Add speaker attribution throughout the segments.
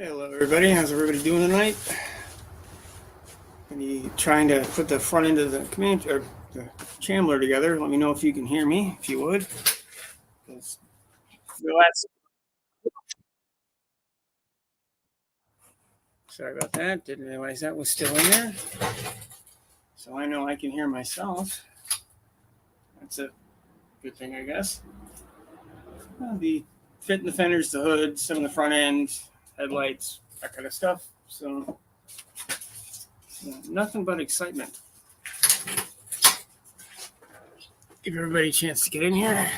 Speaker 1: Hello everybody, how's everybody doing tonight? Are trying to put the front end of the the Chambler together? Let me know if you can hear me, if you would. Sorry about that, didn't realize that was still in there. So I know I can hear myself. That's a good thing, I guess. I'll be fitting the fenders, the hood, some of the front end, headlights, that kind of stuff. So nothing but excitement. Give everybody a chance to get in here.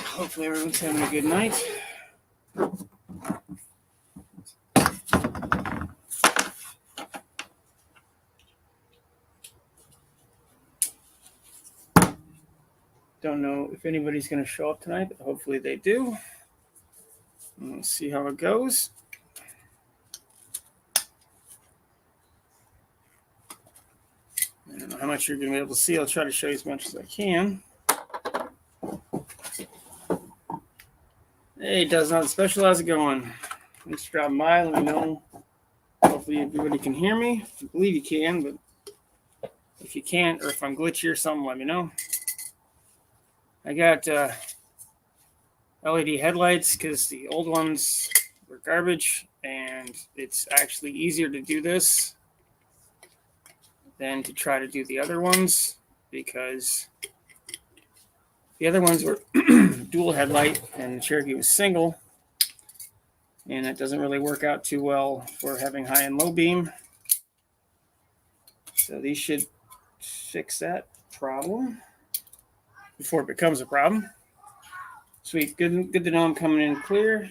Speaker 1: Hopefully everyone's having a good night. Don't know if anybody's going to show up tonight, but hopefully they do. We'll see how it goes. I don't know how much you're going to be able to see. I'll try to show you as much as I can. Hey, Does Not Special, how's it going? Thanks for dropping by. Let me know. Hopefully everybody can hear me. I believe you can, but if you can't, or if I'm glitchy or something, let me know. I got LED headlights because the old ones were garbage, and it's actually easier to do this than to try to do the other ones, because the other ones were dual headlight and the Cherokee was single, and it doesn't really work out too well for having high and low beam. So these should fix that problem before it becomes a problem. Sweet, good to know I'm coming in clear.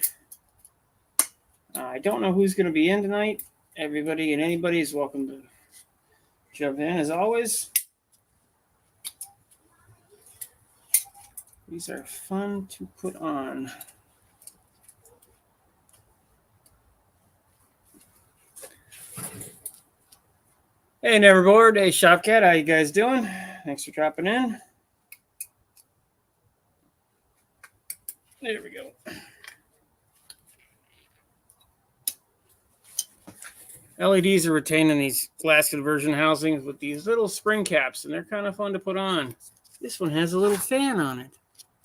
Speaker 1: I don't know who's going to be in tonight. Everybody and anybody is welcome to jump in as always. These are fun to put on. Hey, Neverboard. Hey, Shopcat. How you guys doing? Thanks for dropping in. There we go. LEDs are retained in these glass conversion housings with these little spring caps, and they're kind of fun to put on. This one has a little fan on it.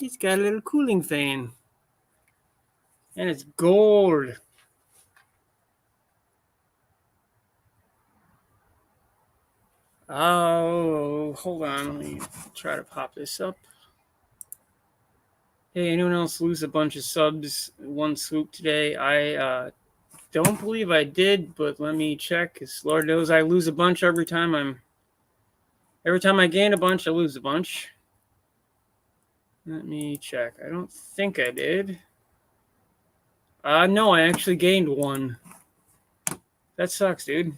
Speaker 1: It's got a little cooling fan. And it's gold. Oh, hold on. Let me try to pop this up. Hey, anyone else lose a bunch of subs in one swoop today? I don't believe I did, but let me check, because Lord knows I lose a bunch every time I gain a bunch, I lose a bunch. Let me check. I don't think I did. No, I actually gained one. That sucks, dude.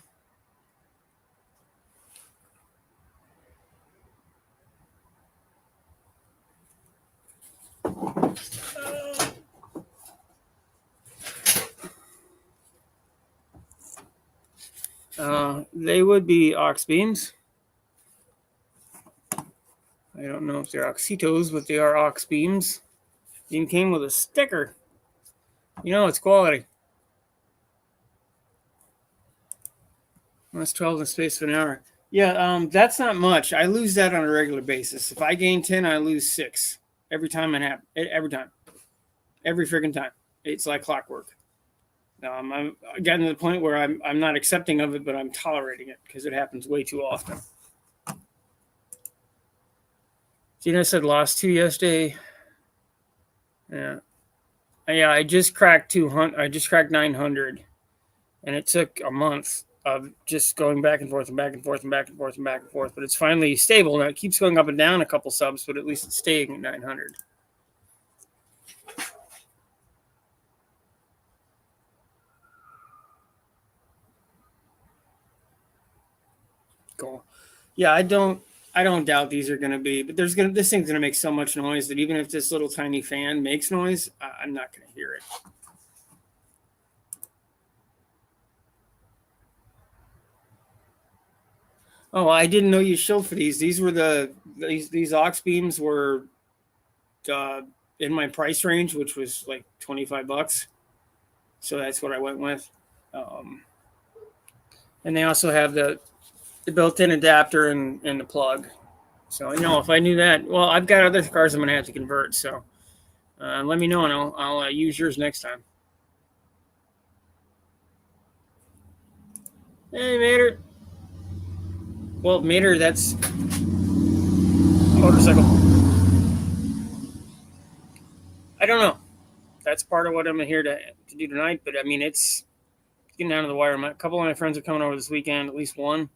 Speaker 1: They would be aux beams. I don't know if they're Oxitos, but they are aux beams. Beam came with a sticker. You know, it's quality. That's 12 in the space of an hour. Yeah, that's not much. I lose that on a regular basis. If I gain 10, I lose 6 every time it happens. Every time, every freaking time. It's like clockwork. I'm getting to the point where I'm not accepting of it, but I'm tolerating it because it happens way too often. Gina said lost 2 yesterday. Yeah. I just cracked 200. I just cracked 900, and it took a month of just going back and forth and back and forth and back and forth and back and forth. But it's finally stable now. It keeps going up and down a couple subs, but at least it's staying at 900. Cool. Yeah, I don't doubt these are going to be, but this thing's going to make so much noise that even if this little tiny fan makes noise, I'm not going to hear it. Oh, I didn't know you showed for these. These were these aux beams were uh, in my price range, which was like $25. So that's what I went with. Um, and they also have the built-in adapter and the plug. So if I knew that, well, I've got other cars I'm gonna have to convert. So let me know, and I'll use yours next time. Hey, Mater. Well, Mater, that's motorcycle. I don't know. That's part of what I'm here to do tonight. But I mean, it's getting down to the wire. A couple of my friends are coming over this weekend, at least one.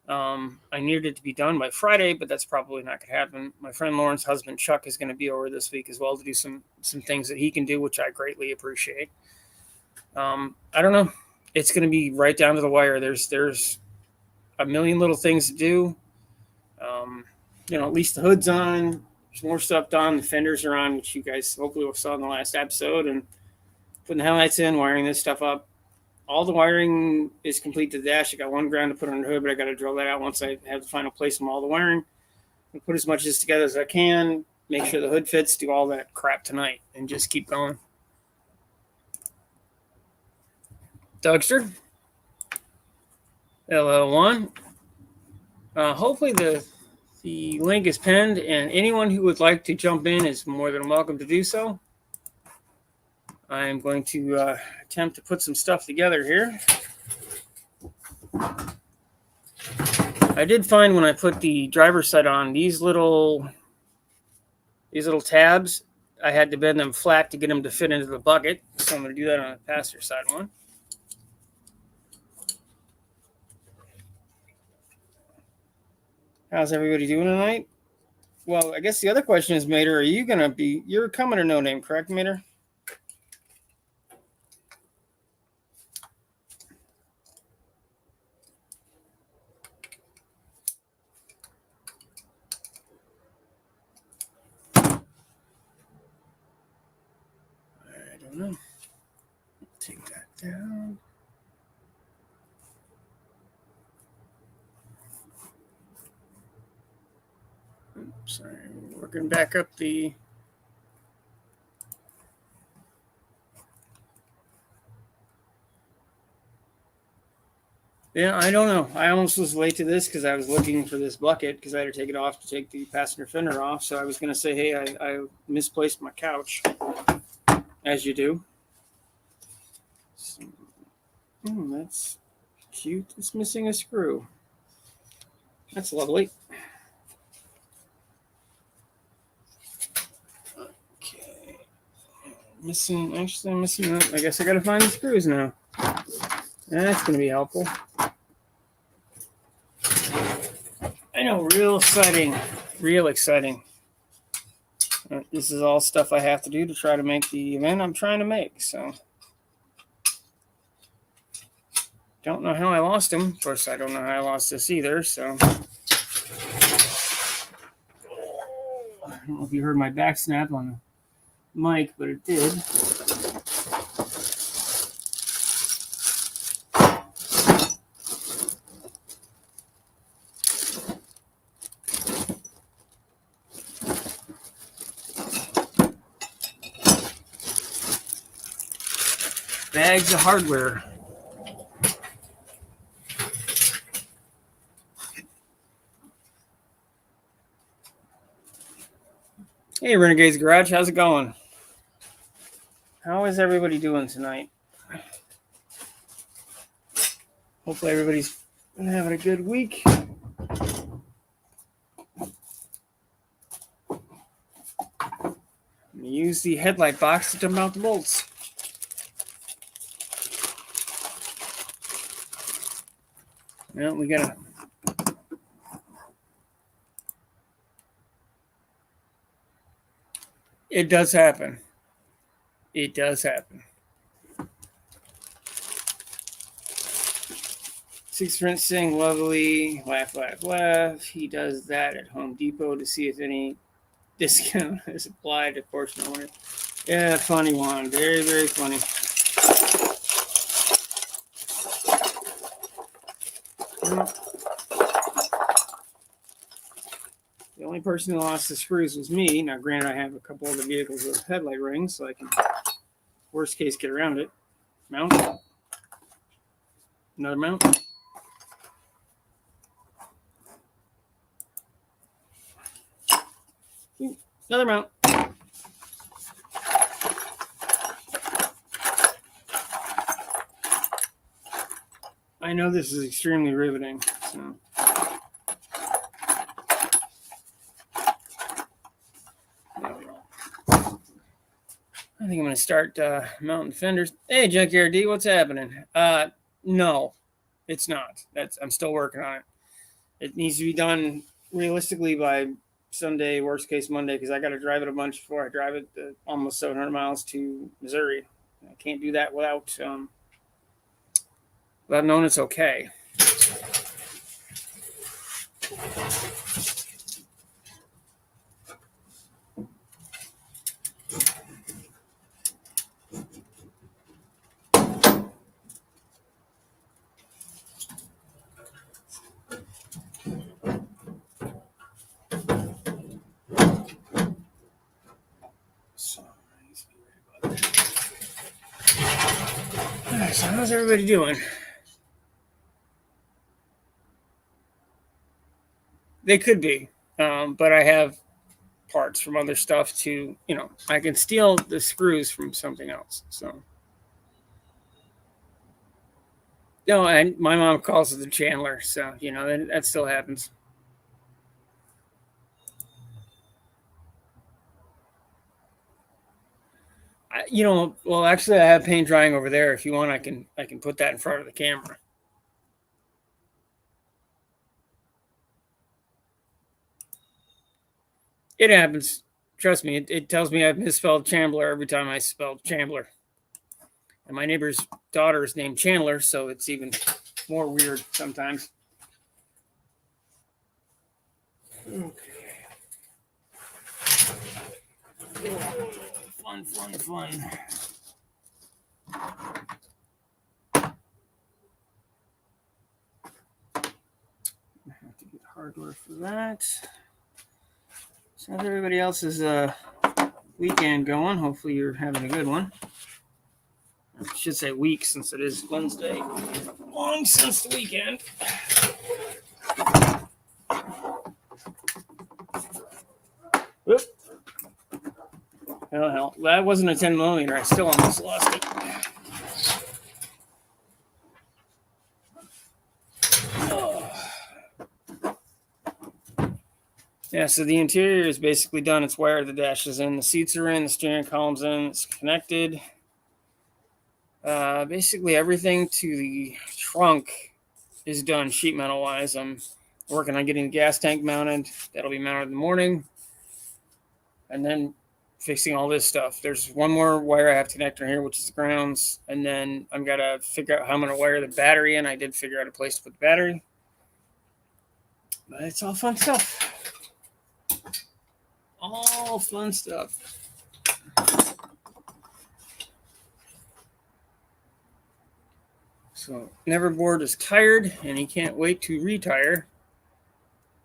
Speaker 1: I needed it to be done by Friday, but that's probably not going to happen. My friend Lauren's husband Chuck is going to be over this week as well to do some things that he can do, which I greatly appreciate. I don't know. It's going to be right down to the wire. There's a million little things to do. At least the hood's on. There's more stuff done. The fenders are on, which you guys hopefully saw in the last episode, and putting the headlights in, wiring this stuff up. All the wiring is complete to the dash. I got one ground to put on the hood, but I got to drill that out once I have the final placement of all the wiring. I'll put as much of this together as I can, make sure the hood fits, do all that crap tonight, and just keep going. Dougster, LL1. Hopefully the link is pinned, and anyone who would like to jump in is more than welcome to do so. I'm going to attempt to put some stuff together here. I did find when I put the driver's side on, these little tabs, I had to bend them flat to get them to fit into the bucket. So I'm going to do that on the passenger side one. How's everybody doing tonight? Well, I guess the other question is, Mater, you're coming to No Name, correct, Mater? I don't know. Take that down. Oops, sorry, working back up the. Yeah, I don't know. I almost was late to this because I was looking for this bucket because I had to take it off to take the passenger fender off. So I was going to say, hey, I misplaced my couch, as you do. So, that's cute. It's missing a screw. That's lovely. Okay. I'm missing that. I guess I got to find the screws now. That's going to be helpful. I know, real exciting. This is all stuff I have to do to try to make the event I'm trying to make. So, don't know how I lost them. Of course, I don't know how I lost this either. So, I don't know if you heard my back snap on the mic, but it did. Bags of hardware. Hey, Renegade's Garage, how's it going? How is everybody doing tonight? Hopefully everybody's having a good week. Use the headlight box to dump out the bolts. Well, we gotta. It does happen. It does happen. 6 Prince saying lovely, laugh, laugh, laugh. He does that at Home Depot to see if any discount is applied. Of course, no one. Yeah, funny one. Very, very funny. only person who lost the screws was me. Now, granted, I have a couple other vehicles with headlight rings, so I can, worst case, get around it. Mount. Another mount. Another mount. I know this is extremely riveting, so. I think I'm going to start mounting fenders. Hey, Junkyard D, what's happening? No, it's not. I'm still working on it. It needs to be done realistically by Sunday, worst case Monday, because I got to drive it a bunch before I drive it almost 700 miles to Missouri. I can't do that without knowing it's okay. So how's everybody doing? They could be, but I have parts from other stuff to, I can steal the screws from something else. So, no, and my mom calls it the Chandler, so that still happens. Well, actually, I have paint drying over there. If you want, I can put that in front of the camera. It happens. Trust me. It tells me I've misspelled Chambler every time I spelled Chambler. And my neighbor's daughter is named Chandler, so it's even more weird sometimes. Okay. Fun. I have to get hardware for that. So how's everybody else's weekend going? Hopefully you're having a good one. I should say week since it is Wednesday. Long since the weekend. Whoop. Oh, hell. That wasn't a 10 millimeter. I still almost lost it. Yeah, so the interior is basically done. It's wired. The dash is in. The seats are in. The steering column's in. It's connected. Basically everything to the trunk is done sheet metal wise. I'm working on getting the gas tank mounted. That'll be mounted in the morning. And then fixing all this stuff. There's one more wire I have to connect on here, which is the grounds. And then I've got to figure out how I'm going to wire the battery in. I did figure out a place to put the battery. But it's all fun stuff. All fun stuff. So Neverboard is tired and he can't wait to retire.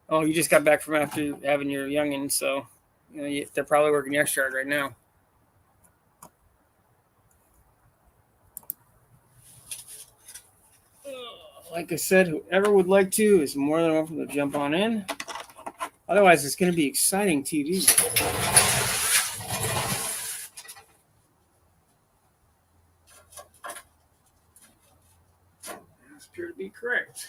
Speaker 1: Oh, you just got back from after having your youngin, so they're probably working extra hard right now. Like I said, whoever would like to is more than welcome to jump on in. Otherwise, it's going to be exciting TV. That's appear to be correct.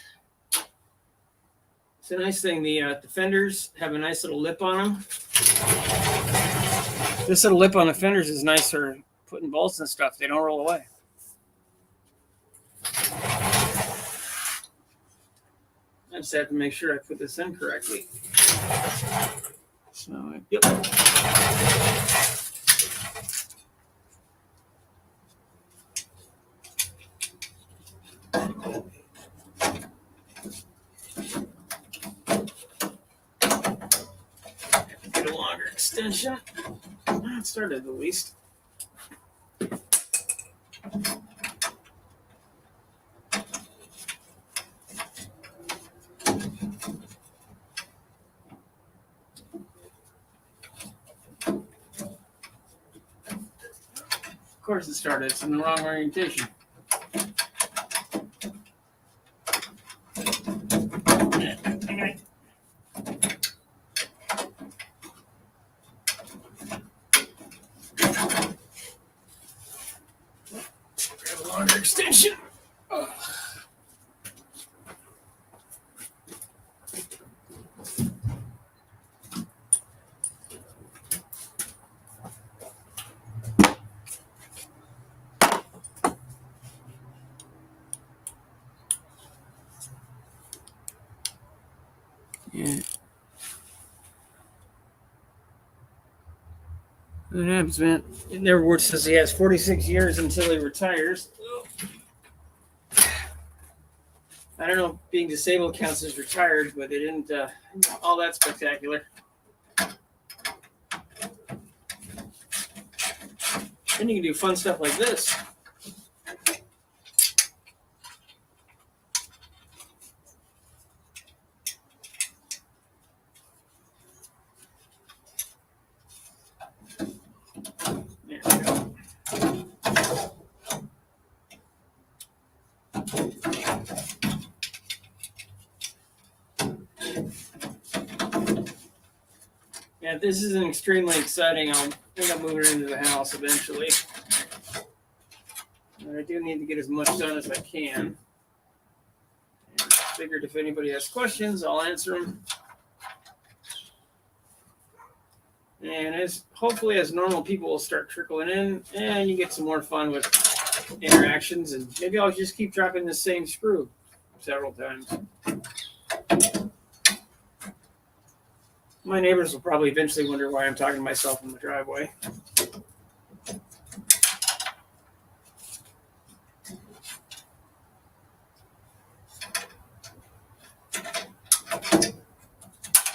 Speaker 1: It's a nice thing. The fenders have a nice little lip on them. This little lip on the fenders is nice for putting bolts and stuff. They don't roll away. I just have to make sure I put this in correctly. So, yep. Get a longer extension. It started at least. course it started. It's in the wrong orientation. Grab a longer extension. Yeah. What happens, man? Their word says he has 46 years until he retires. I don't know if being disabled counts as retired, but they didn't all that spectacular. Then you can do fun stuff like this. There we go. Yeah, this isn't extremely exciting. I think I'll move it into the house eventually. And I do need to get as much done as I can. And I figured if anybody has questions, I'll answer them. And hopefully as normal people will start trickling in, and you get some more fun with interactions, and maybe I'll just keep dropping the same screw several times. My neighbors will probably eventually wonder why I'm talking to myself in the driveway.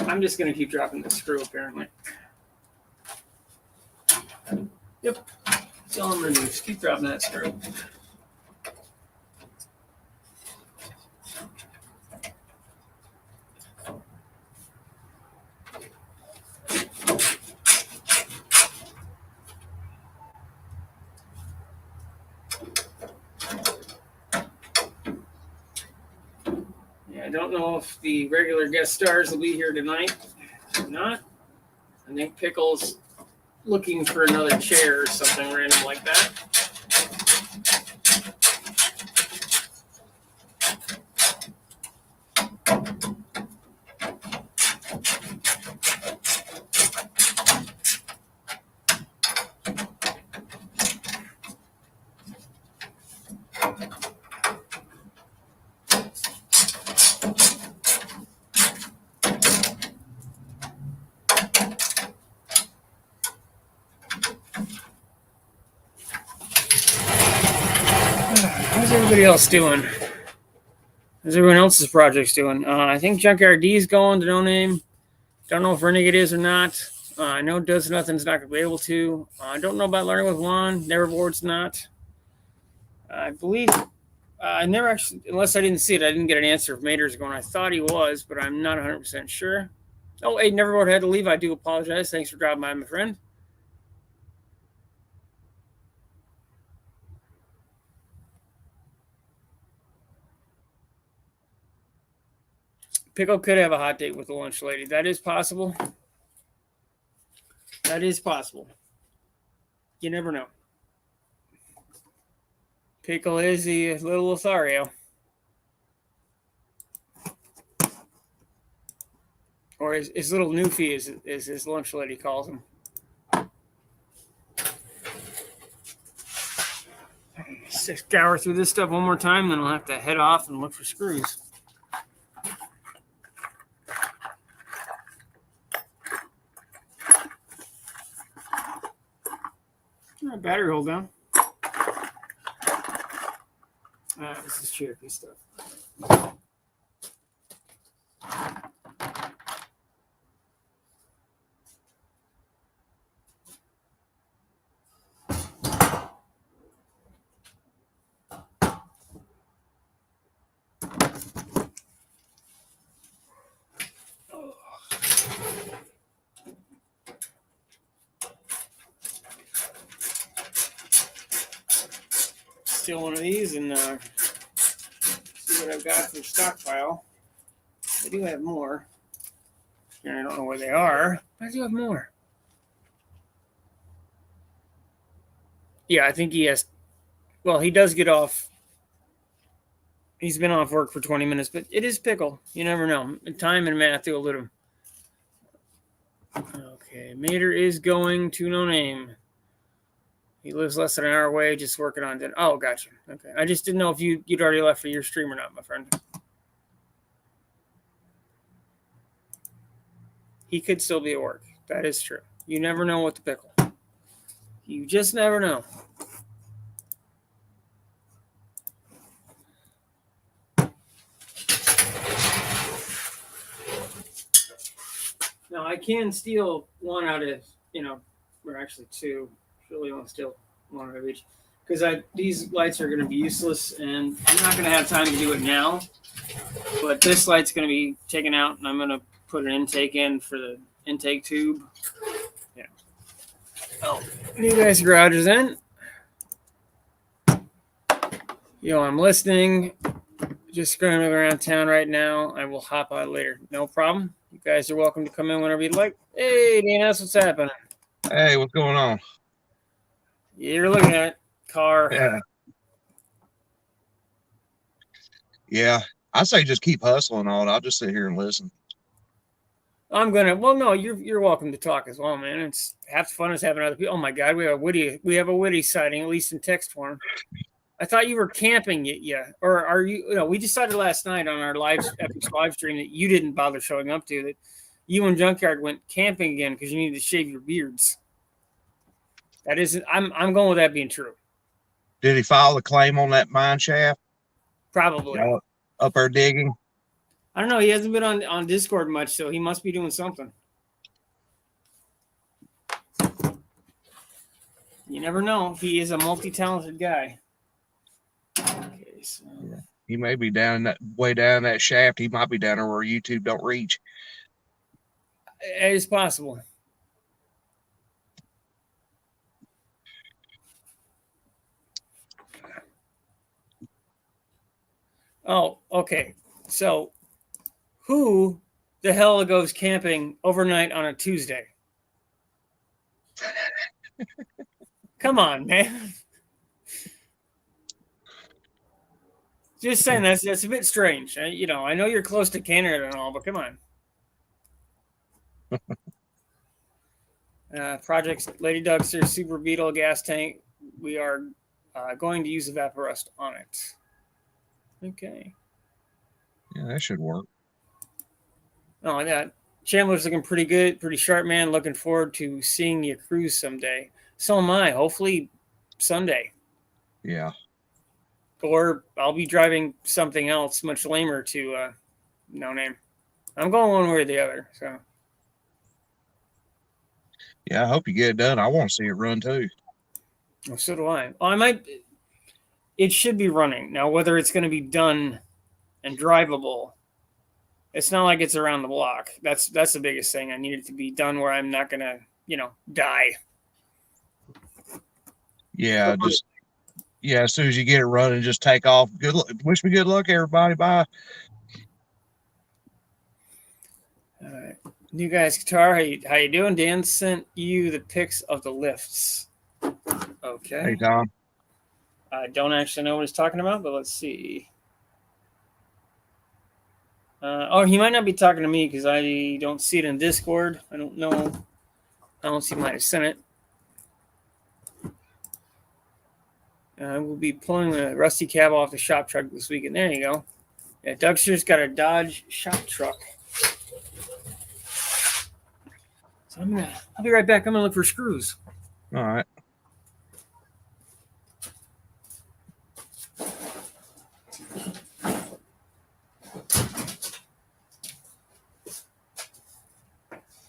Speaker 1: I'm just going to keep dropping the screw, apparently. Yep. That's all I'm going to do. Just keep dropping that screw. I don't know if the regular guest stars will be here tonight or not. I think Pickle's looking for another chair or something random like that. How's everybody else doing? How's everyone else's projects doing? I think Junkyard D is going to No Name. Don't know if Renegade is or not. I know Does Nothing's not going to be able to. I don't know about Learning with Juan. Neverboard's not. I believe I never actually, unless I didn't see it, I didn't get an answer if Mater's going. I thought he was, but I'm not 100% sure. Oh, hey, Neverboard had to leave. I do apologize. Thanks for dropping by, my friend. Pickle could have a hot date with the lunch lady. That is possible. That is possible. You never know. Pickle is the little Lothario. Or his little Newfie, as his lunch lady calls him. Scour through this stuff one more time, then I'll have to head off and look for screws. Battery hold down. This is Cherokee stuff. steal one of these and see what I've got for stockpile. I do have more. And I don't know where they are, but I do have more. Yeah, I think he has. Well, he does get off. He's been off work for 20 minutes, but it is pickle. You never know. Time and math do a little. Okay, Mater is going to no name. He lives less than an hour away, just working on dinner. Oh, gotcha. Okay, I just didn't know if you'd already left for your stream or not, my friend. He could still be at work. That is true. You never know with the pickle. You just never know. Now, I can steal one out of, or actually two. Really want to steal one out of each. Because these lights are going to be useless, and I'm not going to have time to do it now. But this light's going to be taken out, and I'm going to put an intake in for the intake tube. Yeah. Oh, you guys' garage is in. I'm listening. Just scrambling around town right now. I will hop on later. No problem. You guys are welcome to come in whenever you'd like. Hey, DNS, what's happening?
Speaker 2: Hey, what's going on?
Speaker 1: You're looking at car.
Speaker 2: Yeah. I say just keep hustling on. I'll just sit here and listen.
Speaker 1: No, you're welcome to talk as well, man. It's half fun as having other people. Oh my God, we have a witty sighting, at least in text form. I thought you were camping, yeah. Or are you? We decided last night on our live stream that you didn't bother showing up to. That you and Junkyard went camping again because you needed to shave your beards. That isn't. I'm going with that being true.
Speaker 2: Did he file a claim on that mine shaft?
Speaker 1: Probably.
Speaker 2: Up there digging.
Speaker 1: I don't know. He hasn't been on Discord much, so he must be doing something. You never know. He is a multi-talented guy. Okay, so
Speaker 2: yeah. He may be way down that shaft. He might be down there where YouTube don't reach.
Speaker 1: It is possible. Oh, okay. So, who the hell goes camping overnight on a Tuesday? Come on, man. Just saying that's a bit strange. I know you're close to Canada and all, but come on. Projects Lady Duckster, Super Beetle, gas tank. We are going to use Evaporust on it. Okay.
Speaker 2: Yeah, that should work.
Speaker 1: Oh, yeah. Chambler's looking pretty good, pretty sharp, man. Looking forward to seeing you cruise someday. So am I. Hopefully Sunday.
Speaker 2: Yeah.
Speaker 1: Or I'll be driving something else much lamer to no name. I'm going one way or the other. So.
Speaker 2: Yeah, I hope you get it done. I want to see it run too.
Speaker 1: Well, so do I. Oh, I might. It should be running now. Whether it's going to be done and drivable, it's not like it's around the block. That's the biggest thing. I need it to be done where I'm not going to, die.
Speaker 2: Yeah, as soon as you get it running, just take off. Good luck. Wish me good luck, everybody. Bye.
Speaker 1: All right. New Guys Guitar, how you doing? Dan sent you the pics of the lifts. Okay.
Speaker 2: Hey, Tom.
Speaker 1: I don't actually know what he's talking about, but let's see. He might not be talking to me because I don't see it in Discord. I don't know. I don't see he might have sent it. We'll be pulling the rusty cab off the shop truck this weekend. There you go. Yeah, Dougster's got a Dodge shop truck. So I'll be right back. I'm gonna look for screws.
Speaker 2: All right.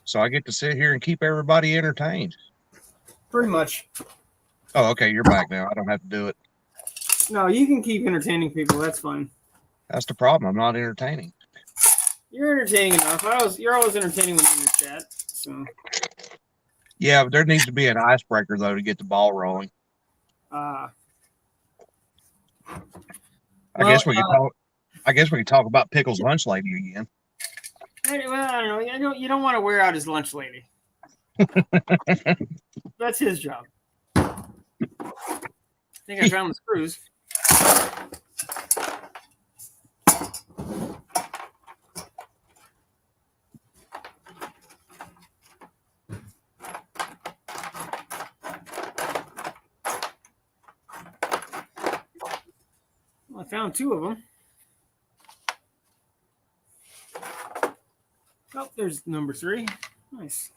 Speaker 2: So I get to sit here and keep everybody entertained.
Speaker 1: Pretty much.
Speaker 2: Oh, okay. You're back now. I don't have to do it.
Speaker 1: No, you can keep entertaining people. That's fine.
Speaker 2: That's the problem. I'm not entertaining.
Speaker 1: You're entertaining enough. You're always entertaining when you're in the chat. So.
Speaker 2: Yeah, but there needs to be an icebreaker though to get the ball rolling. I
Speaker 1: Well,
Speaker 2: guess we could talk. I guess we could talk about Pickle's lunch lady again.
Speaker 1: I don't know. You don't want to wear out his lunch lady. That's his job. I think I found the screws. Well, I found 2 of them. Oh, there's number 3. Nice.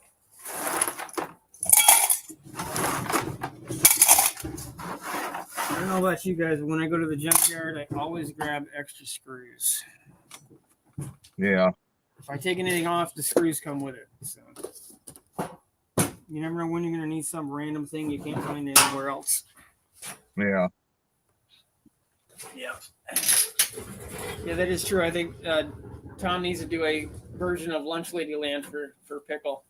Speaker 1: I don't know about you guys, but when I go to the junkyard, I always grab extra screws.
Speaker 2: Yeah.
Speaker 1: If I take anything off, the screws come with it. So you never know when you're going to need some random thing you can't find anywhere else.
Speaker 2: Yeah.
Speaker 1: Yeah. Yeah, that is true. I think Tom needs to do a version of Lunch Lady Land for Pickle.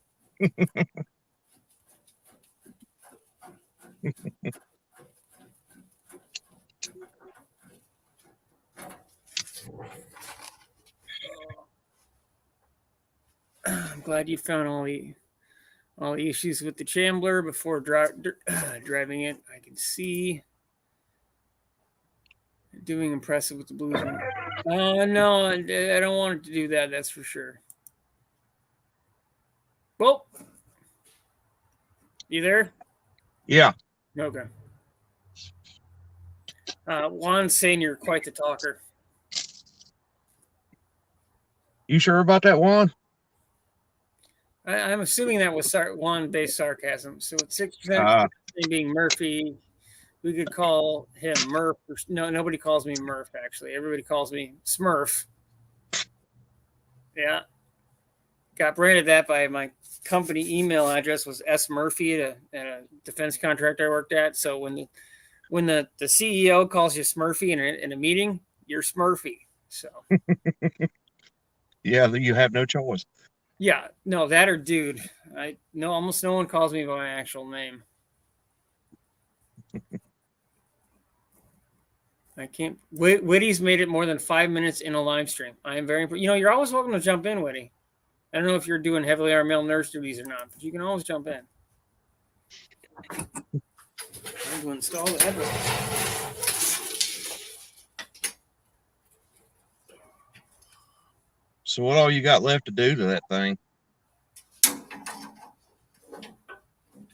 Speaker 1: I'm glad you found all the issues with the Chambler before driving it. I can see doing impressive with the blues one. No, I don't want it to do that. That's for sure. Well, you there?
Speaker 2: Yeah.
Speaker 1: Okay. Juan's saying you're quite the talker.
Speaker 2: You sure about that one?
Speaker 1: I'm assuming that was Juan-based sarcasm. So it's 6% being Murphy. We could call him Murph. No, nobody calls me Murph, actually. Everybody calls me Smurf. Yeah. Got branded that by my company email address was S. Murphy at a defense contractor I worked at. So when the CEO calls you Smurfy in a meeting, you're Smurfy. So
Speaker 2: yeah, you have no choice.
Speaker 1: Yeah, no, that or dude. I know almost no one calls me by my actual name. I can't. Witty's made it more than 5 minutes in a live stream. I am very. You're always welcome to jump in, Witty. I don't know if you're doing heavily armed male nurse duties or not, but you can always jump in. I'm going to install the headlight.
Speaker 2: So what all you got left to do to that thing?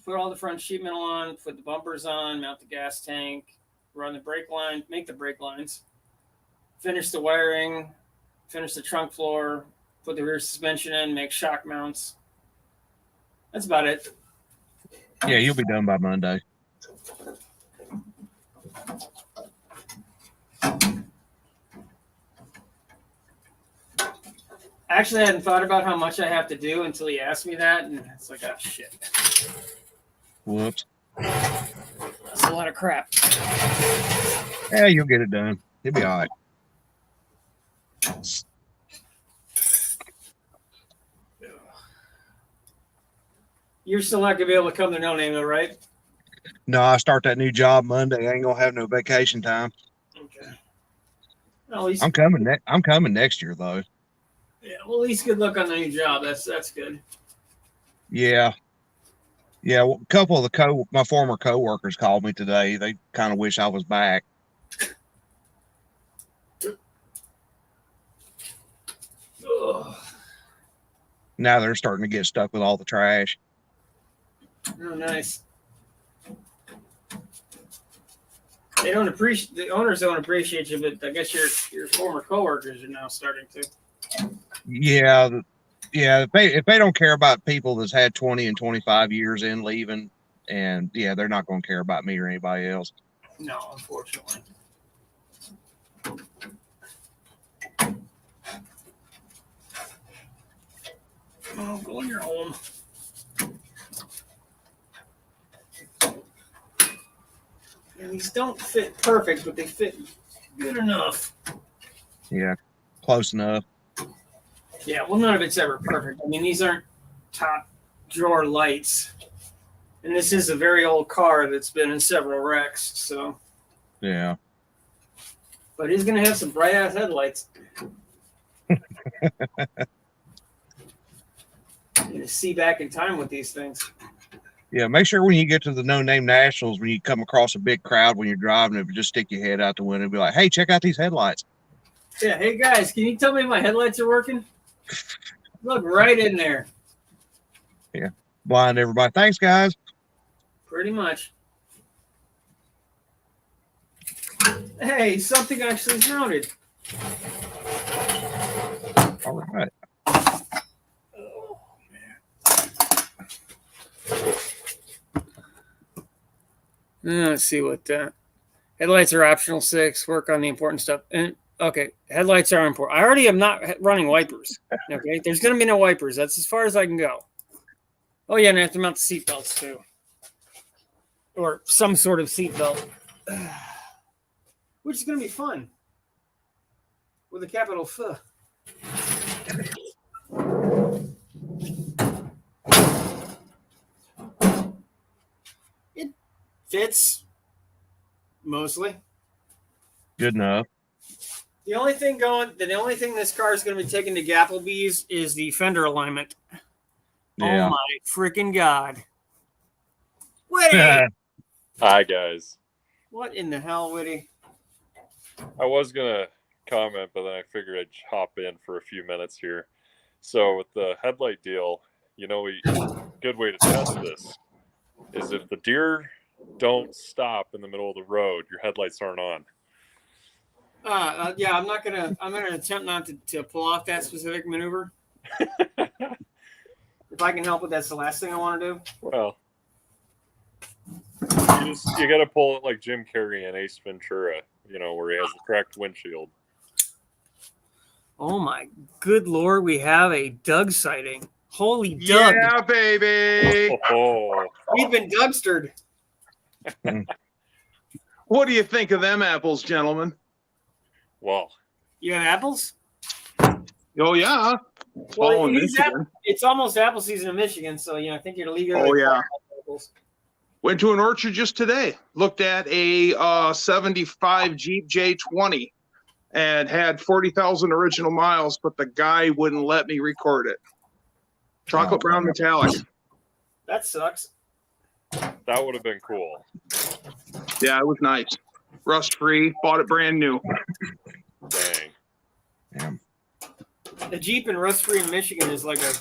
Speaker 1: Put all the front sheet metal on, put the bumpers on, mount the gas tank, run the brake line, make the brake lines, finish the wiring, finish the trunk floor, put the rear suspension in, make shock mounts. That's about it.
Speaker 2: Yeah, you'll be done by Monday.
Speaker 1: Actually, I hadn't thought about how much I have to do until he asked me that, and it's like, oh, shit.
Speaker 2: Whoops.
Speaker 1: That's a lot of crap.
Speaker 2: Yeah, you'll get it done. You'll be all right.
Speaker 1: You're still not going to be able to come to No Name, though, right?
Speaker 2: No, I start that new job Monday. I ain't gonna have no vacation time.
Speaker 1: Okay. Well, at least,
Speaker 2: I'm coming. I'm coming next year, though.
Speaker 1: Yeah, well, at least good luck on the new job. That's good.
Speaker 2: Yeah. Yeah, well, a couple of my former coworkers called me today. They kind of wish I was back.
Speaker 1: Ugh.
Speaker 2: Now they're starting to get stuck with all the trash.
Speaker 1: Oh, nice. The owners don't appreciate you, but I guess your former coworkers are now starting to.
Speaker 2: Yeah, if they don't care about people that's had 20 and 25 years in leaving, and yeah, they're not going to care about me or anybody else.
Speaker 1: No, unfortunately. Oh, go in your home. And these don't fit perfect, but they fit good enough.
Speaker 2: Yeah, close enough.
Speaker 1: Yeah, well, none of it's ever perfect. I mean, these aren't top drawer lights. And this is a very old car that's been in several wrecks, so.
Speaker 2: Yeah.
Speaker 1: But he's going to have some bright ass headlights. You to see back in time with these things.
Speaker 2: Yeah, make sure when you get to the No Name Nationals, when you come across a big crowd when you're driving, if you just stick your head out the window and be like, "Hey, check out these headlights."
Speaker 1: Yeah, hey guys, can you tell me my headlights are working? Look right in there.
Speaker 2: Yeah, blind everybody. Thanks, guys.
Speaker 1: Pretty much. Hey, something actually sounded.
Speaker 2: All right.
Speaker 1: Oh, man. Let's see what headlights are optional 6. Work on the important stuff. And okay, headlights are important. I already am not running wipers. Okay, there's going to be no wipers. That's as far as I can go. Oh yeah, and I have to mount the seat belts too, or some sort of seat belt, which is going to be fun with a capital F. It fits mostly.
Speaker 2: Good enough.
Speaker 1: The only thing this car is going to be taking to Gapplebee's is the fender alignment.
Speaker 2: Yeah.
Speaker 1: Oh my freaking God. Witty!
Speaker 3: Hi, guys.
Speaker 1: What in the hell, Witty?
Speaker 3: I was going to comment, but then I figured I'd hop in for a few minutes here. So with the headlight deal, a good way to test this is if the deer don't stop in the middle of the road, your headlights aren't on.
Speaker 1: Yeah, I'm going to attempt not to pull off that specific maneuver. If I can help it, that's the last thing I want to do.
Speaker 3: Well, you got to pull it like Jim Carrey in Ace Ventura, where he has the cracked windshield.
Speaker 1: Oh my good Lord, we have a Doug sighting. Holy Doug.
Speaker 4: Yeah, baby.
Speaker 3: Oh.
Speaker 1: We've been Dougstered.
Speaker 4: What do you think of them apples, gentlemen?
Speaker 3: Well,
Speaker 1: You have apples?
Speaker 4: Oh, yeah.
Speaker 1: Well, it's almost apple season in Michigan, so I think you're legal.
Speaker 4: Oh, yeah. Went to an orchard just today. Looked at a 75 Jeep J20 and had 40,000 original miles, but the guy wouldn't let me record it. Chocolate brown metallic.
Speaker 1: That sucks.
Speaker 3: that would have been cool.
Speaker 4: Yeah, it was nice. Rust free. Bought it brand new.
Speaker 3: Dang.
Speaker 2: Yeah.
Speaker 1: The Jeep in rust free in Michigan is like a.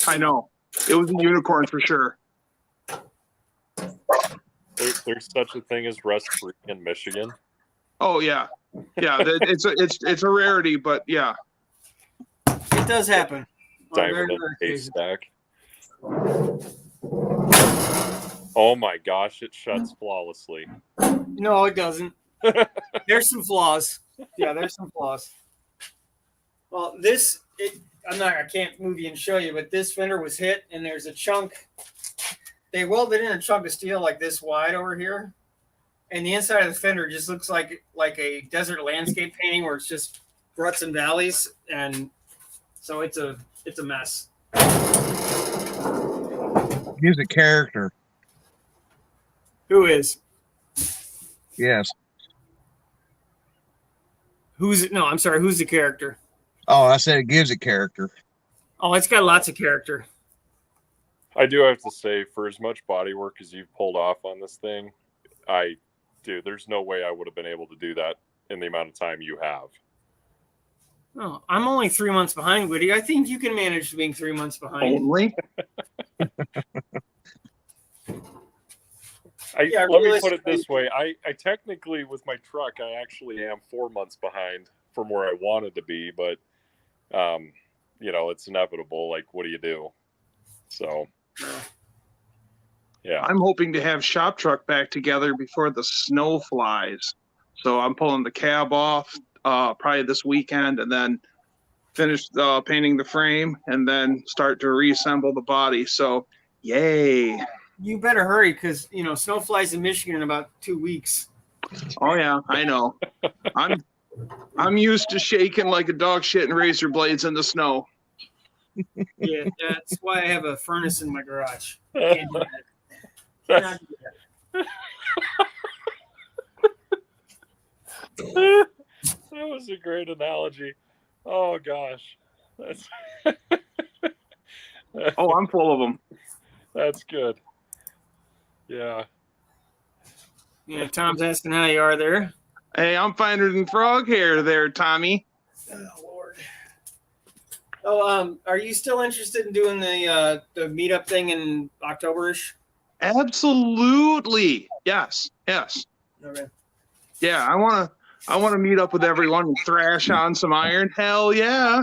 Speaker 4: I know. It was a unicorn for sure.
Speaker 3: There's such a thing as rust free in Michigan.
Speaker 4: Oh yeah, yeah. It's a rarity, but yeah.
Speaker 1: It does happen.
Speaker 3: Diamond in a haystack. Oh my gosh, it shuts flawlessly.
Speaker 1: No, it doesn't. There's some flaws. Yeah, there's some flaws. Well, I can't move you and show you, but this fender was hit, and there's a chunk. They welded in a chunk of steel like this wide over here, and the inside of the fender just looks like a desert landscape painting where it's just ruts and valleys, and so it's a mess.
Speaker 2: Gives it character.
Speaker 1: Who is?
Speaker 2: Yes.
Speaker 1: Who's it? No, I'm sorry. Who's the character?
Speaker 2: Oh, I said it gives it character.
Speaker 1: Oh, it's got lots of character.
Speaker 3: I do have to say, for as much body work as you've pulled off on this thing, there's no way I would have been able to do that in the amount of time you have.
Speaker 1: Oh, I'm only 3 months behind, Woody. I think you can manage being 3 months behind.
Speaker 4: Only.
Speaker 3: Let me put it this way. I technically, with my truck, I actually am 4 months behind from where I wanted to be, but, it's inevitable. Like, what do you do? So, yeah.
Speaker 4: I'm hoping to have shop truck back together before the snow flies. So I'm pulling the cab off probably this weekend, and then finish painting the frame, and then start to reassemble the body. So, yay.
Speaker 1: You better hurry because, snow flies in Michigan in about 2 weeks.
Speaker 4: Oh, yeah, I know. I'm used to shaking like a dog shit and razor blades in the snow.
Speaker 1: Yeah, that's why I have a furnace in my garage. Can't do that. Cannot do that.
Speaker 3: was a great analogy. Oh gosh, that's
Speaker 4: Oh, I'm full of them.
Speaker 3: that's good. Yeah.
Speaker 1: Yeah, Tom's asking how you are there.
Speaker 4: Hey, I'm finer than frog hair there, Tommy.
Speaker 1: Oh Lord. Oh, are you still interested in doing the meetup thing in October-ish?
Speaker 4: Absolutely. Yes.
Speaker 1: Okay.
Speaker 4: Yeah, I wanna meet up with everyone and thrash on some iron. Hell yeah.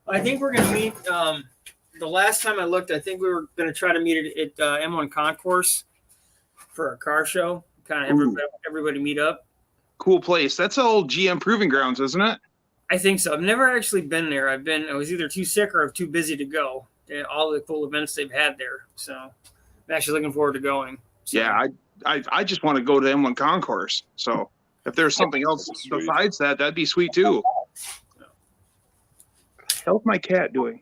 Speaker 1: I think we're gonna meet. The last time I looked, I think we were gonna try to meet at M1 Concourse for a car show. Kind of everybody meet up.
Speaker 4: Cool place. That's old GM Proving Grounds, isn't it?
Speaker 1: I think so. I've never actually been there. I was either too sick or too busy to go. All the cool events they've had there. So I'm actually looking forward to going. So.
Speaker 4: Yeah, I just want to go to M1 Concourse. So if there's something else besides that, that'd be sweet too. How's my cat doing?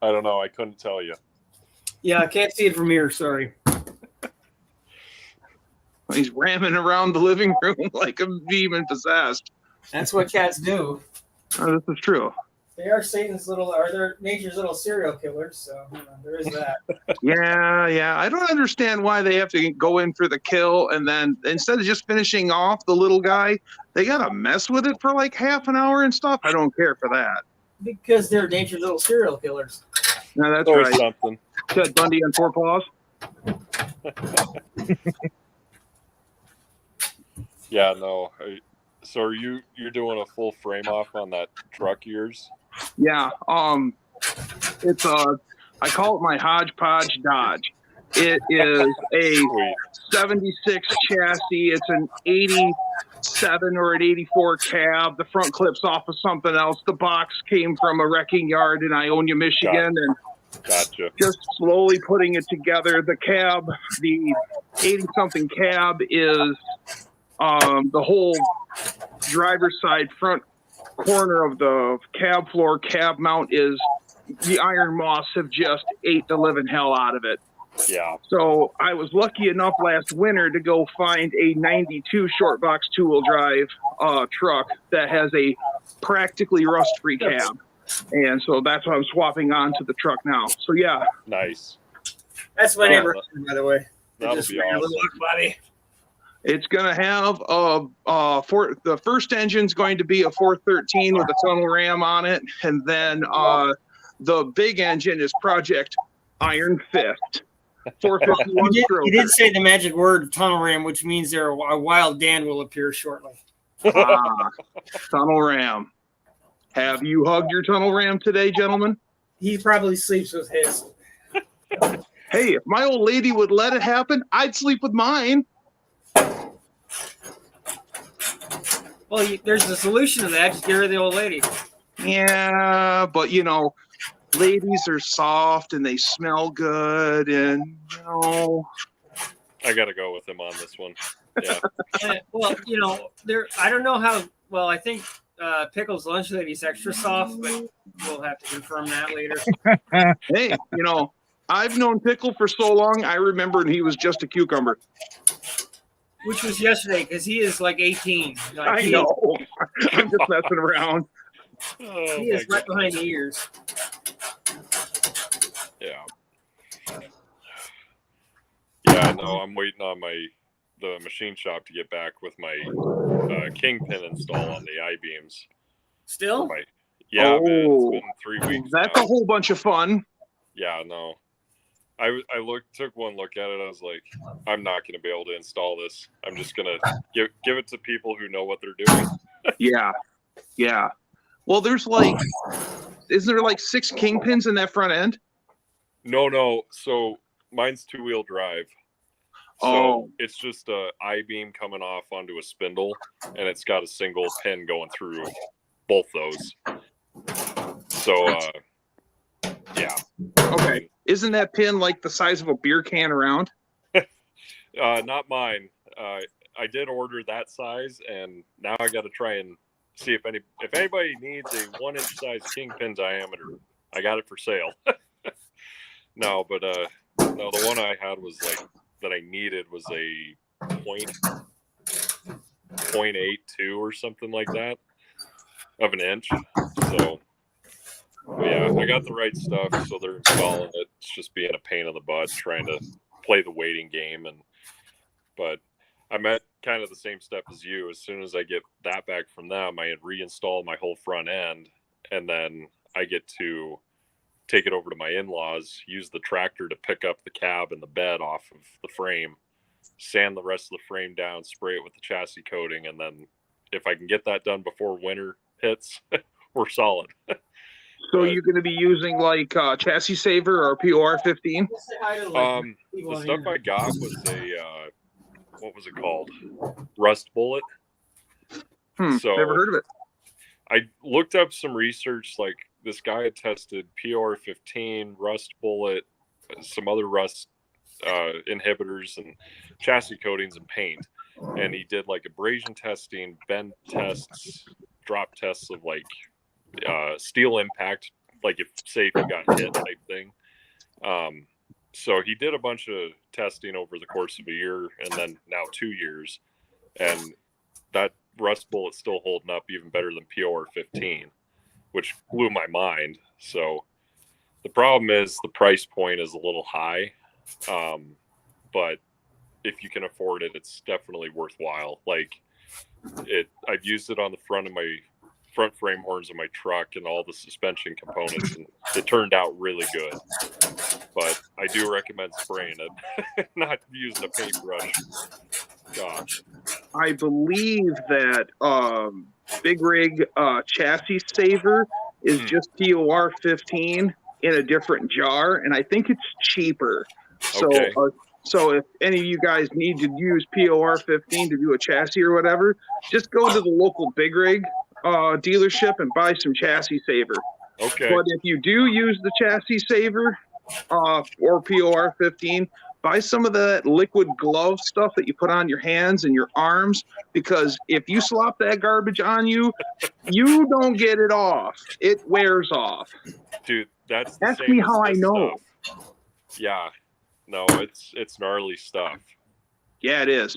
Speaker 3: I don't know. I couldn't tell you.
Speaker 1: Yeah, I can't see it from here. Sorry.
Speaker 4: He's ramming around the living room like a demon possessed.
Speaker 1: That's what cats do.
Speaker 4: Oh, this is true.
Speaker 1: They are they're nature's little serial killers. So there is that.
Speaker 4: Yeah. I don't understand why they have to go in for the kill and then instead of just finishing off the little guy, they gotta mess with it for like half an hour and stuff. I don't care for that.
Speaker 1: Because they're nature's little serial killers.
Speaker 4: No, that's
Speaker 3: Always
Speaker 4: right.
Speaker 3: something.
Speaker 4: Ted Bundy on 4 paws.
Speaker 3: Yeah, no. So are you're doing a full frame off on that truck of yours?
Speaker 4: Yeah. It's I call it my hodgepodge Dodge. It is a
Speaker 3: Sweet.
Speaker 4: 76 chassis. It's an 87 or an 84 cab. The front clips off of something else. The box came from a wrecking yard in Ionia, Michigan, and
Speaker 3: Gotcha.
Speaker 4: just slowly putting it together. The cab, the 80-something cab is the whole driver's side front corner of the cab floor cab mount is the iron moss have just ate the living hell out of it.
Speaker 3: Yeah.
Speaker 4: So I was lucky enough last winter to go find a 92 short box two-wheel drive truck that has a practically rust-free cab. And so that's what I'm swapping on to the truck now. So yeah.
Speaker 3: Nice.
Speaker 1: That's my neighbor, by the way.
Speaker 3: That'll
Speaker 1: Just
Speaker 3: be
Speaker 1: ran a little
Speaker 3: awesome.
Speaker 1: buddy.
Speaker 4: It's going to have the first engine's going to be a 413 with a tunnel ram on it. And then the big engine is Project Iron Fist. 451
Speaker 1: You did say the magic word tunnel ram, which means a wild Dan will appear shortly.
Speaker 4: Tunnel ram. Have you hugged your tunnel ram today, gentlemen?
Speaker 1: He probably sleeps with his.
Speaker 4: Hey, if my old lady would let it happen, I'd sleep with mine.
Speaker 1: Well, there's a solution to that. Just get rid of the old lady.
Speaker 4: Yeah, but you know, ladies are soft and they smell good, and you know.
Speaker 3: I got to go with him on this one. Yeah.
Speaker 1: Well, you know, I don't know how. Well, I think Pickle's lunch lady's extra soft, but we'll have to confirm that later.
Speaker 4: Hey, you know, I've known Pickle for so long. I remembered he was just a cucumber.
Speaker 1: Which was yesterday, because he is like 18. Like,
Speaker 4: I know. I'm just messing around.
Speaker 3: Oh,
Speaker 1: He is
Speaker 3: my
Speaker 1: right behind the ears.
Speaker 3: Yeah. Yeah, no, I'm waiting on the machine shop to get back with my kingpin install on the I-beams.
Speaker 1: Still?
Speaker 3: Yeah, man, it's
Speaker 4: Oh.
Speaker 3: been 3 weeks.
Speaker 4: That's
Speaker 3: now.
Speaker 4: a whole bunch of fun.
Speaker 3: Yeah, no. I took one look at it. I was like, I'm not going to be able to install this. I'm just going to give it to people who know what they're doing.
Speaker 4: Yeah. Well, isn't there like 6 kingpins in that front end?
Speaker 3: No. So mine's 2-wheel drive. So it's just a I-beam coming off onto a spindle, and it's got a single pin going through both those. So, yeah.
Speaker 4: Okay. Isn't that pin like the size of a beer can around?
Speaker 3: Not mine. I did order that size, and now I got to try and see if anybody needs a 1-inch size kingpin diameter. I got it for sale. No, but no, the one I had was like that I needed was a 0.82 or something like that of an inch. So, yeah, I got the right stuff, so they're installing it. It's just being a pain in the butt trying to play the waiting game. But I'm at kind of the same step as you. As soon as I get that back from them, I reinstall my whole front end, and then I get to take it over to my in-laws, use the tractor to pick up the cab and the bed off of the frame, sand the rest of the frame down, spray it with the chassis coating, and then if I can get that done before winter hits, we're solid.
Speaker 4: So you're going to be using like chassis saver or POR 15?
Speaker 3: The stuff I got was a what was it called? Rust bullet. So
Speaker 4: Never heard of it.
Speaker 3: I looked up some research. Like this guy had tested POR 15, rust bullet, some other rust inhibitors, and chassis coatings and paint. And he did like abrasion testing, bend tests, drop tests of like steel impact, like if you got hit type thing. So he did a bunch of testing over the course of a year and then now 2 years, and that rust bullet's still holding up even better than POR 15, which blew my mind. So the problem is the price point is a little high, but if you can afford it, it's definitely worthwhile. Like I've used it on the front of my front frame horns of my truck and all the suspension components, and it turned out really good. But I do recommend spraying it, not using a paintbrush. Gosh.
Speaker 4: I believe that Big Rig chassis saver is just POR 15 in a different jar, and I think it's cheaper. So,
Speaker 3: Okay.
Speaker 4: So if any of you guys need to use POR 15 to do a chassis or whatever, just go to the local Big Rig dealership and buy some chassis saver.
Speaker 3: Okay.
Speaker 4: But if you do use the chassis saver or POR 15, buy some of that liquid glove stuff that you put on your hands and your arms, because if you slop that garbage on you, you don't get it off. It wears off.
Speaker 3: Dude, that's the
Speaker 4: Ask
Speaker 3: same
Speaker 4: me
Speaker 3: as
Speaker 4: how I
Speaker 3: this
Speaker 4: know.
Speaker 3: stuff. Yeah. No, it's gnarly stuff.
Speaker 4: Yeah, it is.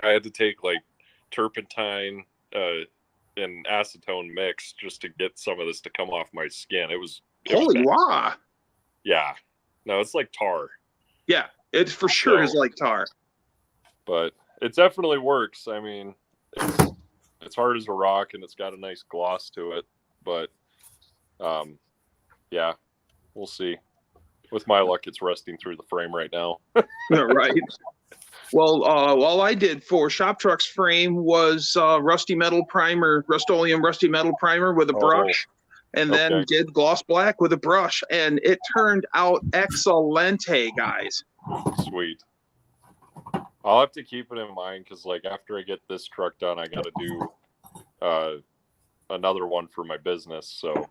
Speaker 3: I had to take like turpentine and acetone mix just to get some of this to come off my skin. It was
Speaker 4: Holy wow.
Speaker 3: Yeah. No, it's like tar.
Speaker 4: Yeah, it for sure is like tar.
Speaker 3: But it definitely works. I mean, it's hard as a rock and it's got a nice gloss to it. But yeah, we'll see. With my luck, it's rusting through the frame right now.
Speaker 4: Right. Well, all I did for Shop Truck's frame was Rust-Oleum rusty metal primer with a brush, and then did gloss black with a brush, and it turned out excelente, guys.
Speaker 3: Sweet. I'll have to keep it in mind because, like, after I get this truck done, I got to do another one for my business. So,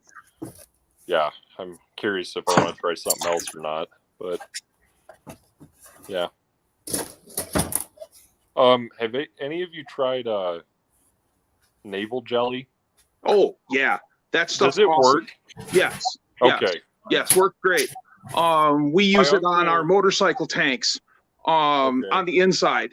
Speaker 3: yeah, I'm curious if I want to try something else or not. But yeah. Have any of you tried navel jelly?
Speaker 4: Oh yeah, that stuff.
Speaker 3: Does it work?
Speaker 4: Yes.
Speaker 3: Okay.
Speaker 4: Yes, worked great. We use it on our motorcycle tanks. On the inside,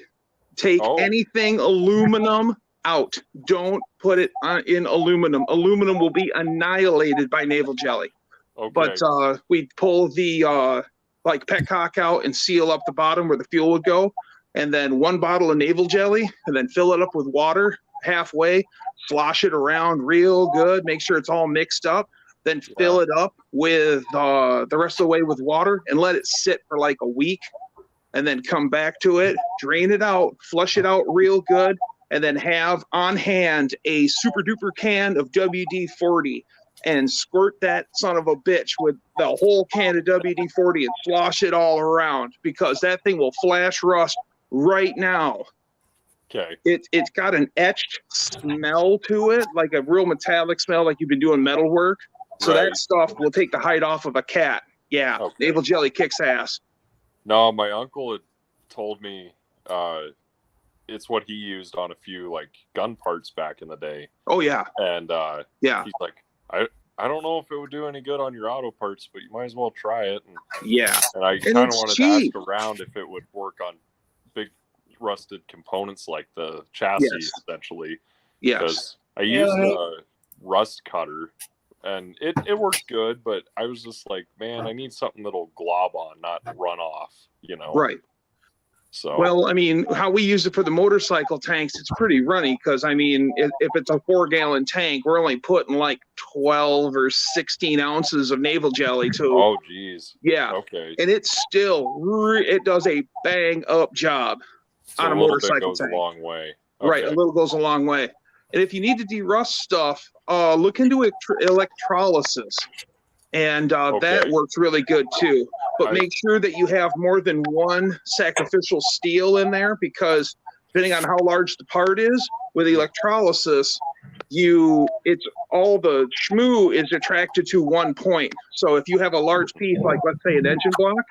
Speaker 4: take anything aluminum out. Don't put it in aluminum. Aluminum will be annihilated by navel jelly.
Speaker 3: Okay.
Speaker 4: But we pull the like petcock out and seal up the bottom where the fuel would go, and then 1 bottle of navel jelly, and then fill it up with water halfway, slosh it around real good, make sure it's all mixed up, then fill it up with the rest of the way with water and let it sit for like a week, and then come back to it, drain it out, flush it out real good, and then have on hand a super duper can of WD-40 and squirt that son of a bitch with the whole can of WD-40 and slosh it all around, because that thing will flash rust right now.
Speaker 3: Okay.
Speaker 4: It's got an etched smell to it, like a real metallic smell, like you've been doing metal work. So that stuff will take the hide off of a cat. Yeah, navel jelly kicks ass.
Speaker 3: No, my uncle had told me it's what he used on a few like gun parts back in the day.
Speaker 4: Oh yeah.
Speaker 3: And he's like, I don't know if it would do any good on your auto parts, but you might as well try it. And,
Speaker 4: yeah.
Speaker 3: And I kind of wanted to ask around if it would work on big, rusted components like the chassis,
Speaker 4: Yes.
Speaker 3: essentially.
Speaker 4: Yes.
Speaker 3: Because I used a rust cutter, and it worked good, but I was just like, man, I need something that'll glob on, not run off, you know?
Speaker 4: Right.
Speaker 3: So,
Speaker 4: Well, I mean, how we use it for the motorcycle tanks, it's pretty runny because, I mean, if it's a 4-gallon tank, we're only putting like 12 or 16 ounces of navel jelly to.
Speaker 3: oh, geez.
Speaker 4: Yeah.
Speaker 3: Okay.
Speaker 4: And it's still, it does a bang up job
Speaker 3: So
Speaker 4: on a
Speaker 3: little bit
Speaker 4: motorcycle
Speaker 3: goes
Speaker 4: tank.
Speaker 3: a long way.
Speaker 4: Right. A
Speaker 3: Okay.
Speaker 4: little goes a long way. And if you need to derust stuff, look into electrolysis. And that
Speaker 3: Okay.
Speaker 4: works really good too. But
Speaker 3: I-
Speaker 4: make sure that you have more than one sacrificial steel in there, because depending on how large the part is, with electrolysis, it's all the schmoo is attracted to one point. So if you have a large piece, like let's say an engine block,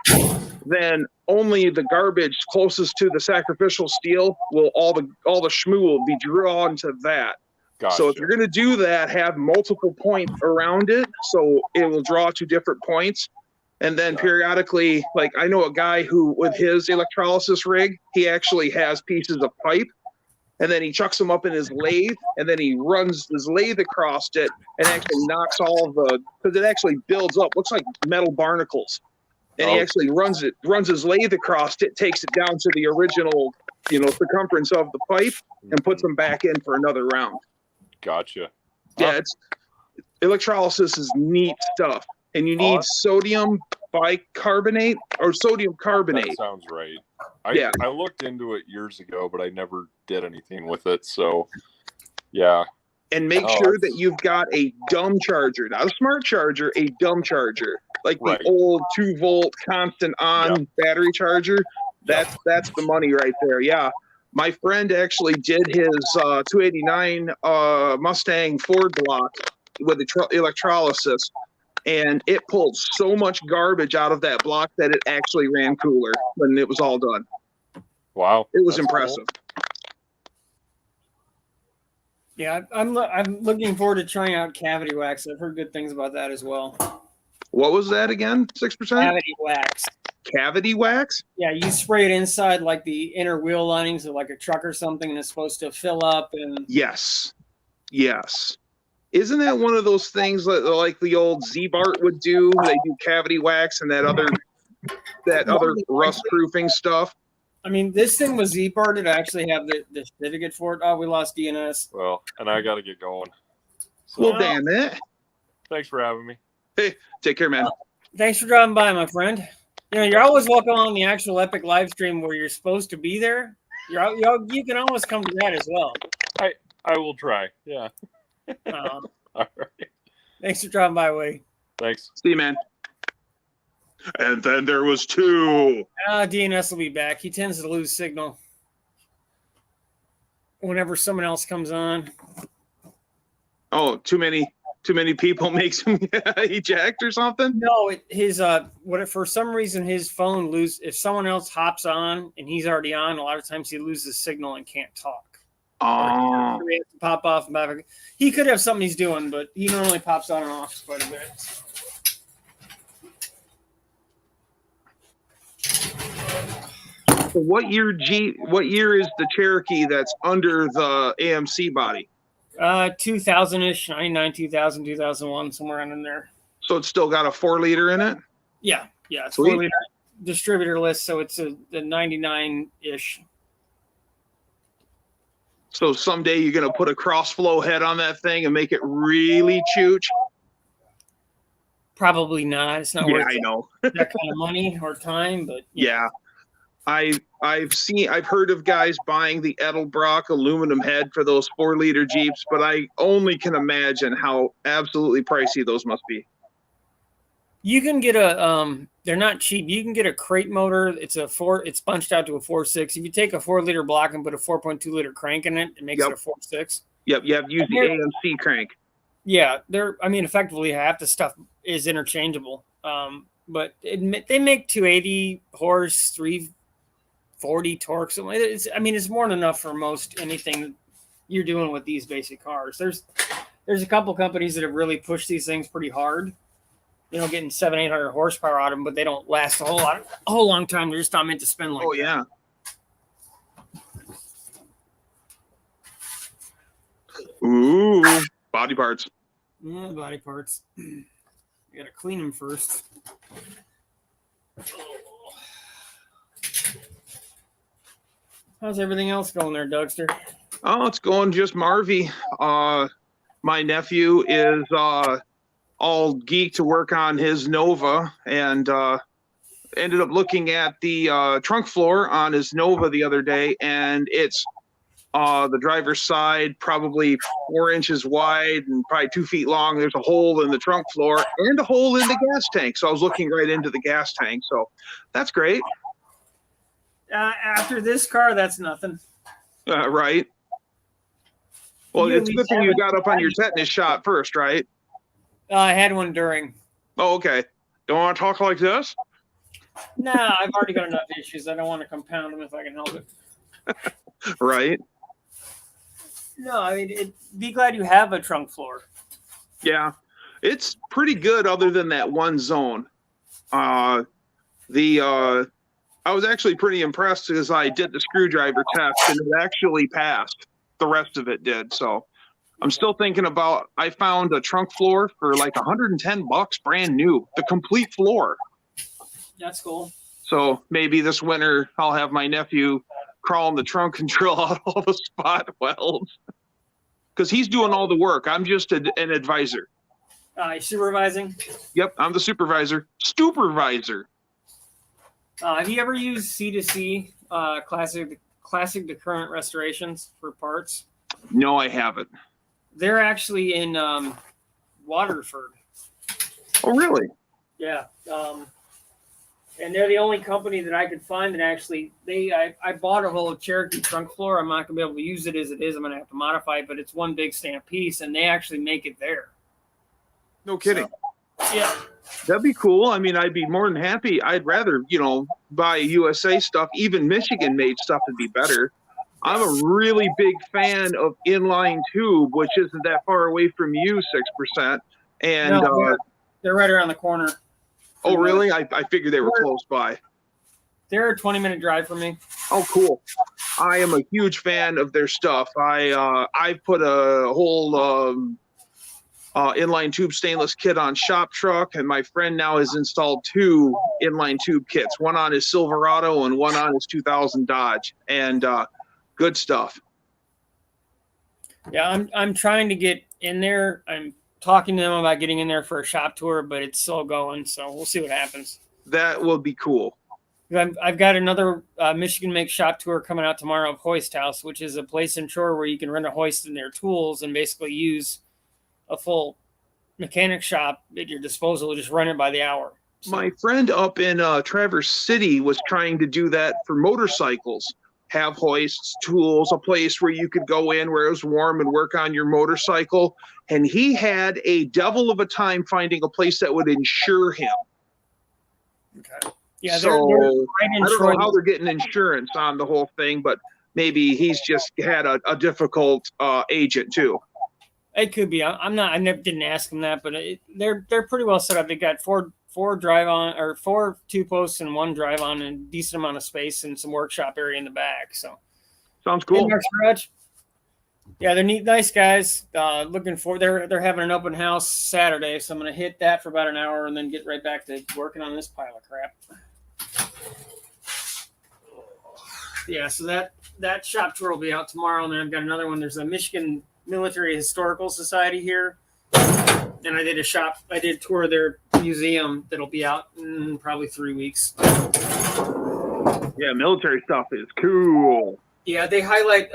Speaker 4: then only the garbage closest to the sacrificial steel will all the schmoo will be drawn to that.
Speaker 3: Gotcha.
Speaker 4: So if you're going to do that, have multiple points around it, so it will draw to different points. And then periodically, like I know a guy who, with his electrolysis rig, he actually has pieces of pipe, and then he chucks them up in his lathe, and then he runs his lathe across it and actually knocks all because it actually builds up, looks like metal barnacles. And he actually runs his lathe across it, takes it down to the original, circumference of the pipe, and puts them back in for another round.
Speaker 3: Gotcha.
Speaker 4: Yeah, electrolysis is neat stuff, and you need sodium bicarbonate or sodium carbonate.
Speaker 3: That sounds right.
Speaker 4: Yeah.
Speaker 3: I looked into it years ago, but I never did anything with it. So, yeah.
Speaker 4: And make sure that you've got a dumb charger, not a smart charger, a dumb charger, like the old 2-volt constant on battery charger. That's the money right there. Yeah. My friend actually did his 289 Mustang Ford block with electrolysis, and it pulled so much garbage out of that block that it actually ran cooler when it was all done.
Speaker 3: Wow.
Speaker 4: It was impressive.
Speaker 3: Cool.
Speaker 1: Yeah, I'm looking forward to trying out cavity wax. I've heard good things about that as well.
Speaker 4: What was that again? 6%?
Speaker 1: Cavity wax.
Speaker 4: Cavity wax?
Speaker 1: Yeah, you spray it inside like the inner wheel linings of like a truck or something, and it's supposed to fill up. And
Speaker 4: yes. Isn't that one of those things like the old Z-Bart would do? They do cavity wax and that other rust proofing stuff.
Speaker 1: I mean, this thing was Z-Barted. I actually have the certificate for it. Oh, we lost DNS.
Speaker 3: Well, and I got to get going. So,
Speaker 4: Well, damn it.
Speaker 3: Thanks for having me.
Speaker 4: Hey, take care, man.
Speaker 1: Thanks for dropping by, my friend. You're always welcome on the actual Epic live stream where you're supposed to be there. You can always come to that as well.
Speaker 3: I will try. Yeah. All right.
Speaker 1: Thanks for dropping by, Woody.
Speaker 3: Thanks.
Speaker 4: See you, man. And then there was 2.
Speaker 1: DNS will be back. He tends to lose signal whenever someone else comes on.
Speaker 4: Oh, too many people makes him eject or something?
Speaker 1: No, for some reason his phone loses. If someone else hops on and he's already on, a lot of times he loses signal and can't talk.
Speaker 4: Oh.
Speaker 1: He has to pop off and back. He could have something he's doing, but he normally pops on and off quite a bit.
Speaker 4: So what year is the Cherokee that's under the AMC body?
Speaker 1: 2000-ish, 99, 2000, 2001, somewhere in there.
Speaker 4: So it's still got a 4-liter in it?
Speaker 1: Yeah. It's
Speaker 4: Sweet.
Speaker 1: 4-liter distributor list, so it's the 99-ish.
Speaker 4: So someday you're going to put a cross-flow head on that thing and make it really chooch?
Speaker 1: Probably not. It's not worth
Speaker 4: I know.
Speaker 1: that kind of money or time, but
Speaker 4: yeah. I've heard of guys buying the Edelbrock aluminum head for those 4-liter Jeeps, but I only can imagine how absolutely pricey those must be.
Speaker 1: You can get they're not cheap. You can get a crate motor. It's punched out to a 4.6. If you take a 4-liter block and put a 4.2-liter crank in it, it makes it a 4.6.
Speaker 4: Yep, you have to use the AMC crank.
Speaker 1: Yeah, effectively half the stuff is interchangeable. But they make 280 horse, 340 torque. So it's more than enough for most anything you're doing with these basic cars. There's a couple companies that have really pushed these things pretty hard. Getting 700-800 horsepower out of them, but they don't last a whole long time. They're just not meant to spin like that.
Speaker 4: Yeah. body parts.
Speaker 1: Yeah, body parts. You gotta clean them first. How's everything else going there, Dougster?
Speaker 4: Oh, it's going just Marvy. My nephew is all geeked to work on his Nova, and ended up looking at the trunk floor on his Nova the other day, and it's the driver's side, probably 4 inches wide and probably 2 feet long. There's a hole in the trunk floor and a hole in the gas tank. So I was looking right into the gas tank. So that's great.
Speaker 1: After this car, that's nothing.
Speaker 4: Right. Well,
Speaker 1: You
Speaker 4: it's
Speaker 1: at
Speaker 4: a good
Speaker 1: least
Speaker 4: thing
Speaker 1: have
Speaker 4: you
Speaker 1: it.
Speaker 4: got up on your tetanus shot first, right?
Speaker 1: I had one during.
Speaker 4: Oh, okay. Don't want to talk like this?
Speaker 1: Nah, I've already got enough issues. I don't want to compound them if I can help it.
Speaker 4: Right.
Speaker 1: No, I mean, be glad you have a trunk floor.
Speaker 4: Yeah. It's pretty good other than that one zone. I was actually pretty impressed because I did the screwdriver test and it actually passed. The rest of it did. So I'm still thinking about, I found a trunk floor for like $110 brand new, the complete floor.
Speaker 1: That's cool.
Speaker 4: So maybe this winter I'll have my nephew crawl in the trunk and drill out all the spot welds. Because he's doing all the work. I'm just an advisor.
Speaker 1: Supervising.
Speaker 4: Yep, I'm the supervisor. Supervisor.
Speaker 1: Have you ever used C2C classic to current restorations for parts?
Speaker 4: No, I haven't.
Speaker 1: They're actually in Waterford.
Speaker 4: Oh, really?
Speaker 1: Yeah. And they're the only company that I could find that actually I bought a whole Cherokee trunk floor. I'm not gonna be able to use it as it is. I'm gonna have to modify it, but it's one big stamp piece, and they actually make it there.
Speaker 4: No kidding.
Speaker 1: So, yeah.
Speaker 4: That'd be cool. I mean, I'd be more than happy. I'd rather, buy USA stuff. Even Michigan made stuff would be better. I'm a really big fan of inline tube, which isn't that far away from you, 6%. And
Speaker 1: No, they're right around the corner.
Speaker 4: oh, really? I figured they were close by.
Speaker 1: They're a 20-minute drive from me.
Speaker 4: Oh, cool. I am a huge fan of their stuff. I put a whole inline tube stainless kit on Shop Truck, and my friend now has installed 2 inline tube kits, one on his Silverado and one on his 2000 Dodge, and good stuff.
Speaker 1: Yeah, I'm trying to get in there. I'm talking to them about getting in there for a shop tour, but it's still going, so we'll see what happens.
Speaker 4: That will be cool.
Speaker 1: I've got another Michigan Make shop tour coming out tomorrow of Hoist House, which is a place in Shore where you can rent a hoist and their tools and basically use a full mechanic shop at your disposal. Just run it by the hour. So,
Speaker 4: My friend up in Traverse City was trying to do that for motorcycles. Have hoists, tools, a place where you could go in where it was warm and work on your motorcycle. And he had a devil of a time finding a place that would insure him.
Speaker 1: okay. Yeah,
Speaker 4: So,
Speaker 1: they're right in
Speaker 4: I don't
Speaker 1: Troy.
Speaker 4: know how they're getting insurance on the whole thing, but maybe he's just had a difficult agent too.
Speaker 1: It could be. I'm not. I never didn't ask them that, but they're pretty well set up. They got four drive on or 4 2-posts and 1 drive on, and a decent amount of space and some workshop area in the back. So
Speaker 4: Sounds cool.
Speaker 1: Hey, Mark's yeah, they're neat, nice guys. Looking for they're having an open house Saturday, so I'm gonna hit that for about an hour and then get right back to working on this pile of crap. Yeah, so that shop tour will be out tomorrow, and then I've got another one. There's a Michigan Military Historical Society here, and I did a tour of their museum that'll be out in probably 3 weeks.
Speaker 4: Yeah, military stuff is cool.
Speaker 1: Yeah, they highlight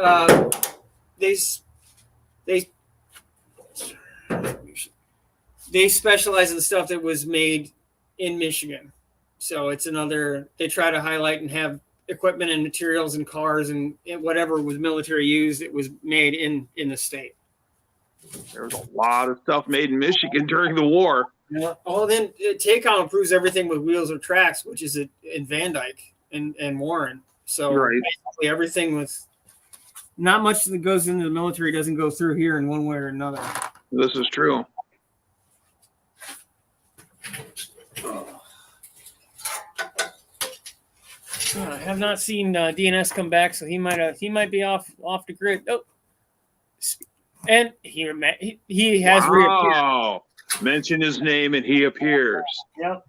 Speaker 1: they specialize in stuff that was made in Michigan. So it's another, they try to highlight and have equipment and materials and cars and whatever was military used, it was made in the state.
Speaker 4: There was a lot of stuff made in Michigan during the war.
Speaker 1: Yeah. Oh, then Tacom improves everything with wheels or tracks, which is in Van Dyke and Warren. So
Speaker 4: Right.
Speaker 1: basically everything with not much that goes into the military doesn't go through here in one way or another.
Speaker 4: This is true.
Speaker 1: I have not seen DNS come back, so he might be off the grid. Oh, And he has reappeared.
Speaker 4: Wow. Mention his name and he appears.
Speaker 1: Yep.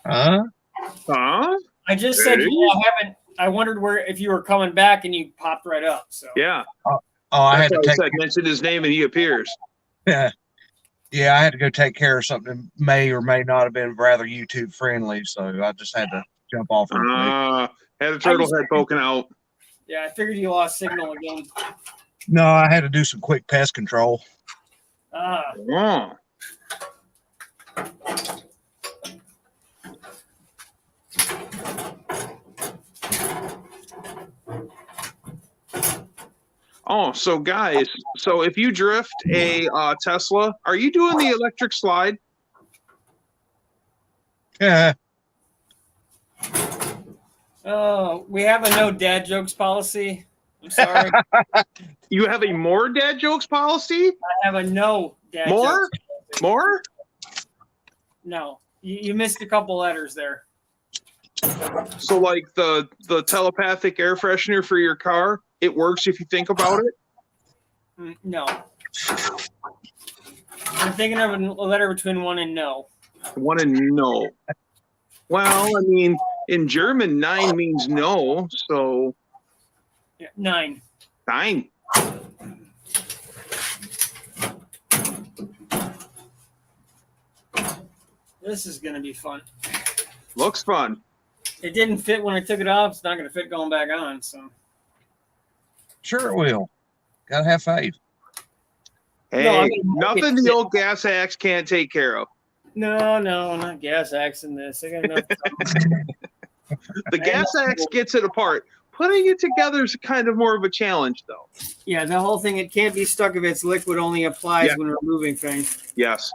Speaker 2: Huh?
Speaker 4: Huh?
Speaker 1: I just said,
Speaker 4: Hey.
Speaker 1: yeah, I wondered if you were coming back, and you popped right up. So
Speaker 4: Yeah.
Speaker 2: Oh, I had
Speaker 4: That's
Speaker 2: to
Speaker 4: why I
Speaker 2: take.
Speaker 4: said mention his name and he appears.
Speaker 2: Yeah, I had to go take care of something that may or may not have been rather YouTube friendly, so I just had to jump off real quick.
Speaker 4: Had a turtle head poking out.
Speaker 1: yeah, I figured you lost signal again.
Speaker 2: No, I had to do some quick pest control.
Speaker 4: Oh. Oh, so guys, so if you drift a Tesla, are you doing the electric slide?
Speaker 2: Yeah,
Speaker 1: Oh, we have a no dad jokes policy. I'm sorry.
Speaker 4: You have a more dad jokes policy?
Speaker 1: I have a no dad
Speaker 4: More?
Speaker 1: jokes policy.
Speaker 4: More?
Speaker 1: No, you missed a couple letters there.
Speaker 4: So like the telepathic air freshener for your car, it works if you think about it?
Speaker 1: No. I'm thinking of a letter between one and no.
Speaker 4: One and no. Well, I mean, in German, 9 means no, so
Speaker 1: Yeah, 9.
Speaker 4: 9.
Speaker 1: This is going to be fun.
Speaker 4: Looks fun.
Speaker 1: It didn't fit when I took it off. It's not going to fit going back on. So
Speaker 2: sure it will. Gotta have faith.
Speaker 4: Hey,
Speaker 1: No, I mean,
Speaker 4: nothing the old gas axe can't take care of.
Speaker 1: no, not gas axing this. I got enough.
Speaker 4: The gas axe gets it apart. Putting it together is kind of more of a challenge, though.
Speaker 1: Yeah, the whole thing. It can't be stuck if it's liquid. Only applies
Speaker 4: Yeah.
Speaker 1: when removing things.
Speaker 4: Yes.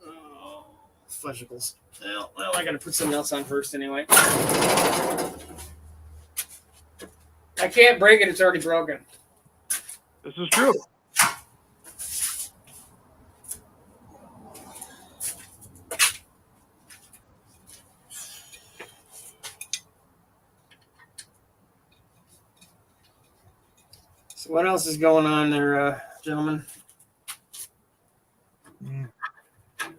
Speaker 1: Oh, fudgicles. Well, I got to put something else on first anyway. I can't break it. It's already broken.
Speaker 4: This is true.
Speaker 1: So what else is going on there, gentlemen?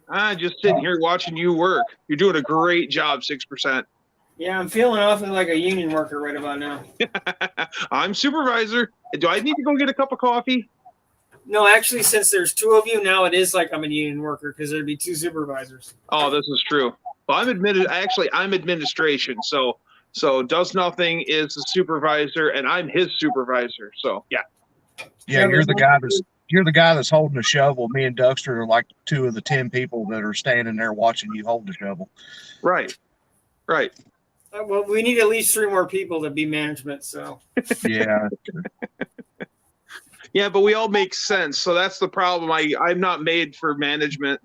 Speaker 4: I'm just sitting here watching you work. You're doing a great job, 6%.
Speaker 1: Yeah, I'm feeling awfully like a union worker right about now.
Speaker 4: I'm supervisor. Do I need to go get a cup of coffee?
Speaker 1: No, actually, since there's 2 of you now, it is like I'm a union worker because there'd be 2 supervisors.
Speaker 4: Oh, this is true. Well, I'm administration. So does nothing is the supervisor, and I'm his supervisor. So yeah.
Speaker 2: Yeah, you're the guy that's holding the shovel. Me and Duxter are like 2 of the 10 people that are standing there watching you hold the shovel.
Speaker 4: Right. Right.
Speaker 1: Well, we need at least 3 more people to be management. So
Speaker 2: Yeah.
Speaker 4: Yeah, but we all make sense. So that's the problem. I'm not made for management.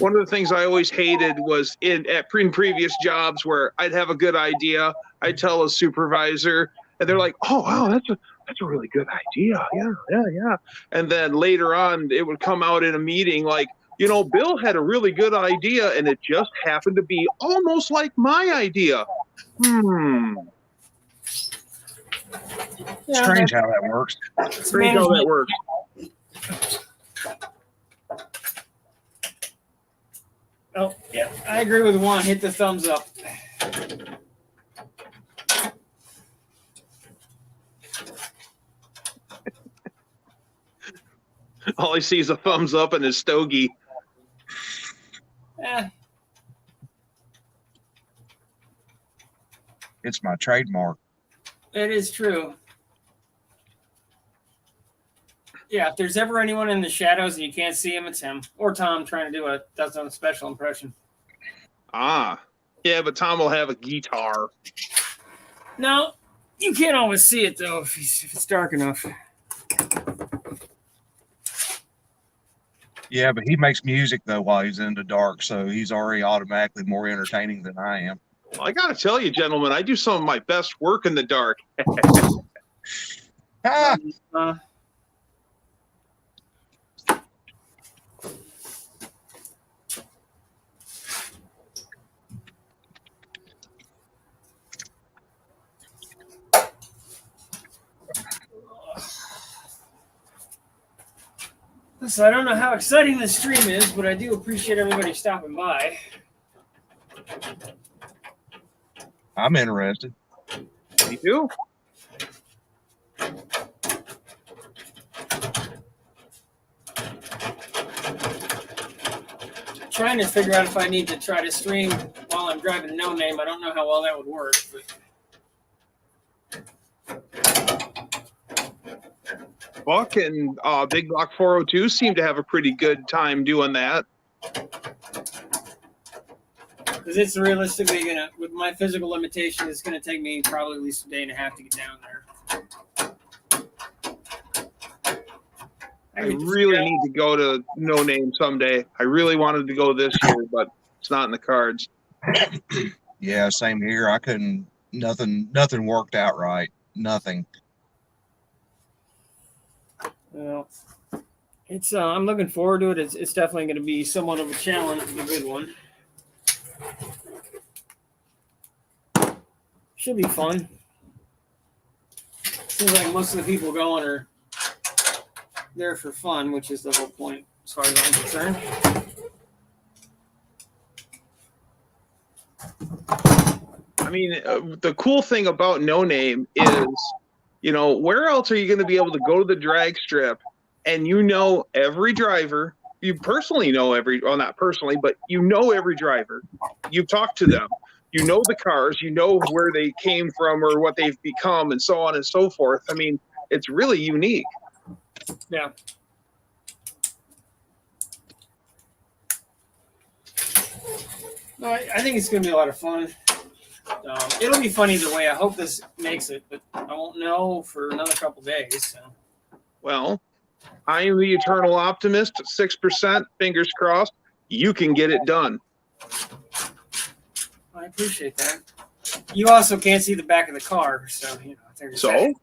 Speaker 4: One of the things I always hated was in previous jobs where I'd have a good idea, I'd tell a supervisor, and they're like, "Oh, wow, that's a really good idea. Yeah." And then later on, it would come out in a meeting like, Bill had a really good idea, and it just happened to be almost like my idea.
Speaker 1: yeah,
Speaker 2: Strange how that works.
Speaker 4: Strange how that works.
Speaker 1: Oh, yeah, I agree with Juan. Hit the thumbs up.
Speaker 4: All I see is a thumbs up and a stogie.
Speaker 2: It's my trademark.
Speaker 1: It is true. Yeah, if there's ever anyone in the shadows and you can't see him, it's him. Or Tom trying to do a special impression.
Speaker 4: Ah. Yeah, but Tom will have a guitar.
Speaker 1: No, you can't always see it, though, if it's dark enough.
Speaker 2: Yeah, but he makes music, though, while he's in the dark, so he's already automatically more entertaining than I am.
Speaker 4: Well, I got to tell you, gentlemen, I do some of my best work in the dark.
Speaker 2: Ah,
Speaker 1: So I don't know how exciting this stream is, but I do appreciate everybody stopping by.
Speaker 2: I'm interested.
Speaker 4: Me too.
Speaker 1: Trying to figure out if I need to try to stream while I'm driving No Name. I don't know how well that would work. But
Speaker 4: Buck and Big Block 402 seem to have a pretty good time doing that.
Speaker 1: because it's realistically gonna, with my physical limitation, it's gonna take me probably at least a day and a half to get down there.
Speaker 4: I really need to go to No Name someday. I really wanted to go this year, but it's not in the cards.
Speaker 2: Yeah, same here. I couldn't. Nothing worked out right. Nothing.
Speaker 1: Well, it's I'm looking forward to it. It's definitely going to be somewhat of a challenge, a good one. Should be fun. Seems like most of the people going are there for fun, which is the whole point as far as I'm concerned.
Speaker 4: I mean, the cool thing about No Name is, you know, where else are you going to be able to go to the drag strip and you know every driver? You personally know well, not personally, but you know every driver. You've talked to them. You know the cars. You know where they came from or what they've become and so on and so forth. I mean, it's really unique.
Speaker 1: Yeah. No, I think it's going to be a lot of fun. It'll be fun either way. I hope this makes it, but I won't know for another couple days. So.
Speaker 4: Well, I am the eternal optimist. 6%, fingers crossed. You can get it done.
Speaker 1: I appreciate that. You also can't see the back of the car, so you know. There's
Speaker 4: So,
Speaker 1: that.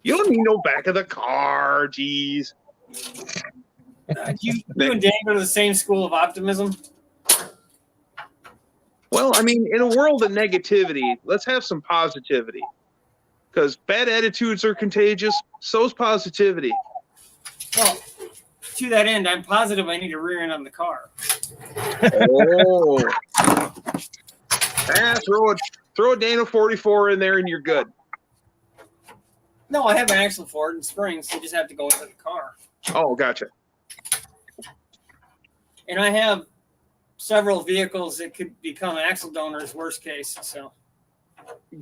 Speaker 4: you don't need no back of the car. Geez.
Speaker 1: You and Dan go to the same school of optimism.
Speaker 4: Well, I mean, in a world of negativity, let's have some positivity. Because bad attitudes are contagious. So's positivity.
Speaker 1: Well, to that end, I'm positive I need a rear end on the car.
Speaker 4: Oh. Throw a Dana 44 in there and you're good.
Speaker 1: No, I have an axle for it in springs. So you just have to go into the car.
Speaker 4: Oh, gotcha.
Speaker 1: And I have several vehicles that could become axle donors, worst case. So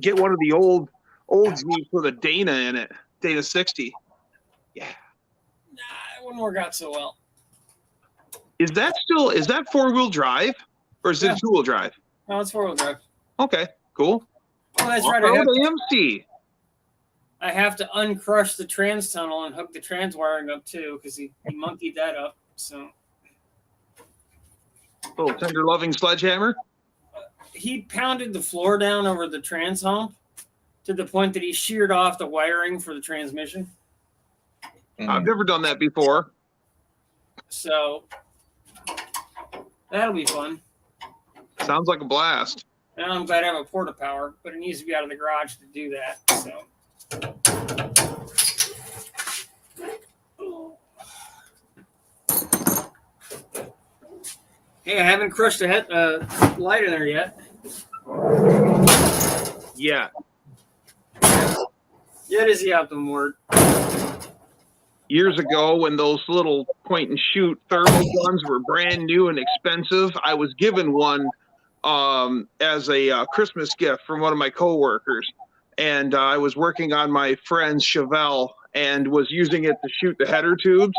Speaker 4: Get one of the old Jeeps with a Dana in it. Dana 60. Yeah.
Speaker 1: nah, it wouldn't work out so well.
Speaker 4: Is that 4-wheel drive? Or is it 2-wheel drive?
Speaker 1: No, it's 4-wheel drive.
Speaker 4: Okay, cool.
Speaker 1: Oh, that's right. I have to uncrush the trans tunnel and hook the trans wiring up too, because he monkeyed that up. So
Speaker 4: Little tender loving sledgehammer.
Speaker 1: he pounded the floor down over the trans hump to the point that he sheared off the wiring for the transmission.
Speaker 4: I've never done that before.
Speaker 1: So that'll be fun.
Speaker 4: Sounds like a blast.
Speaker 1: And I'm glad I have a porta power, but it needs to be out of the garage to do that. So. Hey, I haven't crushed a light in there yet.
Speaker 4: Yeah.
Speaker 1: Yet is the optimum word.
Speaker 4: Years ago, when those little point and shoot thermal guns were brand new and expensive, I was given one as a Christmas gift from one of my coworkers. And I was working on my friend's Chevelle and was using it to shoot the header tubes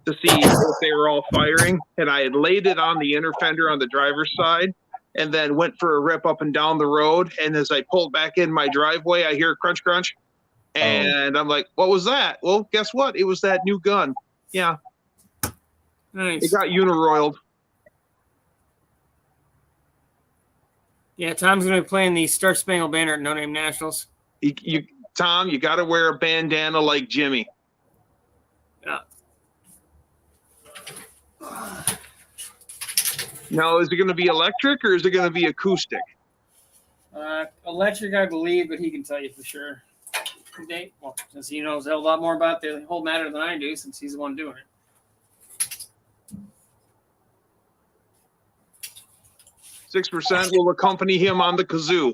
Speaker 4: to see if they were all firing. And I had laid it on the inner fender on the driver's side and then went for a rip up and down the road. And as I pulled back in my driveway, I hear crunch, crunch. And I'm like, what was that? Well, guess what? It was that new gun. Yeah.
Speaker 1: Nice.
Speaker 4: It got uniroiled.
Speaker 1: Yeah, Tom's going to be playing the Star Spangled Banner at No Name Nationals.
Speaker 4: Tom, you got to wear a bandana like Jimmy.
Speaker 1: Yeah.
Speaker 4: Now, is it going to be electric or is it going to be acoustic?
Speaker 1: Electric, I believe, but he can tell you for sure. Well, since he knows a lot more about the whole matter than I do, since he's the one doing it.
Speaker 4: 6% will accompany him on the kazoo.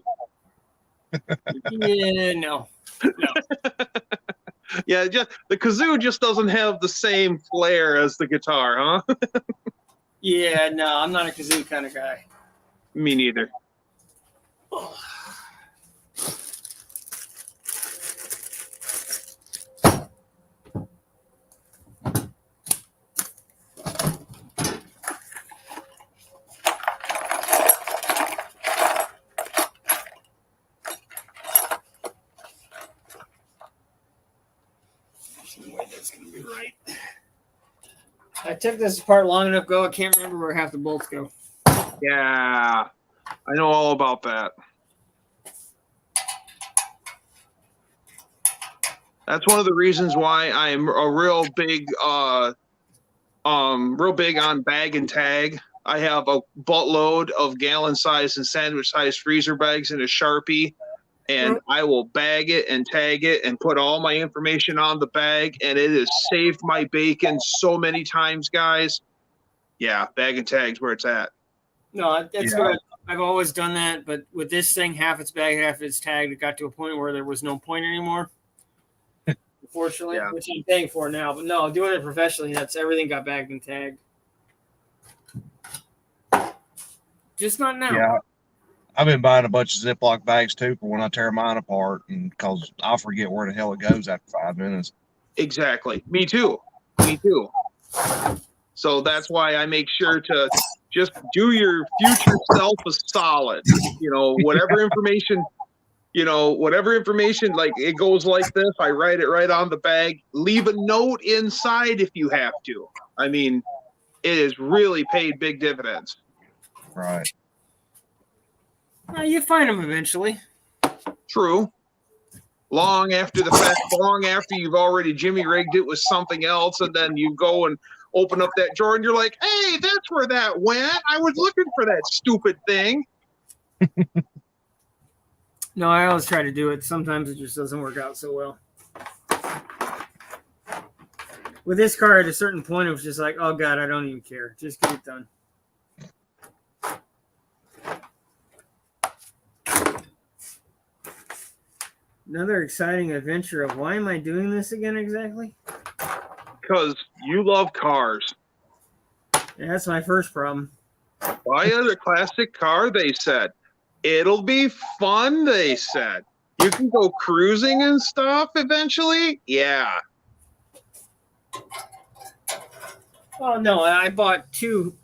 Speaker 1: Yeah, no.
Speaker 4: Yeah, just the kazoo just doesn't have the same flair as the guitar, huh?
Speaker 1: Yeah, no, I'm not a kazoo kind of guy.
Speaker 4: Me neither.
Speaker 1: That's gonna be right. I took this apart long enough ago. I can't remember where half the bolts go.
Speaker 4: Yeah, I know all about that. That's one of the reasons why I'm a real big on bag and tag. I have a buttload of gallon size and sandwich size freezer bags and a Sharpie, and I will bag it and tag it and put all my information on the bag, and it has saved my bacon so many times, guys. Yeah, bag and tag's where it's at.
Speaker 1: No, that's what I've always done that, but with this thing, half it's bagged, half it's tagged. It got to a point where there was no point anymore. Unfortunately, which I'm paying for now. But no, doing it professionally, that's everything got bagged and tagged. Just not now.
Speaker 2: Yeah. I've been buying a bunch of Ziploc bags too for when I tear mine apart, and because I'll forget where the hell it goes after 5 minutes.
Speaker 4: Exactly. Me too. Me too. So that's why I make sure to just do your future self a solid. Whatever information, like it goes like this, I write it right on the bag. Leave a note inside if you have to. I mean, it has really paid big dividends.
Speaker 2: Right.
Speaker 1: You find them eventually.
Speaker 4: True. Long after the fact, long after you've already Jimmy rigged it with something else, and then you go and open up that drawer and you're like, hey, that's where that went. I was looking for that stupid thing.
Speaker 1: No, I always try to do it. Sometimes it just doesn't work out so well. With this car, at a certain point, it was just like, oh, God, I don't even care. Just get it done. Another exciting adventure of why am I doing this again exactly?
Speaker 4: Because you love cars.
Speaker 1: Yeah, that's my first problem.
Speaker 4: Buy a classic car, they said. It'll be fun, they said. You can go cruising and stuff eventually. Yeah.
Speaker 1: Oh no, I bought two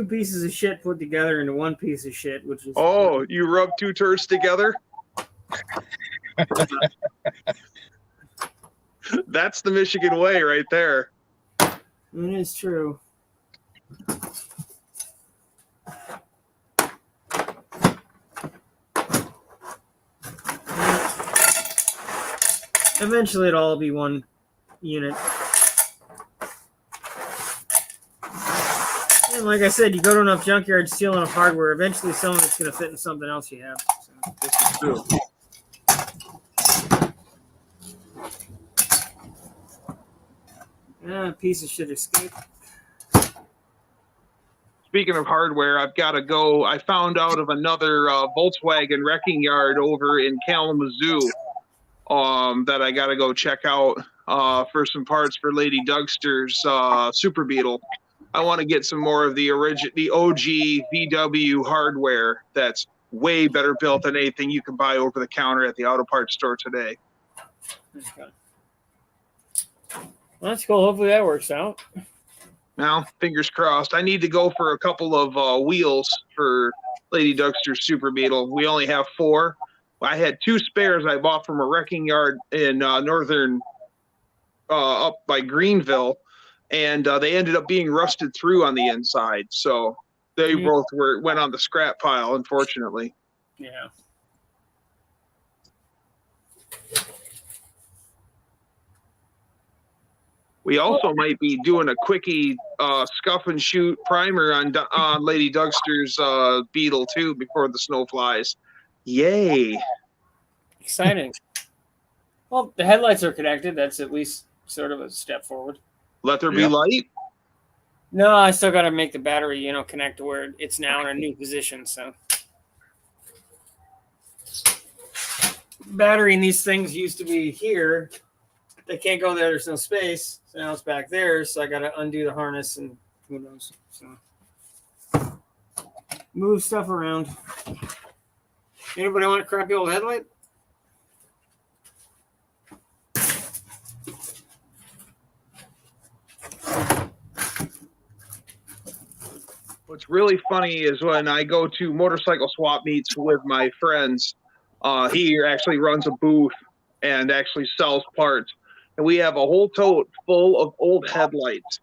Speaker 1: pieces of shit put together into one piece of shit, which is
Speaker 4: you rub two turds together? That's the Michigan way right there.
Speaker 1: It is true. Eventually it'll all be one unit. And like I said, you go to enough junkyards, steal enough hardware, eventually some of it's going to fit in something else you have. So,
Speaker 4: This is true.
Speaker 1: Piece of shit escape.
Speaker 4: Speaking of hardware, I've got to go. I found out of another Volkswagen wrecking yard over in Kalamazoo that I got to go check out for some parts for Lady Dougster's Super Beetle. I want to get some more of the OG VW hardware that's way better built than anything you can buy over the counter at the auto parts store today.
Speaker 1: Okay. Well, that's cool. Hopefully that works out.
Speaker 4: Now, fingers crossed. I need to go for a couple of wheels for Lady Dougster's Super Beetle. We only have 4. I had 2 spares I bought from a wrecking yard in northern, up by Greenville, and they ended up being rusted through on the inside. So they both went on the scrap pile, unfortunately.
Speaker 1: Yeah.
Speaker 4: We also might be doing a quickie scuff and shoot primer on Lady Dougster's Beetle too before the snow flies. Yay!
Speaker 1: Exciting. Well, the headlights are connected. That's at least sort of a step forward.
Speaker 4: Let there be light.
Speaker 1: No, I still got to make the battery, connect to where it's now in a new position. So, battery in these things used to be here. They can't go there. There's no space. So now it's back there. So I got to undo the harness and who knows. So, move stuff around. Anybody want a crappy old headlight?
Speaker 4: What's really funny is when I go to motorcycle swap meets with my friends, he actually runs a booth and actually sells parts. And we have a whole tote full of old headlights.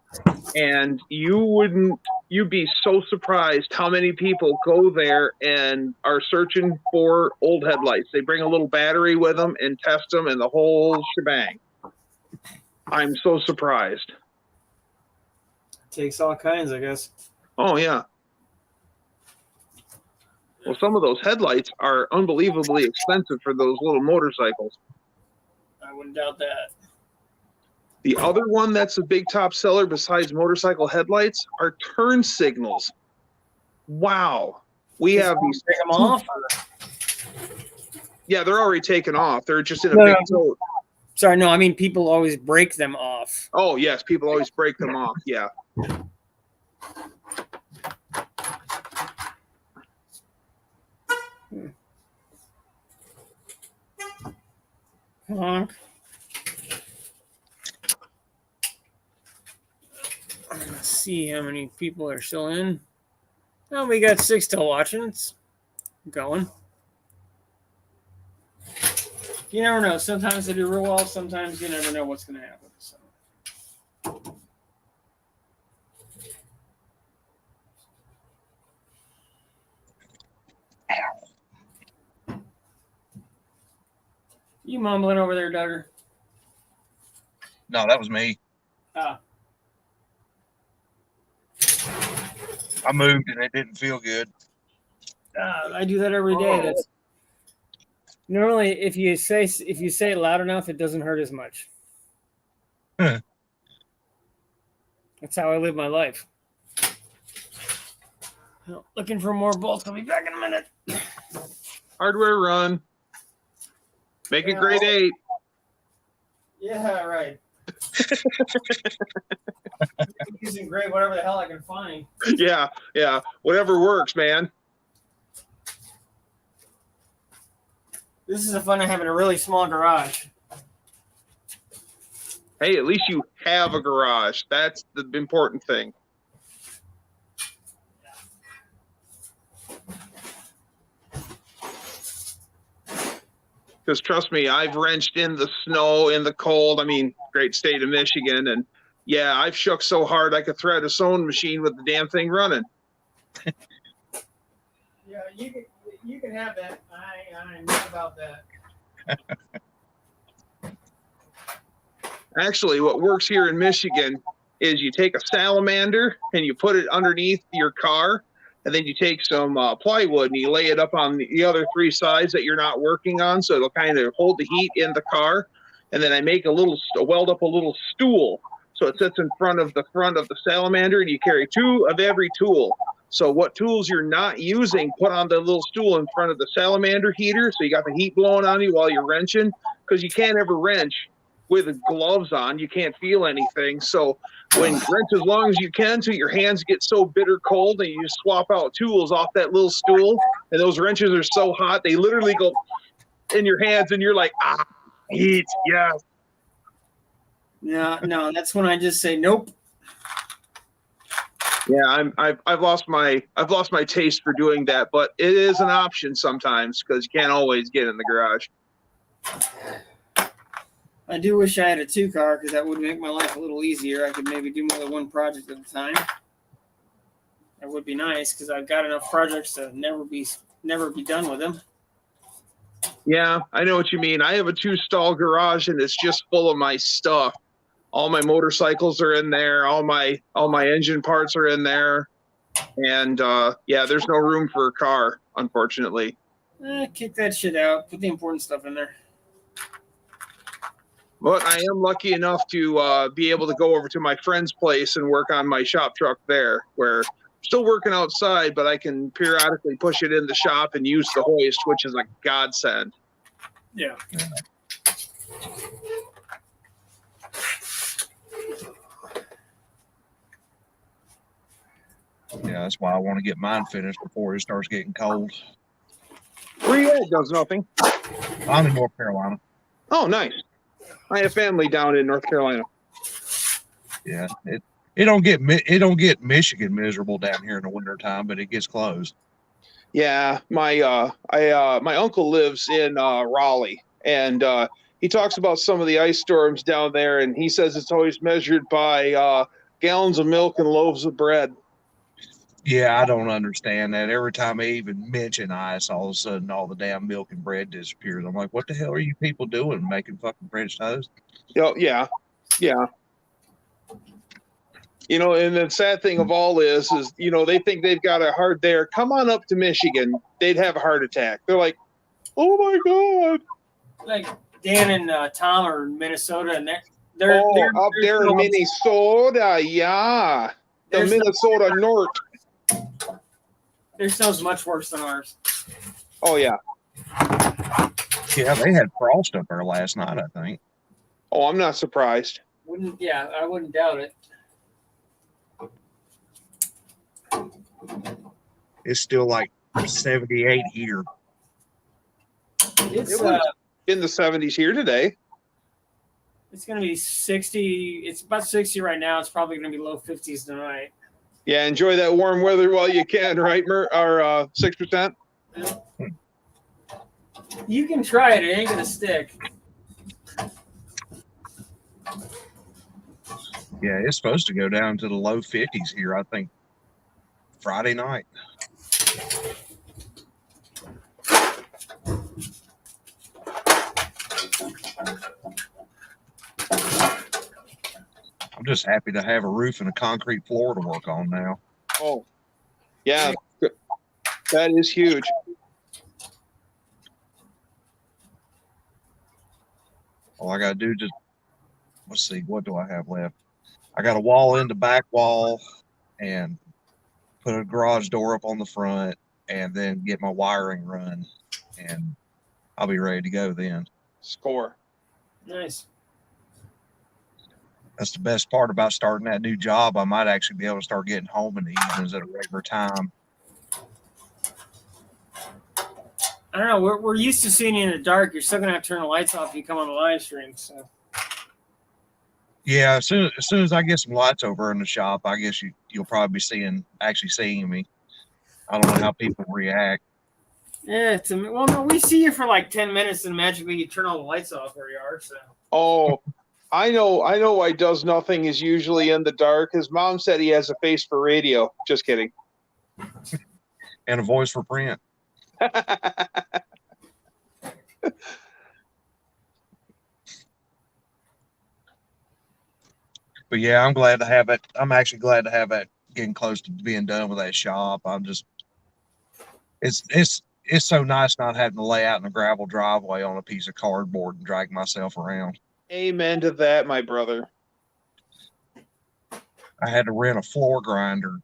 Speaker 4: And you'd be so surprised how many people go there and are searching for old headlights. They bring a little battery with them and test them and the whole shebang. I'm so surprised.
Speaker 1: Takes all kinds, I guess.
Speaker 4: Oh, yeah. Well, some of those headlights are unbelievably expensive for those little motorcycles.
Speaker 1: I wouldn't doubt that.
Speaker 4: The other one that's a big top seller besides motorcycle headlights are turn signals. Wow. We have these.
Speaker 1: Take them off?
Speaker 4: Yeah, they're already taken off. They're just in a big tote.
Speaker 1: Sorry, no, I mean people always break them off.
Speaker 4: Oh, yes, people always break them off. Yeah.
Speaker 1: Honk. Let's see how many people are still in. Well, we got 6 still watching. It's going. You never know. Sometimes they do real well. Sometimes you never know what's going to happen. So. You mumbling over there, Duggar?
Speaker 2: No, that was me.
Speaker 1: Ah.
Speaker 2: I moved and it didn't feel good.
Speaker 1: I do that every day. That's normally if you say it loud enough, it doesn't hurt as much.
Speaker 2: Huh.
Speaker 1: That's how I live my life. Well, looking for more bolts. I'll be back in a minute.
Speaker 4: Hardware run. Make it grade 8.
Speaker 1: Yeah, right. Using grade whatever the hell I can find.
Speaker 4: Yeah. Whatever works, man.
Speaker 1: This is the fun of having a really small garage.
Speaker 4: Hey, at least you have a garage. That's the important thing. Because trust me, I've wrenched in the snow, in the cold. I mean, great state of Michigan. And yeah, I've shook so hard I could thread a sewing machine with the damn thing running.
Speaker 1: Yeah, you can have that. I'm not about that.
Speaker 4: Actually, what works here in Michigan is you take a salamander and you put it underneath your car, and then you take some plywood and you lay it up on the other 3 sides that you're not working on, so it'll kind of hold the heat in the car. And then I make weld up a little stool, so it sits in front of the salamander, and you carry 2 of every tool. So what tools you're not using, put on the little stool in front of the salamander heater, so you got the heat blowing on you while you're wrenching, because you can't ever wrench with gloves on. You can't feel anything. So when you wrench as long as you can till your hands get so bitter cold, and you just swap out tools off that little stool, and those wrenches are so hot they literally go in your hands, and you're like, heat, yes.
Speaker 1: Yeah, no, that's when I just say nope.
Speaker 4: Yeah, I've lost my taste for doing that, but it is an option sometimes because you can't always get in the garage.
Speaker 1: I do wish I had a 2-car because that would make my life a little easier. I could maybe do more than one project at a time. That would be nice because I've got enough projects to never be done with them.
Speaker 4: Yeah, I know what you mean. I have a 2-stall garage and it's just full of my stuff. All my motorcycles are in there. All my engine parts are in there. And yeah, there's no room for a car, unfortunately.
Speaker 1: Kick that shit out. Put the important stuff in there.
Speaker 4: But I am lucky enough to be able to go over to my friend's place and work on my shop truck there, where I'm still working outside, but I can periodically push it in the shop and use the hoist, which is a godsend.
Speaker 1: Yeah.
Speaker 2: Yeah, that's why I want to get mine finished before it starts getting cold.
Speaker 4: Where you at? Does nothing.
Speaker 2: I'm in North Carolina.
Speaker 4: Oh, nice. I have family down in North Carolina.
Speaker 2: Yeah, it don't get Michigan miserable down here in the wintertime, but it gets close.
Speaker 4: Yeah, my uncle lives in Raleigh, and he talks about some of the ice storms down there, and he says it's always measured by gallons of milk and loaves of bread.
Speaker 2: Yeah, I don't understand that. Every time I even mention ice, all of a sudden all the damn milk and bread disappears. I'm like, what the hell are you people doing, making fucking French toast?
Speaker 4: Yeah. You know, and the sad thing of all is they think they've got a heart there. Come on up to Michigan, they'd have a heart attack. They're like, oh my god.
Speaker 1: Like Dan and Tom are in Minnesota, and they're
Speaker 4: up there in Minnesota, yeah, the Minnesota North.
Speaker 1: Their snow's much worse than ours.
Speaker 4: Oh yeah.
Speaker 2: Yeah, they had frost up there last night, I think.
Speaker 4: Oh, I'm not surprised.
Speaker 1: I wouldn't doubt it.
Speaker 2: It's still like 78 here.
Speaker 1: It's
Speaker 4: in the 70s here today.
Speaker 1: It's going to be 60. It's about 60 right now. It's probably going to be low 50s tonight.
Speaker 4: Yeah, enjoy that warm weather while you can, right? Or 6%.
Speaker 1: You can try it. It ain't going to stick.
Speaker 2: Yeah, it's supposed to go down to the low 50s here, I think, Friday night. I'm just happy to have a roof and a concrete floor to work on now.
Speaker 4: Oh, yeah, that is huge.
Speaker 2: All I got to do just, let's see, what do I have left? I got a wall in the back wall and put a garage door up on the front and then get my wiring run, and I'll be ready to go then.
Speaker 4: Score.
Speaker 1: Nice.
Speaker 2: That's the best part about starting that new job. I might actually be able to start getting home in the evenings at a regular time.
Speaker 1: I don't know. We're used to seeing you in the dark. You're still going to have to turn the lights off if you come on the live stream. So.
Speaker 2: Yeah, as soon as I get some lights over in the shop, I guess you'll probably be actually seeing me. I don't know how people react.
Speaker 1: Yeah, well, no, we see you for like 10 minutes and magically you turn all the lights off where you are. So.
Speaker 4: Oh, I know why Does Nothing is usually in the dark. His mom said he has a face for radio. Just kidding.
Speaker 2: And a voice for print. But yeah, I'm glad to have it. I'm actually glad to have it getting close to being done with that shop. I'm just, it's so nice not having to lay out in a gravel driveway on a piece of cardboard and drag myself around.
Speaker 4: Amen to that, my brother.
Speaker 2: I had to rent a floor grinder.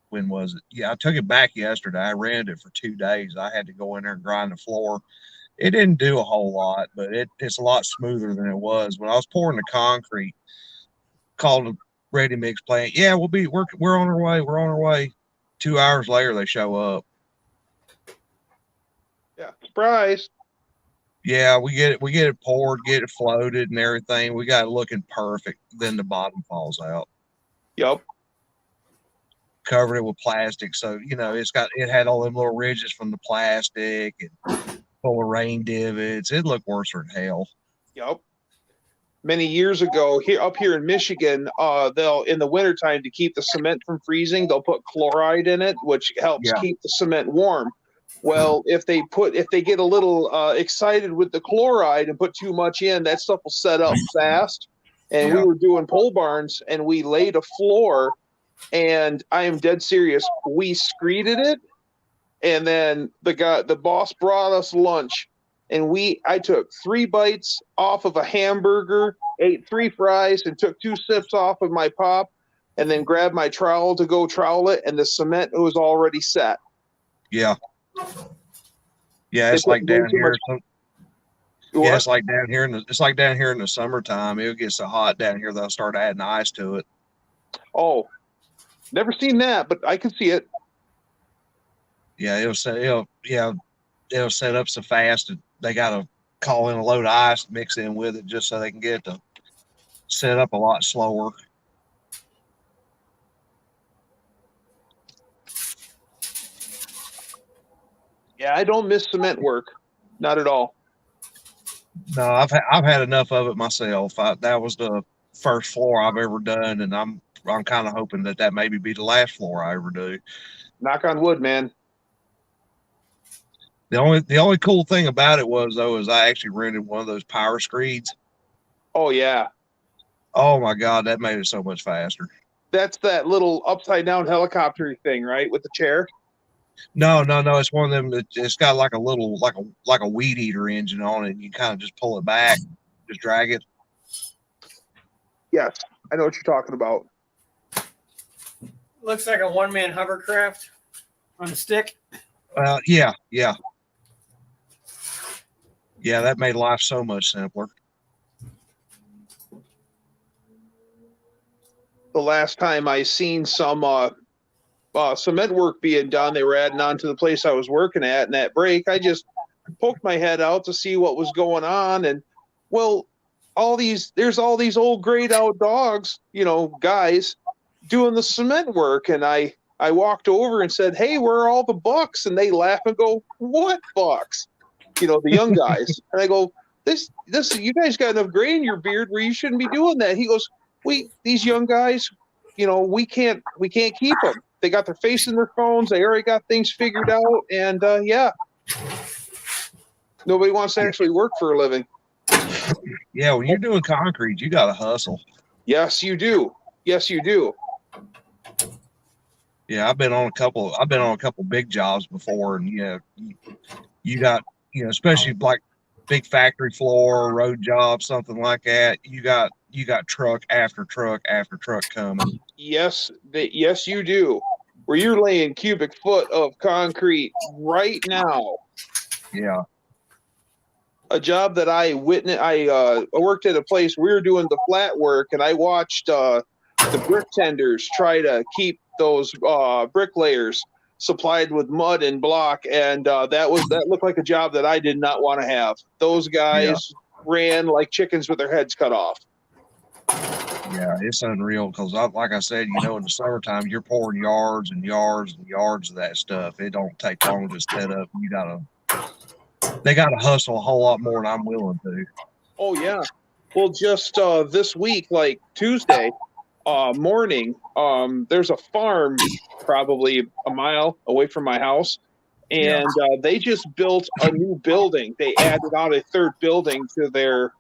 Speaker 2: When was it? Yeah, I took it back yesterday. I rented it for 2 days. I had to go in there and grind the floor. It didn't do a whole lot, but it's a lot smoother than it was. When I was pouring the concrete, called a ready mix plant. Yeah, we're on our way. We're on our way. 2 hours later, they show up.
Speaker 4: Yeah, surprise.
Speaker 2: Yeah, we get it poured, get it floated and everything. We got it looking perfect. Then the bottom falls out.
Speaker 4: Yep.
Speaker 2: Covered it with plastic, so it had all them little ridges from the plastic and full of rain divots. It looked worse than hell.
Speaker 4: Yep. Many years ago, up here in Michigan, they'll in the wintertime, to keep the cement from freezing, they'll put chloride in it, which helps keep the cement warm. Well, if they get a little excited with the chloride and put too much in, that stuff will set up fast. And we were doing pole barns, and we laid a floor, and I am dead serious. We screeded it, and then the boss brought us lunch, and I took 3 bites off of a hamburger, ate 3 fries, and took 2 sips off of my pop, and then grabbed my trowel to go trowel it, and the cement was already set.
Speaker 2: Yeah. Yeah,
Speaker 4: They
Speaker 2: it's
Speaker 4: put
Speaker 2: like
Speaker 4: way
Speaker 2: down
Speaker 4: too
Speaker 2: here.
Speaker 4: much-
Speaker 2: Yeah,
Speaker 4: What?
Speaker 2: it's like down here it's like down here in the summertime. It'll get so hot down here they'll start adding ice to it.
Speaker 4: Oh, never seen that, but I can see it.
Speaker 2: Yeah, it'll set up so fast that they gotta call in a load of ice to mix in with it just so they can get it to set up a lot slower.
Speaker 4: Yeah, I don't miss cement work. Not at all.
Speaker 2: No, I've had enough of it myself. That was the first floor I've ever done, and I'm kind of hoping that maybe be the last floor I ever do.
Speaker 4: Knock on wood, man.
Speaker 2: The only cool thing about it was I actually rented one of those power screeds.
Speaker 4: Oh, yeah.
Speaker 2: Oh my God, that made it so much faster.
Speaker 4: That's that little upside down helicopter thing, right? With the chair.
Speaker 2: No, it's one of them that it's got like a little like a weed eater engine on it, and you kind of just pull it back, just drag it.
Speaker 4: Yes, I know what you're talking about.
Speaker 1: Looks like a one-man hovercraft on a stick.
Speaker 2: Yeah. That made life so much simpler.
Speaker 4: The last time I seen some cement work being done, they were adding on to the place I was working at. And that break, I just poked my head out to see what was going on. And well, there's all these old grayed out dogs, guys doing the cement work. And I walked over and said, "Hey, where are all the bucks?" And they laugh and go, "What bucks?" The young guys. And I go, this, you guys got enough gray in your beard where you shouldn't be doing that. He goes, these young guys, we can't keep them. They got their face in their phones. They already got things figured out. And yeah, nobody wants to actually work for a living.
Speaker 2: Yeah, when you're doing concrete, you got to hustle.
Speaker 4: Yes, you do. Yes, you do.
Speaker 2: Yeah, I've been on a couple big jobs before, and you got, especially like big factory floor, road job, something like that. You got truck after truck after truck coming.
Speaker 4: Yes, you do. Where you're laying cubic foot of concrete right now.
Speaker 2: Yeah.
Speaker 4: A job that I witnessed, I worked at a place we were doing the flat work, and I watched the brick tenders try to keep those bricklayers supplied with mud and block, and that looked like a job that I did not want to have. Those guys ran like chickens with their heads cut off.
Speaker 2: Yeah, it's unreal because, like I said, in the summertime, you're pouring yards and yards and yards of that stuff. It don't take long to set up. They gotta hustle a whole lot more than I'm willing to.
Speaker 4: Oh yeah. Well, just this week, like Tuesday morning, there's a farm probably a mile away from my house, and they just built a new building. They added on a third building to their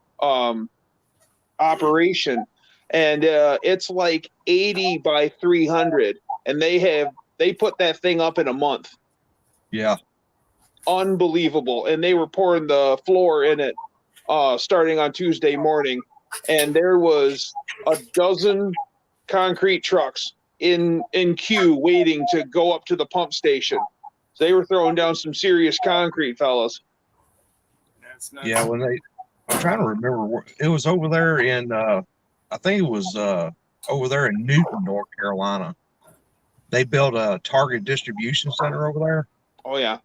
Speaker 4: operation, and it's like 80 by 300, and they put that thing up in a month.
Speaker 2: Yeah.
Speaker 4: Unbelievable. And they were pouring the floor in it starting on Tuesday morning, and there was a dozen concrete trucks in queue waiting to go up to the pump station. So they were throwing down some serious concrete, fellas.
Speaker 1: That's nuts.
Speaker 2: Yeah, I'm trying to remember, it was over there in I think it was over there in Newton, North Carolina. They built a Target distribution center over there.
Speaker 4: Oh yeah.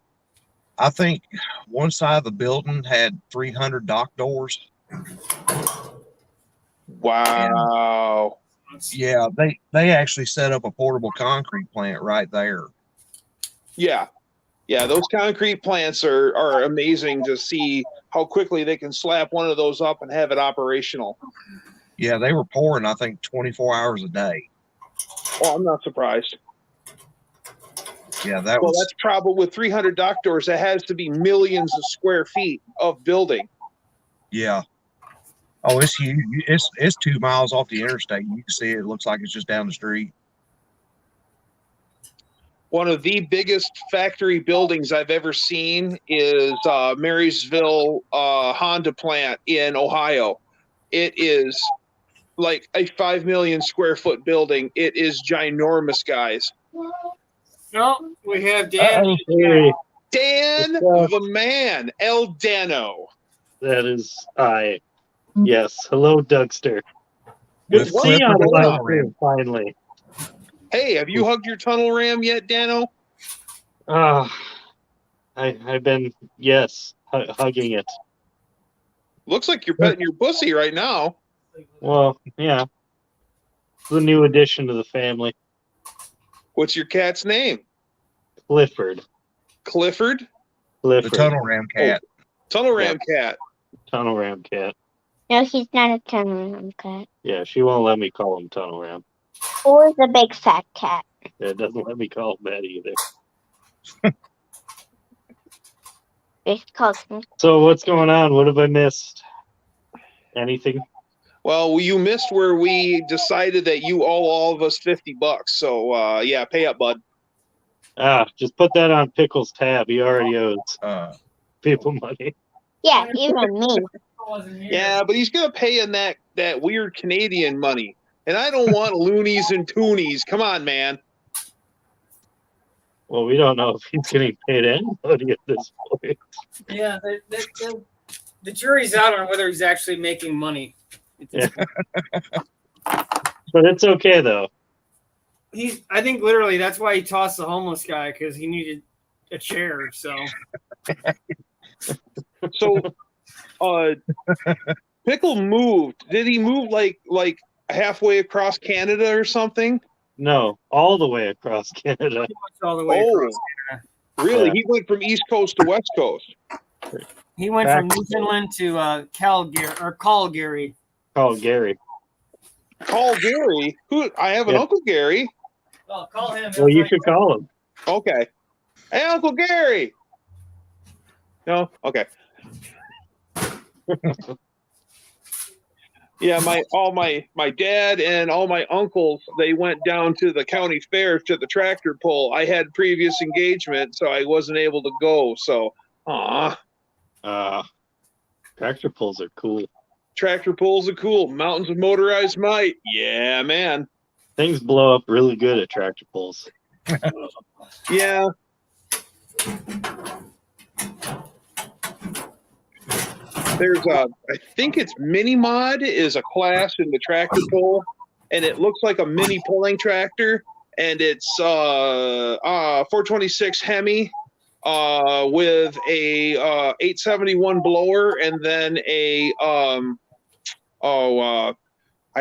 Speaker 2: I think one side of the building had 300 dock doors.
Speaker 4: Wow.
Speaker 2: Yeah, they actually set up a portable concrete plant right there.
Speaker 4: Yeah. Yeah, those concrete plants are amazing to see how quickly they can slap one of those up and have it operational.
Speaker 2: Yeah, they were pouring, I think, 24 hours a day.
Speaker 4: Oh, I'm not surprised.
Speaker 2: Yeah,
Speaker 4: that's probably with 300 dock doors. That has to be millions of square feet of building.
Speaker 2: Yeah. Oh, it's huge. It's 2 miles off the interstate. You can see it. It looks like it's just down the street.
Speaker 4: One of the biggest factory buildings I've ever seen is Marysville Honda plant in Ohio. It is like a 5 million square foot building. It is ginormous, guys.
Speaker 1: No, we have Dan.
Speaker 5: Hey,
Speaker 4: Dan
Speaker 5: What's
Speaker 4: the man, El Dano.
Speaker 5: that is I. Yes. Hello, Dougster.
Speaker 2: With
Speaker 5: Good to see you on
Speaker 2: Clifford
Speaker 5: the
Speaker 2: and
Speaker 5: line,
Speaker 2: Tunnel
Speaker 5: too, finally.
Speaker 4: Hey, have you hugged your tunnel ram yet, Dano?
Speaker 5: I've been, yes, hugging it.
Speaker 4: Looks like you're petting your pussy right now.
Speaker 5: Well, yeah. The new addition to the family.
Speaker 4: What's your cat's name?
Speaker 5: Clifford.
Speaker 4: Clifford?
Speaker 2: The
Speaker 5: Clifford.
Speaker 2: Tunnel Ram cat.
Speaker 4: Tunnel ram cat.
Speaker 5: Tunnel Ram cat.
Speaker 6: No, he's not a tunnel ram cat.
Speaker 5: Yeah, she won't let me call him Tunnel Ram.
Speaker 6: Or the big fat cat.
Speaker 5: Yeah, it doesn't let me call him that either.
Speaker 6: It's called him.
Speaker 5: So what's going on? What have I missed? Anything?
Speaker 4: Well, you missed where we decided that you owe all of us $50. So, yeah, pay up, bud.
Speaker 5: Just put that on Pickle's tab. He already owes people money.
Speaker 6: Yeah, even me.
Speaker 4: Yeah, but he's gonna pay in that weird Canadian money, and I don't want loonies and toonies. Come on, man.
Speaker 5: Well, we don't know if he's getting paid anybody at this point.
Speaker 1: Yeah, the jury's out on whether he's actually making money.
Speaker 5: Yeah. But it's okay though.
Speaker 1: I think literally that's why he tossed the homeless guy, because he needed a chair. So
Speaker 4: Pickle moved. Did he move like halfway across Canada or something?
Speaker 5: No, all the way across Canada.
Speaker 1: pretty much all the way across Canada.
Speaker 4: Really?
Speaker 5: Yeah.
Speaker 4: He went from East Coast to West Coast.
Speaker 1: He went from Newfoundland to Calgary.
Speaker 5: Call Gary.
Speaker 4: Call Gary. Who? I have an
Speaker 5: Yeah.
Speaker 4: Uncle Gary.
Speaker 1: Well, call him.
Speaker 5: Well, you should call him.
Speaker 4: Okay. Hey, Uncle Gary. No? Okay. Yeah, my dad and all my uncles, they went down to the county fair to the tractor pull. I had previous engagement, so I wasn't able to go. So,
Speaker 5: Tractor pulls are cool.
Speaker 4: tractor pulls are cool. Mountains of motorized might. Yeah, man.
Speaker 5: Things blow up really good at tractor pulls.
Speaker 4: Yeah. There's I think it's Mini Mod is a class in the tractor pull, and it looks like a mini pulling tractor, and it's 426 Hemi with a 871 blower, and then a I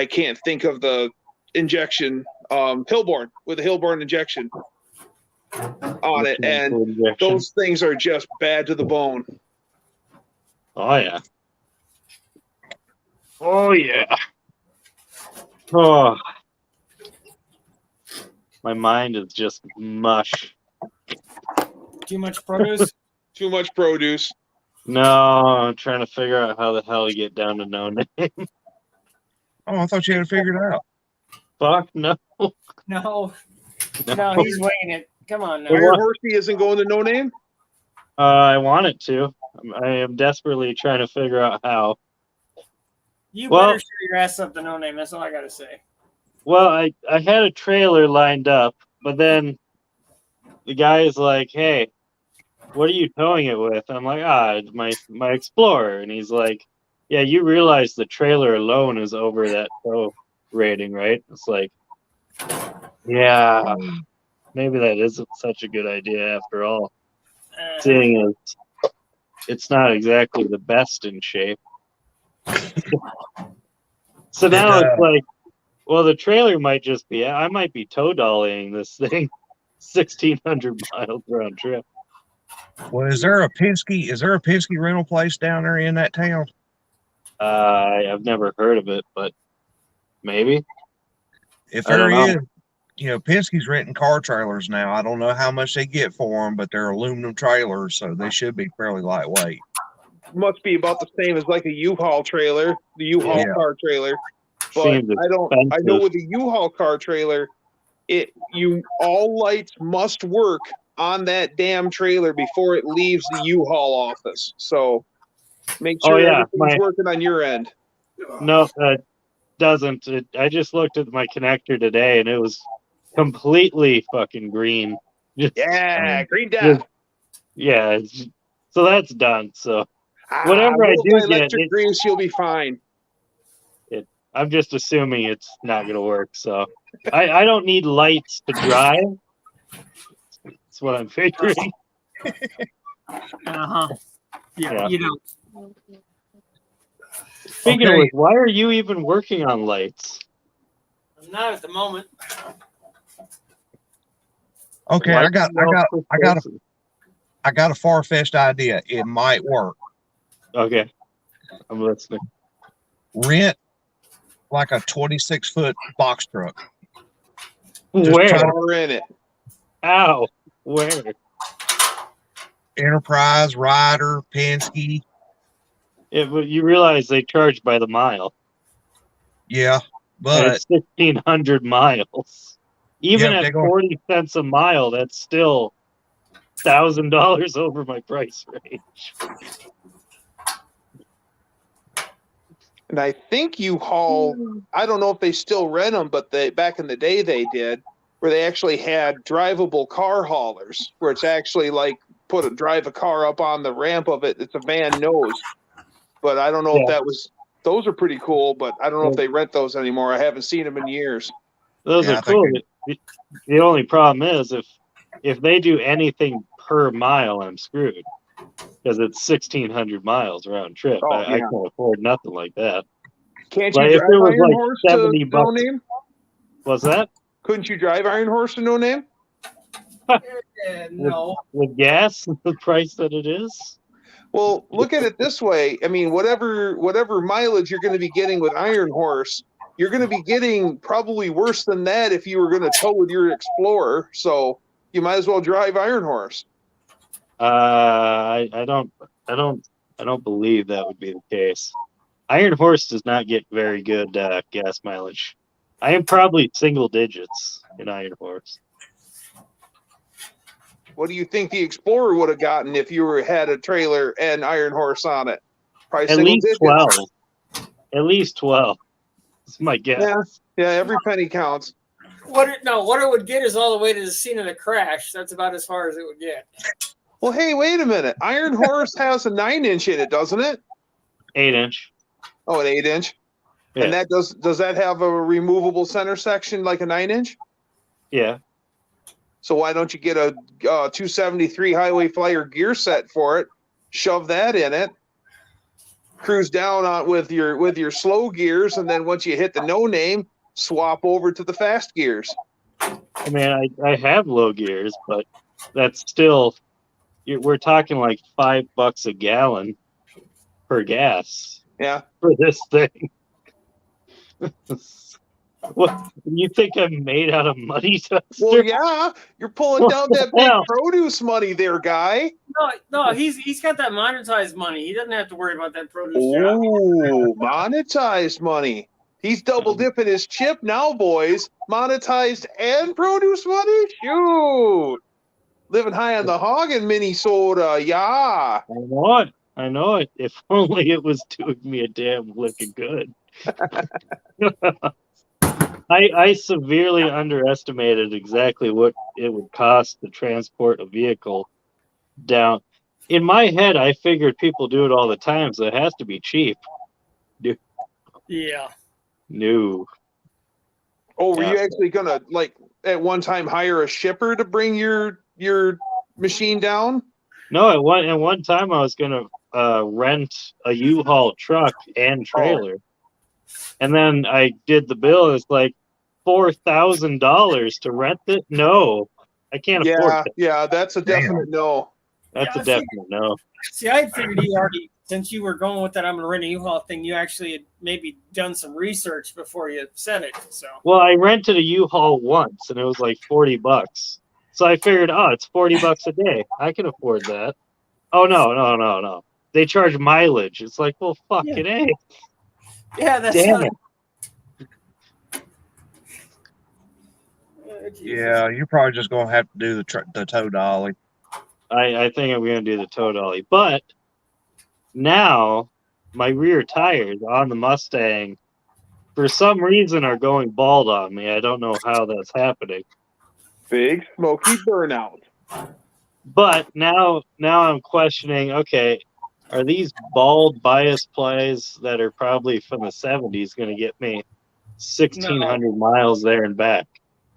Speaker 4: can't think of the injection, Hillborn, with a Hillborn injection on it, and those things are just bad to the bone.
Speaker 5: Oh yeah. Oh yeah. Oh. My mind is just mush.
Speaker 1: Too much produce.
Speaker 4: Too much produce.
Speaker 5: No, I'm trying to figure out how the hell to get down to no name.
Speaker 2: Oh, I thought you had it figured out.
Speaker 5: Fuck no.
Speaker 1: No, he's weighing it. Come on now.
Speaker 4: Iron Horsey isn't going to no name?
Speaker 5: I want it to. I am desperately trying to figure out how.
Speaker 1: You
Speaker 5: Well-
Speaker 1: better show your ass up to no name. That's all I gotta say.
Speaker 5: Well, I had a trailer lined up, but then the guy is like, "Hey, what are you towing it with?" I'm like, it's my Explorer. And he's like, "Yeah, you realize the trailer alone is over that tow rating, right?" It's like, yeah, maybe that isn't such a good idea after all, seeing as it's not exactly the best in shape. So now it's like, well, the trailer might just be, I might be tow dollying this thing 1,600 miles round trip.
Speaker 2: Well, is there a Penske rental place down there in that town?
Speaker 5: I've never heard of it, but maybe.
Speaker 2: If
Speaker 5: I don't
Speaker 2: there
Speaker 5: know.
Speaker 2: is, Penske's renting car trailers now. I don't know how much they get for them, but they're aluminum trailers, so they should be fairly lightweight.
Speaker 4: Must be about the same as like a U-Haul trailer, the U-Haul
Speaker 2: Yeah.
Speaker 4: car trailer. But
Speaker 5: Seems
Speaker 4: I know
Speaker 5: expensive.
Speaker 4: with the U-Haul car trailer, all lights must work on that damn trailer before it leaves the U-Haul office. So make sure everything's working on your end.
Speaker 5: No, doesn't. I just looked at my connector today, and it was completely fucking green.
Speaker 4: Green death.
Speaker 5: Yeah, so that's done. So whatever I do get,
Speaker 4: electric grease, you'll be fine.
Speaker 5: I'm just assuming it's not going to work. So I don't need lights to drive. That's what I'm figuring.
Speaker 1: Yeah,
Speaker 5: Yeah.
Speaker 1: you know.
Speaker 5: Speaking of which, why are you even working on lights?
Speaker 1: I'm not at the moment.
Speaker 2: Okay,
Speaker 5: Why
Speaker 2: I got a far-fetched idea. It might work.
Speaker 5: Okay, I'm listening.
Speaker 2: Rent like a 26-foot box truck.
Speaker 5: Where?
Speaker 4: We're in it.
Speaker 5: Ow. Where?
Speaker 2: Enterprise, Ryder, Penske.
Speaker 5: You realize they charge by the mile.
Speaker 2: Yeah,
Speaker 5: And
Speaker 2: but
Speaker 5: it's 1,500 miles. Even
Speaker 2: Yeah,
Speaker 5: at 40 cents a mile, that's still $1,000 over my price range.
Speaker 4: And I think U-Haul, I don't know if they still rent them, but back in the day they did, where they actually had drivable car haulers, where it's actually like drive a car up on the ramp of it. It's a van nose. But I don't know if those are pretty cool, but I don't know if they rent those anymore. I haven't seen them in years.
Speaker 5: Those are cool. The only problem is if they do anything per mile, I'm screwed. Because it's 1,600 miles round trip. I can't afford nothing like that.
Speaker 4: Can't you drive Iron Horse to No Name?
Speaker 5: What's that?
Speaker 4: Couldn't you drive Iron Horse to No Name?
Speaker 1: No.
Speaker 5: With gas, the price that it is?
Speaker 4: Well, look at it this way. I mean, whatever mileage you're going to be getting with Iron Horse, you're going to be getting probably worse than that if you were going to tow with your Explorer. So you might as well drive Iron Horse.
Speaker 5: I don't believe that would be the case. Iron Horse does not get very good gas mileage. I am probably single digits in Iron Horse.
Speaker 4: What do you think the Explorer would have gotten if you had a trailer and Iron Horse on it? Probably
Speaker 5: at least 12. At least 12. That's my guess.
Speaker 4: Yeah, every penny counts.
Speaker 1: What it would get is all the way to the scene of the crash. That's about as far as it would get.
Speaker 4: Well, hey, wait a minute. Iron Horse has a 9-inch in it, doesn't it?
Speaker 5: 8-inch.
Speaker 4: Oh, an 8-inch. Yeah. And that does that have a removable center section like a 9-inch?
Speaker 5: Yeah.
Speaker 4: So why don't you get a 273 Highway Flyer gear set for it? Shove that in it. Cruise down on with your slow gears, and then once you hit the No Name, swap over to the fast gears.
Speaker 5: I mean, I have low gears, but that's still we're talking like $5 a gallon per gas.
Speaker 4: Yeah.
Speaker 5: For this thing. What, you think I'm made out of money, Dexter?
Speaker 4: Well, yeah, you're pulling down that big produce money there, guy.
Speaker 1: No, he's got that monetized money. He doesn't have to worry about that produce.
Speaker 4: Oh, monetized money. He's double dipping his chip now, boys. Monetized and produce money? Shoot. Living high on the hog in Minnesota, yeah.
Speaker 5: I know it. If only it was doing me a damn lick of good. I severely underestimated exactly what it would cost to transport a vehicle down. In my head, I figured people do it all the time, so it has to be cheap.
Speaker 1: Yeah.
Speaker 5: No.
Speaker 4: Oh, were you actually gonna at one time hire a shipper to bring your machine down?
Speaker 5: No, at one time I was gonna rent a U-Haul truck and trailer. And then I did the bill. It's like $4,000 to rent it. No, I can't afford it.
Speaker 4: Yeah, that's a definite no.
Speaker 5: That's a definite no.
Speaker 1: See, I figured you already, since you were going with that I'm going to rent a U-Haul thing, you actually had maybe done some research before you said it. So.
Speaker 5: Well, I rented a U-Haul once, and it was like $40. So I figured, it's $40 a day. I can afford that. Oh, no. They charge mileage. It's like, well, fuck it, eh?
Speaker 1: Yeah, that's
Speaker 5: damn it.
Speaker 2: Yeah, you're probably just gonna have to do the tow dolly.
Speaker 5: I think I'm gonna do the tow dolly. But now my rear tires on the Mustang, for some reason, are going bald on me. I don't know how that's happening.
Speaker 4: Big smoky burnout.
Speaker 5: But now I'm questioning, okay, are these bald bias plays that are probably from the 70s going to get me 1,600 miles there and back?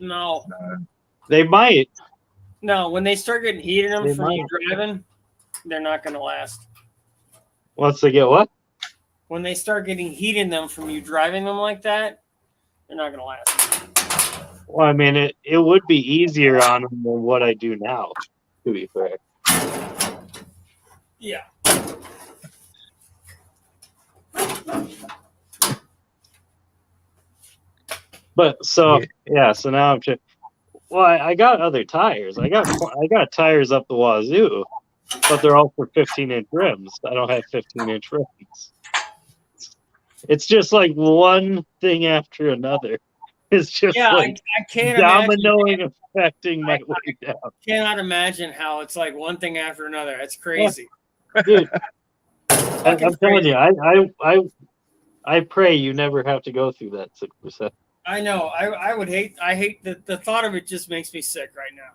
Speaker 1: No,
Speaker 5: They might.
Speaker 1: no. When they start getting heat in them
Speaker 5: They
Speaker 1: from you
Speaker 5: might.
Speaker 1: driving, they're not going to last.
Speaker 5: Once they get what?
Speaker 1: When they start getting heat in them from you driving them like that, they're not going to last.
Speaker 5: Well, I mean, it would be easier on them than what I do now, to be fair.
Speaker 1: Yeah.
Speaker 5: But so so now I'm just, well, I got other tires. I got tires up the wazoo, but they're all for 15-inch rims. I don't have 15-inch rims. It's just like one thing after another. It's just like
Speaker 1: I can't
Speaker 5: dominoing affecting my way down.
Speaker 1: Cannot imagine how it's like one thing after another. It's crazy,
Speaker 5: dude. I'm telling you, I pray you never have to go through that 6%.
Speaker 1: I know. I would hate. I hate the thought of it. Just makes me sick right now.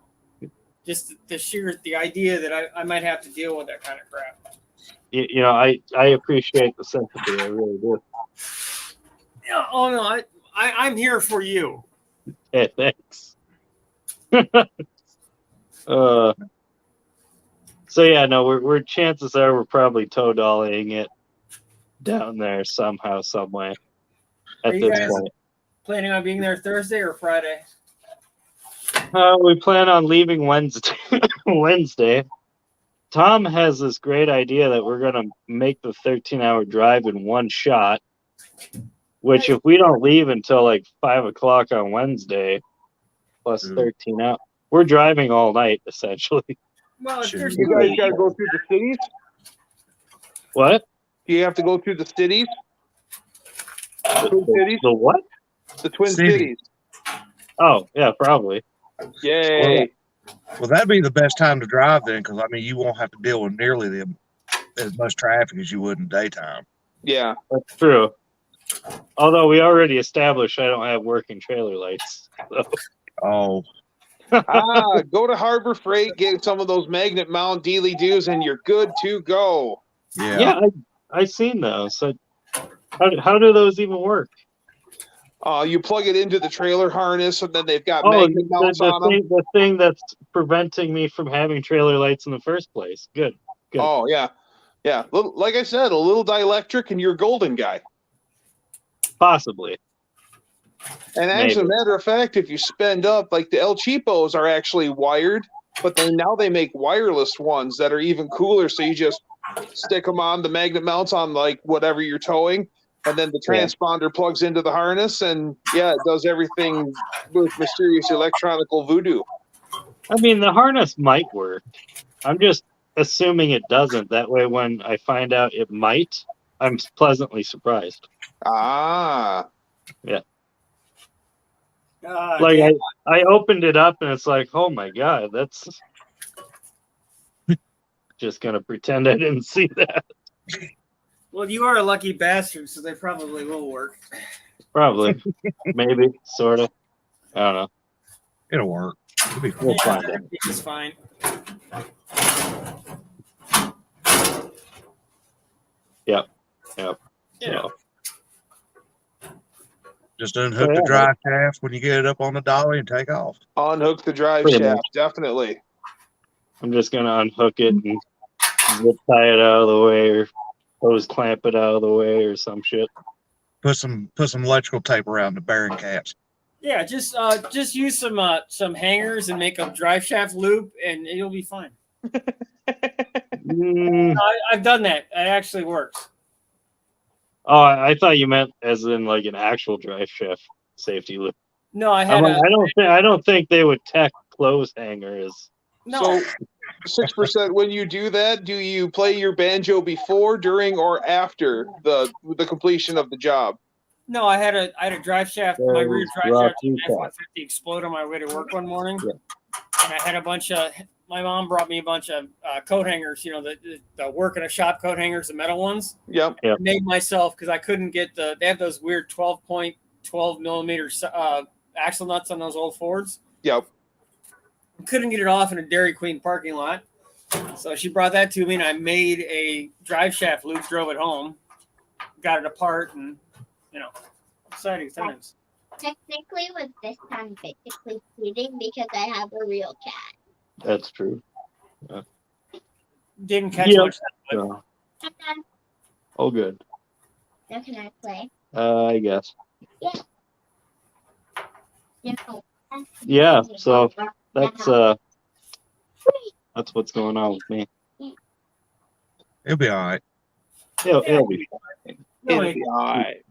Speaker 1: Just the idea that I might have to deal with that kind of crap.
Speaker 5: You know, I appreciate the sympathy. I really do.
Speaker 1: Yeah. Oh no. I'm here for you.
Speaker 5: Hey, thanks. So yeah, no, we're chances are we're probably tow dollying it down there somehow, some way. At this point,
Speaker 1: planning on being there Thursday or Friday?
Speaker 5: We plan on leaving Wednesday. Wednesday. Tom has this great idea that we're gonna make the 13-hour drive in one shot. Which, if we don't leave until like 5 o'clock on Wednesday, plus 13 out, we're driving all night essentially.
Speaker 1: Well, if there's
Speaker 4: You guys got to go through the cities.
Speaker 5: What?
Speaker 4: Do you have to go through the cities?
Speaker 5: The what?
Speaker 4: The Twin Cities.
Speaker 5: Oh yeah, probably.
Speaker 4: Yay!
Speaker 2: Well, that'd be the best time to drive then, because I mean, you won't have to deal with nearly as much traffic as you would in daytime.
Speaker 4: Yeah,
Speaker 5: that's true. Although we already established I don't have working trailer lights. So.
Speaker 2: Oh.
Speaker 4: Go to Harbor Freight, get some of those magnet mount dealy doos, and you're good to go.
Speaker 2: Yeah,
Speaker 5: I seen those. So how do those even work?
Speaker 4: You plug it into the trailer harness, and then they've got magnet mounts on them.
Speaker 5: The thing that's preventing me from having trailer lights in the first place. Good.
Speaker 4: Oh yeah. Like I said, a little dielectric, and you're a golden guy.
Speaker 5: Possibly.
Speaker 4: And as a matter of fact, if you spend up, like the El Cheapos are actually wired, but now they make wireless ones that are even cooler. So you just stick them on the magnet mounts on like whatever you're towing, and then the transponder plugs into the harness, and it does everything with mysterious electronical voodoo.
Speaker 5: I mean, the harness might work. I'm just assuming it doesn't. That way, when I find out it might, I'm pleasantly surprised.
Speaker 4: Yeah.
Speaker 5: Like I opened it up and it's like, oh my god, that's just gonna pretend I didn't see that.
Speaker 1: Well, you are a lucky bastard, so they probably will work.
Speaker 5: Probably, maybe, sort of. I don't know.
Speaker 2: It'll work.
Speaker 5: We'll find it.
Speaker 1: It's fine.
Speaker 5: Yep.
Speaker 1: Yeah.
Speaker 5: So.
Speaker 2: Just unhook the drive shaft when you get it up on the dolly and take off.
Speaker 4: Unhook the drive shaft, definitely.
Speaker 5: I'm just gonna unhook it and zip tie it out of the way, or hose clamp it out of the way, or some shit.
Speaker 2: Put some electrical tape around the bearing caps.
Speaker 1: Yeah, just use some hangers and make a drive shaft loop, and it'll be fine. I've done that. It actually works.
Speaker 5: Oh, I thought you meant as in like an actual drive shaft safety loop.
Speaker 1: No, I had.
Speaker 5: I don't think they would tech clothes hangers.
Speaker 1: No.
Speaker 4: So 6%. When you do that, do you play your banjo before, during, or after the completion of the job?
Speaker 1: No, I had a drive shaft. My
Speaker 5: There
Speaker 1: rear
Speaker 5: is
Speaker 1: drive shaft
Speaker 5: Rocky
Speaker 1: F-150 explode on my way to work one morning,
Speaker 5: Yeah.
Speaker 1: and I had a bunch of. My mom brought me a bunch of coat hangers. You know, the work in a shop coat hangers, the metal ones.
Speaker 4: Yep.
Speaker 1: I made myself because I couldn't get the. They have those weird 12 millimeter axle nuts on those old Fords.
Speaker 4: Yep.
Speaker 1: Couldn't get it off in a Dairy Queen parking lot. So she brought that to me, and I made a drive shaft loop, drove it home, got it apart, and exciting times.
Speaker 6: Technically, with this, I'm basically cheating because I have a real cat.
Speaker 5: That's true.
Speaker 1: Didn't catch
Speaker 5: Yep.
Speaker 1: much.
Speaker 5: So,
Speaker 6: I'm done.
Speaker 5: oh, good.
Speaker 6: Now can I play?
Speaker 5: I guess.
Speaker 6: You know,
Speaker 5: Yeah. So that's what's going on with me.
Speaker 2: It'll be all right.
Speaker 5: It'll be fine.
Speaker 1: No,
Speaker 4: It'll be all right.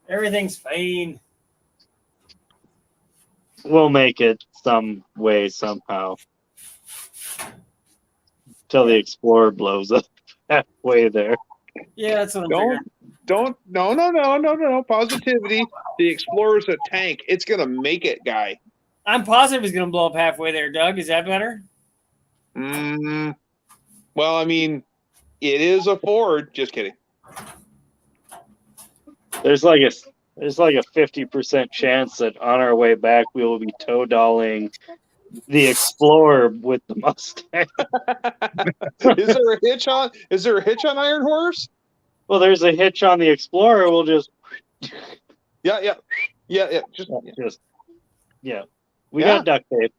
Speaker 1: everything's fine.
Speaker 5: We'll make it some way somehow. Till the Explorer blows up halfway there.
Speaker 1: Yeah, that's what I'm figuring.
Speaker 4: No. Positivity. The Explorer's a tank. It's going to make it, guy.
Speaker 1: I'm positive it's going to blow up halfway there, Doug. Is that better?
Speaker 4: Well, I mean, it is a Ford. Just kidding.
Speaker 5: There's like a 50% chance that on our way back we will be toe dolling the Explorer with the Mustang.
Speaker 4: Is there a hitch on Iron Horse?
Speaker 5: Well, there's a hitch on the Explorer. We'll just
Speaker 4: Yeah.
Speaker 5: we got duct tape.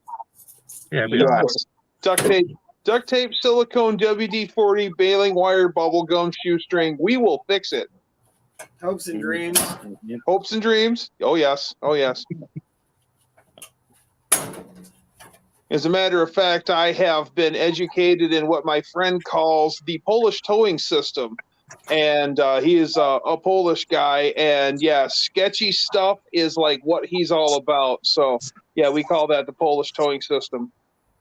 Speaker 2: Yeah, it'll be all right.
Speaker 4: Duct tape, silicone, WD-40, baling wire, bubble gum, shoestring. We will fix it.
Speaker 1: Hopes and dreams.
Speaker 4: Hopes and dreams. Oh yes. As a matter of fact, I have been educated in what my friend calls the Polish towing system. And he is a Polish guy. And yeah, sketchy stuff is like what he's all about. So yeah, we call that the Polish towing system.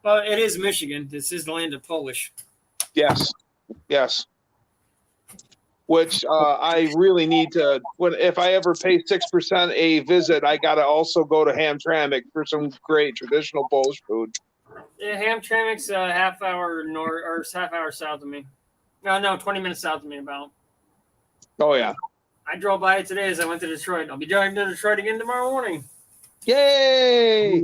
Speaker 1: Well, it is Michigan. This is the land of Polish.
Speaker 4: Yes. Which I really need to. If I ever pay 6% a visit, I gotta also go to Hamtramck for some great traditional Polish food.
Speaker 1: Yeah, Hamtramck's a half hour north or half hour south of me. No, 20 minutes south of me about.
Speaker 4: Oh yeah!
Speaker 1: I drove by it today as I went to Detroit. I'll be driving to Detroit again tomorrow morning.
Speaker 4: Yay!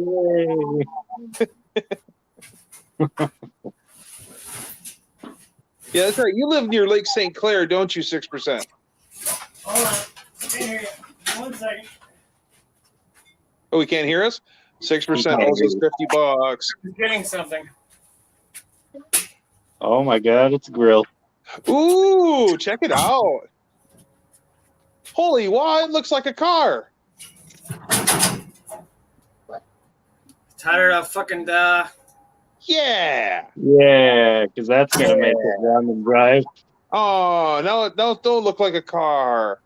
Speaker 4: Yeah, that's right. You live near Lake St. Clair, don't you? 6%.
Speaker 1: Hold on. I can't hear you. 1 second.
Speaker 4: Oh, we can't hear us. 6% also is $50.
Speaker 1: I'm getting something.
Speaker 5: Oh my God, it's a grill.
Speaker 4: Ooh, check it out. Holy wow, it looks like a car.
Speaker 1: Tired of fucking
Speaker 4: Yeah.
Speaker 5: Yeah, because that's gonna make it run and drive.
Speaker 4: Oh, no, don't look like a car.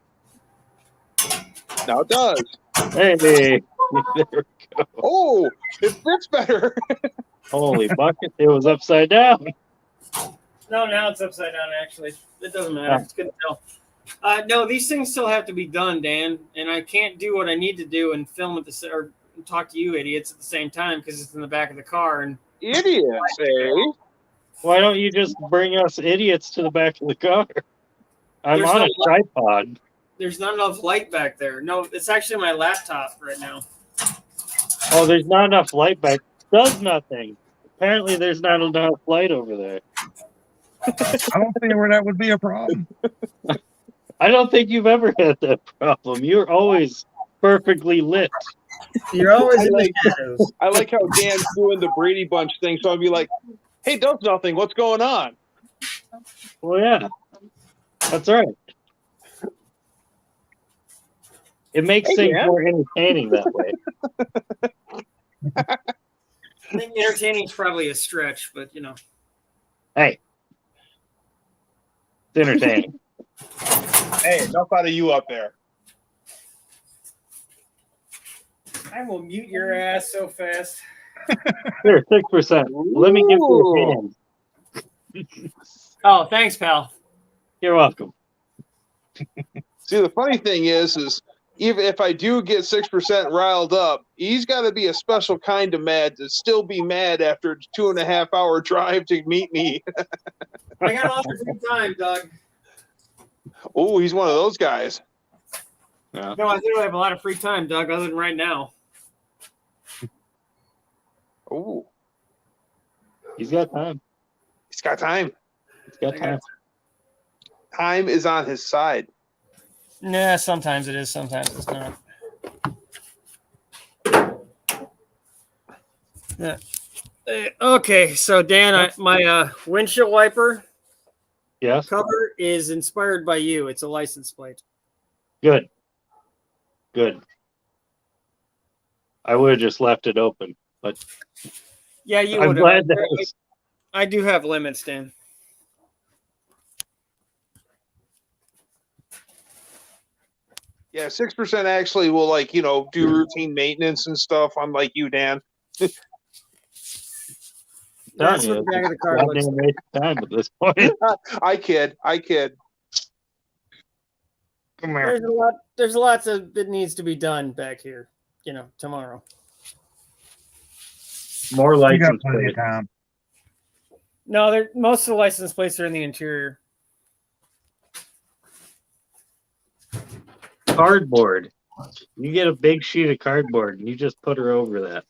Speaker 4: Now it does.
Speaker 5: Hey, there we go.
Speaker 4: Oh, it fits better.
Speaker 5: Holy bucket! It was upside down.
Speaker 1: No, now it's upside down, actually. It doesn't matter. It's good to tell. No, these things still have to be done, Dan, and I can't do what I need to do and film at or talk to you idiots at the same time because it's in the back of the car. And
Speaker 4: Idiots, eh?
Speaker 5: Why don't you just bring us idiots to the back of the car? I'm
Speaker 1: There's
Speaker 5: on
Speaker 1: no
Speaker 5: a tripod.
Speaker 1: there's not enough light back there. No, it's actually my laptop right now.
Speaker 5: Oh, there's not enough light back. Does nothing. Apparently, there's not enough light over there.
Speaker 2: I don't see where that would be a problem.
Speaker 5: I don't think you've ever had that problem. You're always perfectly lit.
Speaker 1: You're always in the
Speaker 4: like-
Speaker 1: shadows.
Speaker 4: I like how Dan's doing the Brady Bunch thing, so I'd be like, hey, does nothing. What's going on?
Speaker 5: Well, yeah, that's right. It makes
Speaker 4: Hey,
Speaker 5: things
Speaker 4: Dan.
Speaker 5: more entertaining that way.
Speaker 1: I think entertaining is probably a stretch, but
Speaker 5: Hey, it's entertaining.
Speaker 4: Hey, enough out of you up there.
Speaker 1: I will mute your ass so fast.
Speaker 5: Here, 6%. Let me give you a hand.
Speaker 1: Oh, thanks, pal.
Speaker 5: You're welcome.
Speaker 4: See, the funny thing is even if I do get 6% riled up, he's got to be a special kind of mad to still be mad after a 2.5 hour drive to meet me.
Speaker 1: I got all the free time, Doug.
Speaker 4: Oh, he's one of those guys.
Speaker 5: Yeah.
Speaker 1: No, I literally have a lot of free time, Doug, other than right now.
Speaker 4: Oh,
Speaker 5: He's got time.
Speaker 4: he's got time.
Speaker 5: He's got
Speaker 1: I
Speaker 5: time.
Speaker 4: Time is on his side.
Speaker 1: Nah, sometimes it is, sometimes it's not. Yeah. Okay, so Dan, my windshield wiper
Speaker 5: Yes.
Speaker 1: cover is inspired by you. It's a license plate.
Speaker 5: Good. Good. I would have just left it open, but
Speaker 1: Yeah, you
Speaker 5: I'm
Speaker 1: would
Speaker 5: glad
Speaker 1: have.
Speaker 5: that was.
Speaker 1: I do have limits, Dan.
Speaker 4: Yeah, 6% actually will do routine maintenance and stuff. Unlike you, Dan.
Speaker 1: That's
Speaker 5: Telling
Speaker 1: what the
Speaker 5: you,
Speaker 1: back of the car looks
Speaker 5: goddamn
Speaker 1: like.
Speaker 5: waste of time at this point.
Speaker 4: I kid.
Speaker 5: Come here.
Speaker 1: There's lots that needs to be done back here, tomorrow.
Speaker 5: More
Speaker 2: You got
Speaker 5: license
Speaker 2: plenty of
Speaker 5: plates.
Speaker 2: time.
Speaker 1: No, most of the license plates are in the interior.
Speaker 5: Cardboard. You get a big sheet of cardboard and you just put her over that.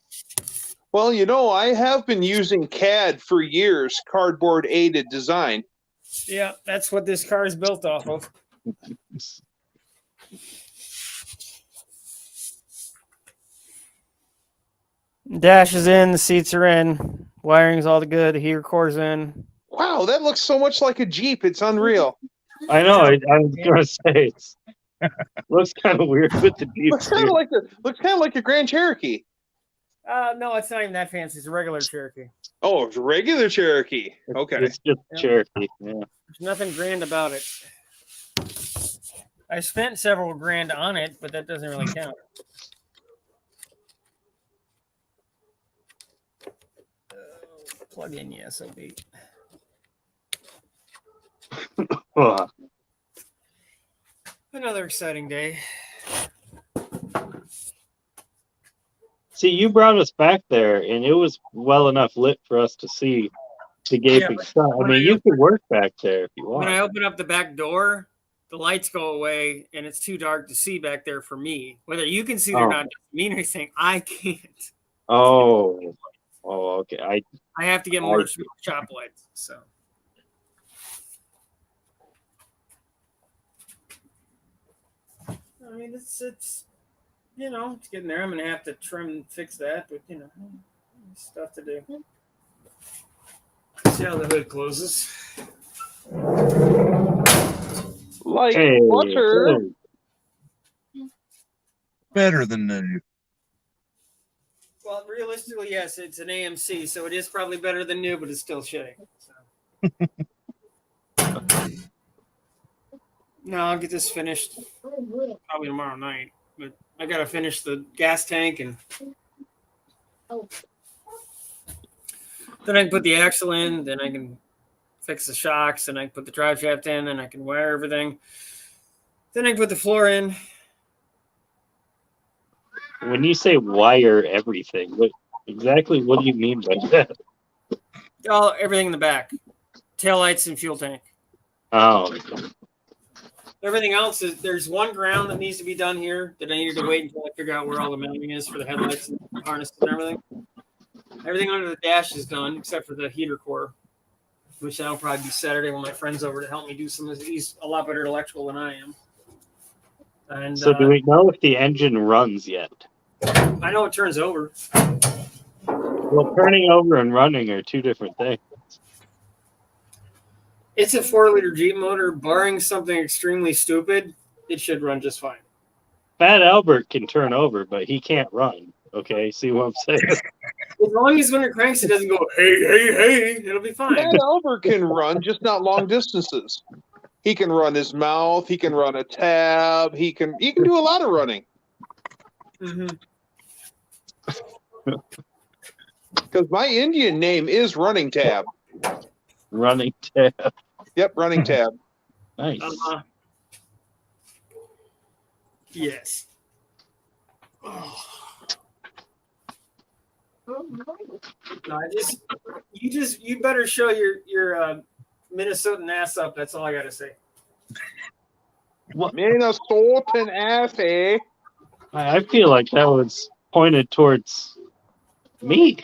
Speaker 4: Well, I have been using CAD for years, cardboard aided design.
Speaker 1: Yeah, that's what this car is built off of. Dash is in, the seats are in, wiring's all good, the heater core's in.
Speaker 4: Wow, that looks so much like a Jeep. It's unreal.
Speaker 5: I know. I was gonna say it looks kind of weird with the Jeep.
Speaker 4: Looks kind of like a Grand Cherokee.
Speaker 1: No, it's not even that fancy. It's a regular Cherokee.
Speaker 4: Oh, it's a regular Cherokee. Okay.
Speaker 5: It's just
Speaker 1: Yeah.
Speaker 5: Cherokee. Yeah.
Speaker 1: There's nothing grand about it. I spent several grand on it, but that doesn't really count. Plug in, yes, it'll be.
Speaker 5: Ugh.
Speaker 1: Another exciting day.
Speaker 5: See, you brought us back there, and it was well enough lit for us to see the gaping stuff. I mean, you could work back there if you want.
Speaker 1: When I open up the back door, the lights go away, and it's too dark to see back there for me. Whether you can see it or not doesn't mean anything. I can't.
Speaker 5: Oh, okay.
Speaker 1: I have to get more shop lights. So. I mean, it's it's getting there. I'm gonna have to trim and fix that, but stuff to do. See how the hood closes.
Speaker 4: Like
Speaker 5: Hey,
Speaker 4: butter.
Speaker 2: Better than new.
Speaker 1: Well, realistically, yes, it's an AMC, so it is probably better than new, but it's still shitty. So. No, I'll get this finished probably tomorrow night. But I gotta finish the gas tank and then I can put the axle in, then I can fix the shocks, and I can put the drive shaft in, and I can wire everything. Then I can put the floor in.
Speaker 5: When you say wire everything, what do you mean by that?
Speaker 1: Everything in the back. Taillights and fuel tank.
Speaker 5: Oh.
Speaker 1: Everything else is there's one ground that needs to be done here that I needed to wait until I figure out where all the mounting is for the headlights and the harness and everything. Everything under the dash is done except for the heater core, which that'll probably be Saturday when my friend's over to help me do some of this. He's a lot better at electrical than I am. And
Speaker 5: So do we know if the engine runs yet?
Speaker 1: I know it turns over.
Speaker 5: Well, turning over and running are two different things.
Speaker 1: It's a 4-liter Jeep motor. Barring something extremely stupid, it should run just fine.
Speaker 5: Fat Albert can turn over, but he can't run. Okay, see what I'm saying?
Speaker 1: As long as when it cranks, it doesn't go, hey, hey, hey, it'll be fine.
Speaker 4: Matt Albert can run, just not long distances. He can run his mouth. He can run a tab. He can do a lot of running.
Speaker 1: Mm-hmm.
Speaker 4: Because my Indian name is Running Tab.
Speaker 5: Running tab.
Speaker 4: Yep, Running Tab.
Speaker 5: Nice.
Speaker 1: Yes. No, you better show your Minnesotan ass up. That's all I gotta say.
Speaker 4: Minnesotan ass, eh?
Speaker 5: I feel like that was pointed towards me.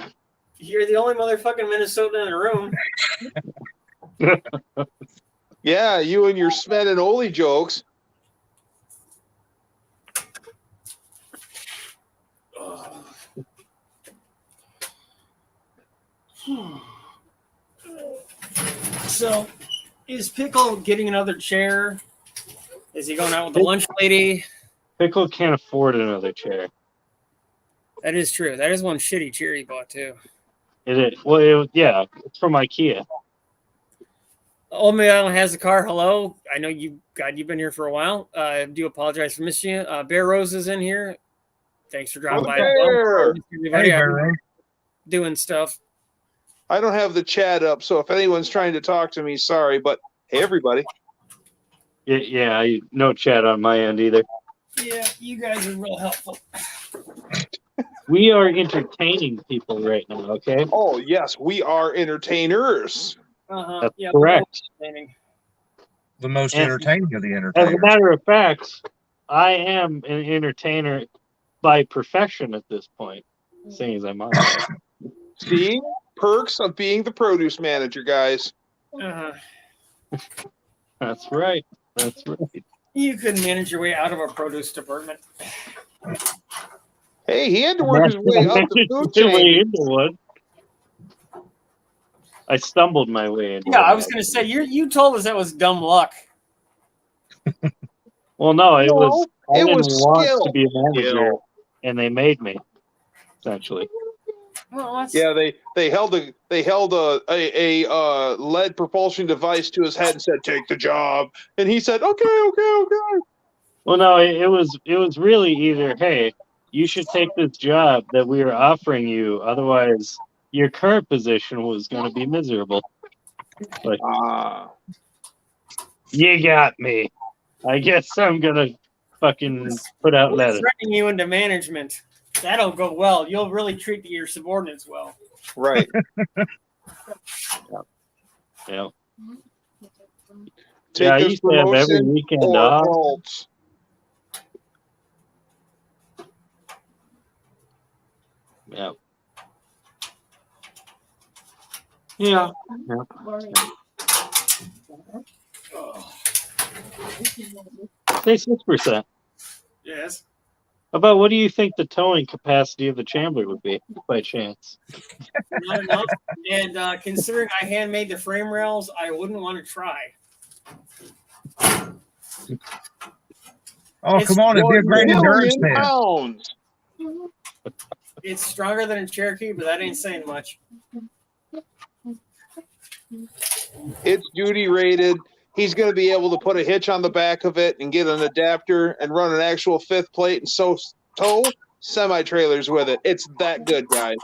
Speaker 1: You're the only motherfucking Minnesotan in the room.
Speaker 4: Yeah, you and your Sven and Oli jokes.
Speaker 1: So, is Pickle getting another chair? Is he going out with the lunch lady?
Speaker 5: Pickle can't afford another chair.
Speaker 1: That is true. That is one shitty chair he bought too.
Speaker 5: It is. Well, yeah, it's from IKEA.
Speaker 1: Old Man Island has the car. Hello. I know you've been here for a while. I do apologize for missing you. Bear Rose is in here. Thanks for dropping by.
Speaker 2: Hey, Barry.
Speaker 1: Doing stuff.
Speaker 4: I don't have the chat up, so if anyone's trying to talk to me, sorry, but hey, everybody.
Speaker 5: Yeah, no chat on my end either.
Speaker 1: Yeah, you guys are real helpful.
Speaker 5: We are entertaining people right now, okay?
Speaker 4: Oh, yes, we are entertainers.
Speaker 5: That's
Speaker 1: Yeah,
Speaker 5: correct.
Speaker 2: The most
Speaker 5: And
Speaker 2: entertaining of the
Speaker 5: As a
Speaker 2: entertainers.
Speaker 5: matter of fact, I am an entertainer by profession at this point, seeing as I'm on there.
Speaker 4: See? Perks of being the produce manager, guys.
Speaker 5: That's right. That's right.
Speaker 1: You could manage your way out of our produce department.
Speaker 4: Hey, he had to work his way up the food
Speaker 5: My way
Speaker 4: chain.
Speaker 5: into one. I stumbled my way into
Speaker 1: Yeah,
Speaker 5: one.
Speaker 1: I was going to say, you told us that was dumb luck.
Speaker 5: Well, no, it was. I
Speaker 4: it
Speaker 5: didn't
Speaker 4: was
Speaker 5: want
Speaker 4: skill.
Speaker 5: to be a manager,
Speaker 4: Skill.
Speaker 5: and they made me. Essentially.
Speaker 1: Well, that's...
Speaker 4: Yeah, they held a lead propulsion device to his head and said, "Take the job," and he said, "Okay."
Speaker 5: Well, no, it was really either, hey, you should take this job that we are offering you, otherwise your current position was going to be miserable. Like, you got me. I guess I'm gonna fucking put out
Speaker 1: We're
Speaker 5: letters.
Speaker 1: threatening you into management. That'll go well. You'll really treat your subordinates well.
Speaker 4: Right.
Speaker 5: Yeah.
Speaker 4: Take
Speaker 5: I
Speaker 4: this
Speaker 5: used to have every
Speaker 4: promotion
Speaker 5: weekend
Speaker 4: or
Speaker 5: off.
Speaker 4: else.
Speaker 5: Yeah.
Speaker 1: Yeah.
Speaker 5: Say 6%.
Speaker 1: Yes.
Speaker 5: About what do you think the towing capacity of the Chambler would be, by chance?
Speaker 1: Not enough. And considering I handmade the frame rails, I wouldn't want to try.
Speaker 2: Oh, come on. It'd be a great endurance test.
Speaker 4: Pounds.
Speaker 1: It's stronger than a Cherokee, but that ain't saying much.
Speaker 4: It's duty rated. He's going to be able to put a hitch on the back of it and get an adapter and run an actual fifth plate and tow semi-trailers with it. It's that good, guys.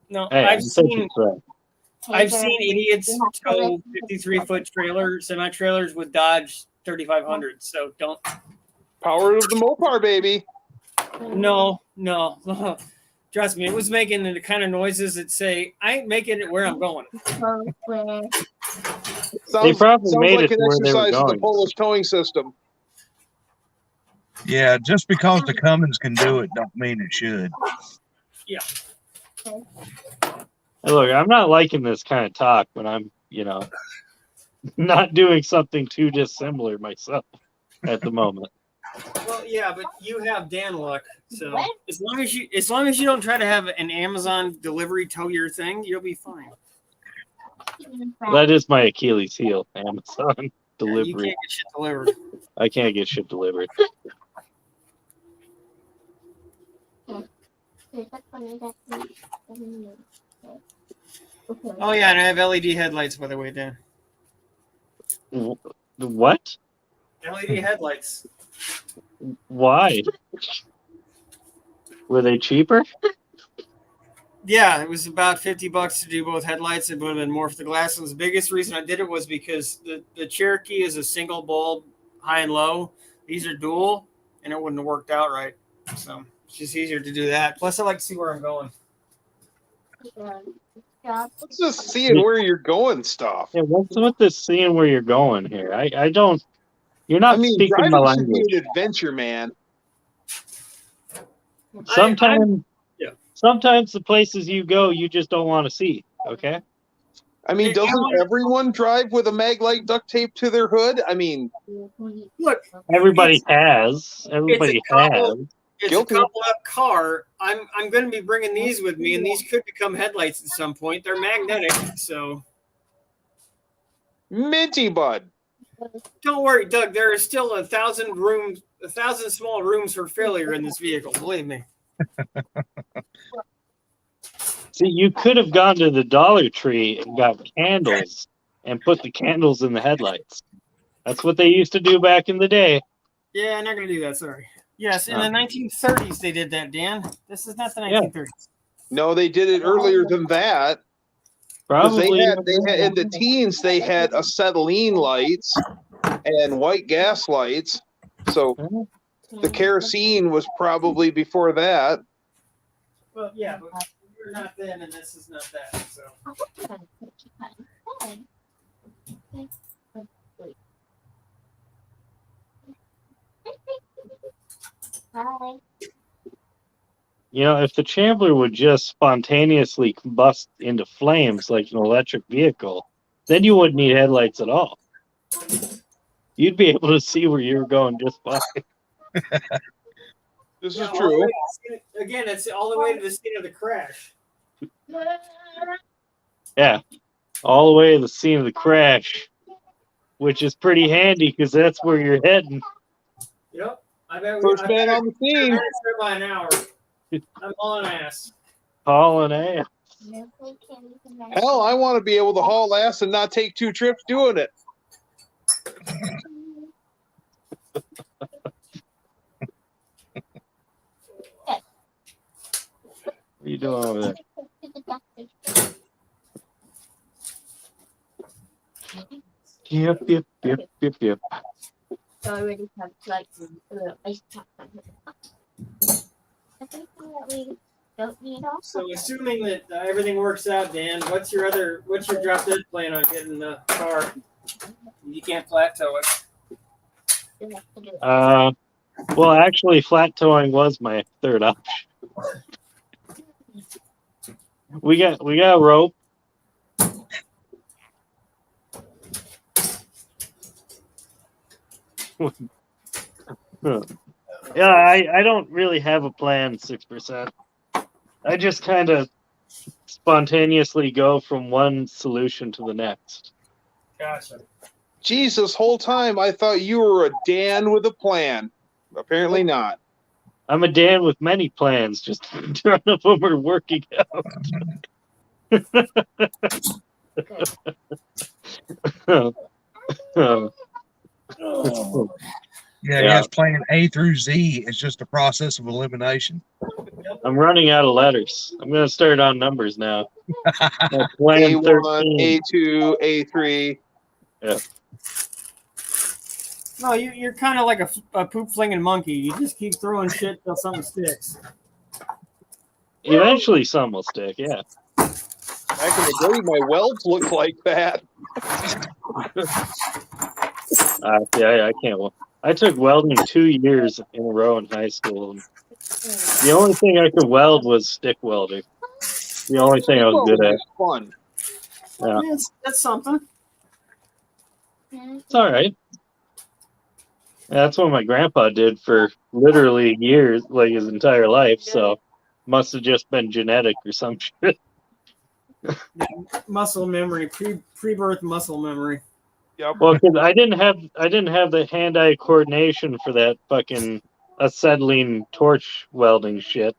Speaker 1: No,
Speaker 5: Hey,
Speaker 1: I've seen idiots tow 53-foot semi-trailers with Dodge 3500s. So don't.
Speaker 4: Power of the Mopar, baby.
Speaker 1: No. Trust me, it was making the kind of noises that say, I ain't making it where I'm going.
Speaker 5: They probably made
Speaker 4: like
Speaker 5: it
Speaker 4: an
Speaker 5: where they were
Speaker 4: exercise of the
Speaker 5: going.
Speaker 4: Polish towing system.
Speaker 2: Yeah, just because the Cummins can do it don't mean it should.
Speaker 1: Yeah.
Speaker 5: Hey, look, I'm not liking this kind of talk when I'm, not doing something too dissimilar myself at the moment.
Speaker 1: Well, yeah, but you have Dan luck, so as long as you don't try to have an Amazon delivery tow your thing, you'll be fine.
Speaker 5: That is my Achilles heel, Amazon delivery.
Speaker 1: You can't get shit delivered.
Speaker 5: I can't get shit delivered.
Speaker 1: Oh yeah, and I have LED headlights, by the way, Dan.
Speaker 5: What?
Speaker 1: LED headlights.
Speaker 5: Why? Were they cheaper?
Speaker 1: Yeah, it was about $50 to do both headlights. It would have been more for the glass. And the biggest reason I did it was because the Cherokee is a single bulb, high and low. These are dual, and it wouldn't have worked out right. So it's just easier to do that. Plus, I like to see where I'm going.
Speaker 7: It's just seeing where you're going stuff.
Speaker 5: Yeah, what's with this seeing where you're going here? I don't. You're
Speaker 7: I
Speaker 5: not
Speaker 7: mean,
Speaker 5: speaking my
Speaker 7: driving should be
Speaker 5: language.
Speaker 7: an adventure, man.
Speaker 5: Sometimes,
Speaker 1: yeah.
Speaker 5: sometimes the places you go, you just don't want to see. Okay.
Speaker 7: I mean, doesn't everyone drive with a mag-light duct tape to their hood? I mean,
Speaker 1: Look,
Speaker 5: Everybody has. Everybody has.
Speaker 1: it's
Speaker 7: Guilty.
Speaker 1: a couple up car. I'm going to be bringing these with me, and these could become headlights at some point. They're magnetic, so
Speaker 7: minty bud.
Speaker 1: don't worry, Doug. There are still 1,000 rooms, 1,000 small rooms for failure in this vehicle. Believe me.
Speaker 5: See, you could have gone to the Dollar Tree and got candles and put the candles in the headlights. That's what they used to do back in the day.
Speaker 1: Yeah, I'm not going to do that. Sorry. Yes, in
Speaker 5: Oh.
Speaker 1: the 1930s they did that, Dan. This is not the
Speaker 5: Yeah.
Speaker 1: 1930s.
Speaker 7: No, they did it earlier than that. 'Cause
Speaker 5: Probably.
Speaker 7: they had in the teens they had acetylene lights and white gas lights. So the kerosene was probably before that.
Speaker 1: Well, yeah, but we're not then, and this is not that. So.
Speaker 6: Hi.
Speaker 5: You know, if the Chambler would just spontaneously combust into flames like an electric vehicle, then you wouldn't need headlights at all. You'd be able to see where you're going just fine.
Speaker 7: This
Speaker 1: Yeah,
Speaker 7: is
Speaker 1: all the
Speaker 7: true.
Speaker 1: way to- again, it's all the way to the scene of the crash.
Speaker 5: Yeah, all the way to the scene of the crash, which is pretty handy because that's where you're heading.
Speaker 1: Yep. I bet
Speaker 7: First man on the scene.
Speaker 1: I bet by an hour. I'm hauling ass.
Speaker 5: Hauling ass.
Speaker 7: Hell, I want to be able to haul ass and not take 2 trips doing it.
Speaker 5: What are you doing over there? Yep.
Speaker 6: So I already have like ice pop. I think that we don't need all.
Speaker 1: So, assuming that everything works out, Dan, what's your drop dead plan on getting the car? You can't plateau it.
Speaker 5: Well, actually, flat towing was my third option. We got a rope. Yeah, I don't really have a plan, 6%. I just kind of spontaneously go from one solution to the next.
Speaker 1: Gotcha.
Speaker 7: Jesus, whole time I thought you were a Dan with a plan. Apparently not.
Speaker 5: I'm a Dan with many plans, just none of them are working out.
Speaker 2: Yeah,
Speaker 5: Yeah.
Speaker 2: yes, plan A through Z is just a process of elimination.
Speaker 5: I'm running out of letters. I'm going to start on numbers now. Plan
Speaker 7: A1,
Speaker 5: 13.
Speaker 7: A2, A3.
Speaker 1: No, you're kind of like a poop flinging monkey. You just keep throwing shit till something sticks.
Speaker 5: Eventually, some will stick. Yeah.
Speaker 7: Back in the day, my welds looked like that.
Speaker 5: Yeah, I can't. I took welding 2 years in a row in high school. And the only thing I could weld was stick welding. The only thing I was good at.
Speaker 7: It's fun.
Speaker 5: Yeah.
Speaker 1: Yeah, that's something.
Speaker 5: It's all right. Yeah, that's what my grandpa did for literally years, like his entire life. So must have just been genetic or some shit.
Speaker 1: Muscle memory, pre-birth muscle memory.
Speaker 7: Yep.
Speaker 5: Well, because I didn't have the hand-eye coordination for that fucking acetylene torch welding shit.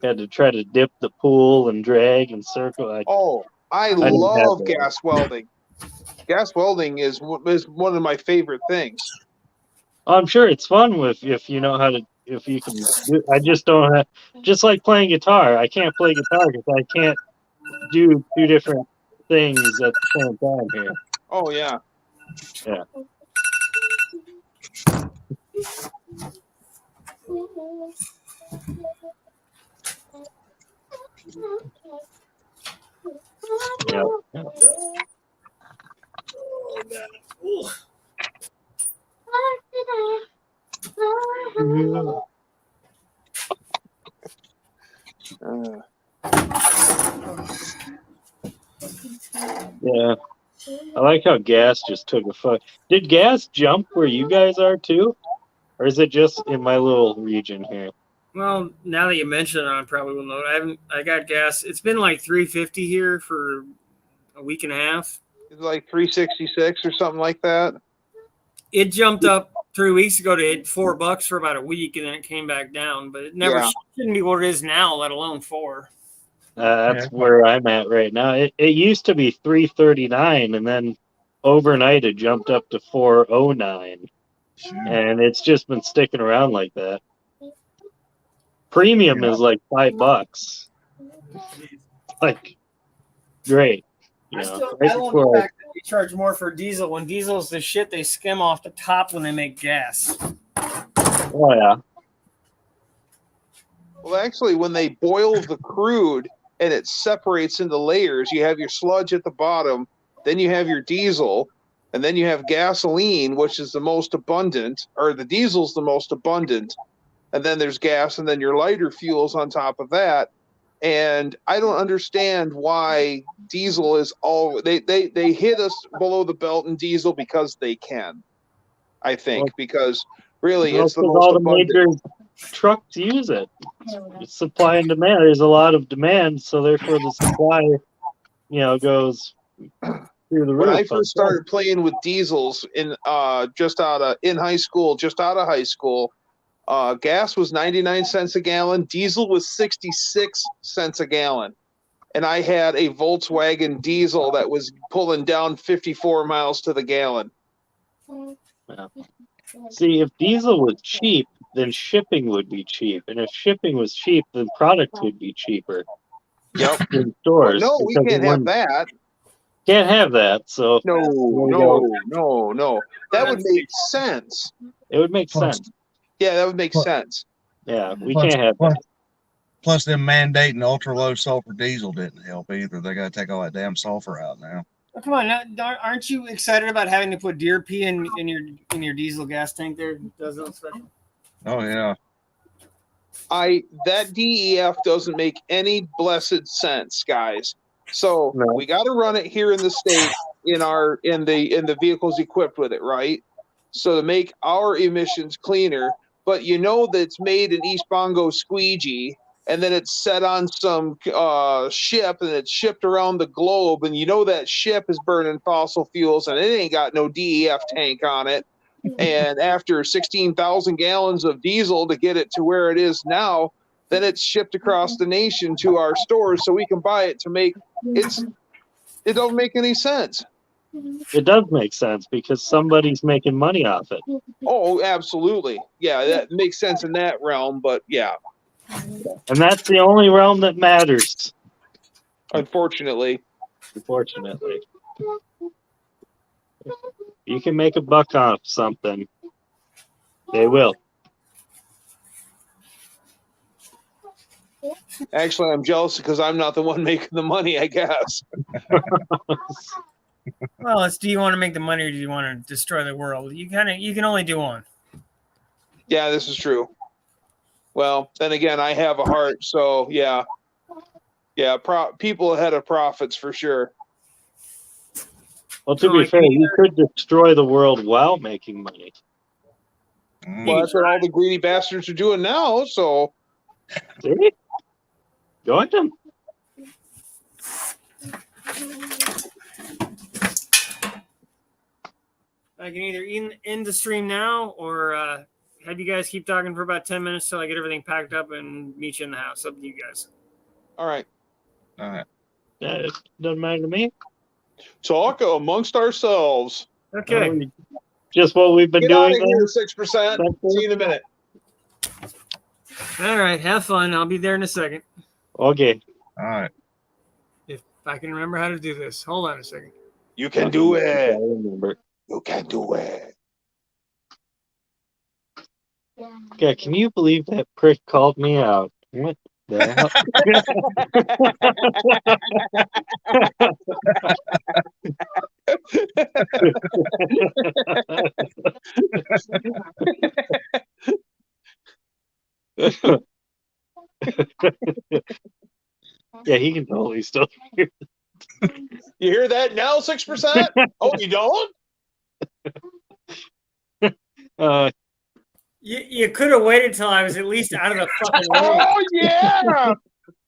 Speaker 5: Had to try to dip the pool and drag and circle.
Speaker 7: Oh, I
Speaker 5: didn't have
Speaker 7: love
Speaker 5: that.
Speaker 7: gas welding. Gas welding is one of my favorite things.
Speaker 5: I'm sure it's fun if you know how to. If you can, I just don't have. Just like playing guitar, I can't play guitar because I can't do 2 different things at the same time here.
Speaker 7: Oh yeah.
Speaker 5: Yeah. Yeah.
Speaker 7: Uh,
Speaker 5: Yeah. I like how gas just took a fuck. Did gas jump where you guys are too? Or is it just in my little region here?
Speaker 1: Well, now that you mention it, I probably will know. I got gas. It's been like 350 here for a week and a half.
Speaker 7: it's like 366 or something like that.
Speaker 1: It jumped up 3 weeks ago to $4 for about a week, and then it came back down. But it never
Speaker 7: Yeah.
Speaker 1: shouldn't be what it is now, let alone $4.
Speaker 5: That's
Speaker 2: Yeah.
Speaker 5: where I'm at right now. It used to be 339, and then overnight it jumped up to 409, and it's just been sticking around like that. Premium
Speaker 2: Yeah.
Speaker 5: is like $5. Like, great. You know, right
Speaker 1: I love
Speaker 5: before
Speaker 1: the fact that they charge more for diesel when diesel's the shit they skim off the top when they make gas.
Speaker 5: oh yeah,
Speaker 7: Well, actually, when they boil the crude and it separates into layers, you have your sludge at the bottom, then you have your diesel, and then you have gasoline, which is the most abundant, or the diesel's the most abundant, and then there's gas, and then your lighter fuels on top of that. And I don't understand why diesel is all they hit us below the belt in diesel because they can. I think because really
Speaker 5: well,
Speaker 7: it's the
Speaker 5: 'cause
Speaker 7: most
Speaker 5: all the
Speaker 7: abundant.
Speaker 5: major trucks use it. It's supply and demand. There's a lot of demand, so therefore the supply, goes through the roof.
Speaker 7: When I first started playing with diesels in just out of high school, gas was 99 cents a gallon, diesel was 66 cents a gallon. And I had a Volkswagen diesel that was pulling down 54 miles to the gallon.
Speaker 5: See, if diesel was cheap, then shipping would be cheap, and if shipping was cheap, then product would be cheaper.
Speaker 7: Yep.
Speaker 5: In
Speaker 7: But
Speaker 5: stores.
Speaker 7: no, we
Speaker 5: because
Speaker 7: can't
Speaker 5: it
Speaker 7: have
Speaker 5: wouldn't-
Speaker 7: that.
Speaker 5: Can't have that. So
Speaker 7: No,
Speaker 5: there you
Speaker 7: no,
Speaker 5: go.
Speaker 7: no. That would make sense.
Speaker 5: It would make
Speaker 2: Plus-
Speaker 5: sense.
Speaker 7: Yeah, that would make
Speaker 2: Plus-
Speaker 7: sense.
Speaker 5: Yeah, we
Speaker 2: Plus-
Speaker 5: can't have
Speaker 2: plus-
Speaker 5: that.
Speaker 2: Plus, them mandating ultra low sulfur diesel didn't help either. They got to take all that damn sulfur out now.
Speaker 1: Oh, come on, aren't you excited about having to put deer pee in your diesel gas tank there? Does it special?
Speaker 2: Oh yeah.
Speaker 7: That DEF doesn't make any blessed sense, guys. So
Speaker 5: No.
Speaker 7: we got to run it here in the state in the vehicles equipped with it, right? So to make our emissions cleaner, but you know that it's made in East Bongo squeegee, and then it's set on some ship and it's shipped around the globe, and you know that ship is burning fossil fuels and it ain't got no DEF tank on it. And after 16,000 gallons of diesel to get it to where it is now, then it's shipped across the nation to our stores so we can buy it to make it don't make any sense.
Speaker 5: It does make sense because somebody's making money off it.
Speaker 7: Oh, absolutely. Yeah, that makes sense in that realm, but yeah,
Speaker 5: And that's the only realm that matters,
Speaker 7: unfortunately.
Speaker 5: unfortunately. You can make a buck off something. They will.
Speaker 7: Actually, I'm jealous because I'm not the one making the money, I guess.
Speaker 1: Well, it's do you want to make the money or do you want to destroy the world? You can only do one.
Speaker 7: Yeah, this is true. Well, then again, I have a heart, so yeah. Yeah, people ahead of profits for sure.
Speaker 5: Well, to be fair, you could destroy the world while making money.
Speaker 7: Well, that's what all the greedy bastards are doing now, so
Speaker 5: See? Join them.
Speaker 1: I can either end the stream now or have you guys keep talking for about 10 minutes till I get everything packed up and meet you in the house. Up to you guys.
Speaker 7: all right.
Speaker 2: All right.
Speaker 5: Yeah, it doesn't matter to me.
Speaker 7: Talk amongst ourselves.
Speaker 1: Okay.
Speaker 5: Just what we've been
Speaker 7: Get out
Speaker 5: doing.
Speaker 7: of here, 6%. See you in a minute.
Speaker 1: All right. Have fun. I'll be there in a second.
Speaker 5: Okay.
Speaker 2: All right.
Speaker 1: If I can remember how to do this. Hold on a second.
Speaker 7: You can do
Speaker 5: I
Speaker 7: it.
Speaker 5: remember.
Speaker 7: You can do it.
Speaker 5: Yeah, can you believe that prick called me out? What the hell? Yeah, he can totally still hear.
Speaker 7: You hear that now, 6%? Oh, you don't?
Speaker 1: You could have waited till I was at least out of the fucking way.
Speaker 7: Oh, yeah!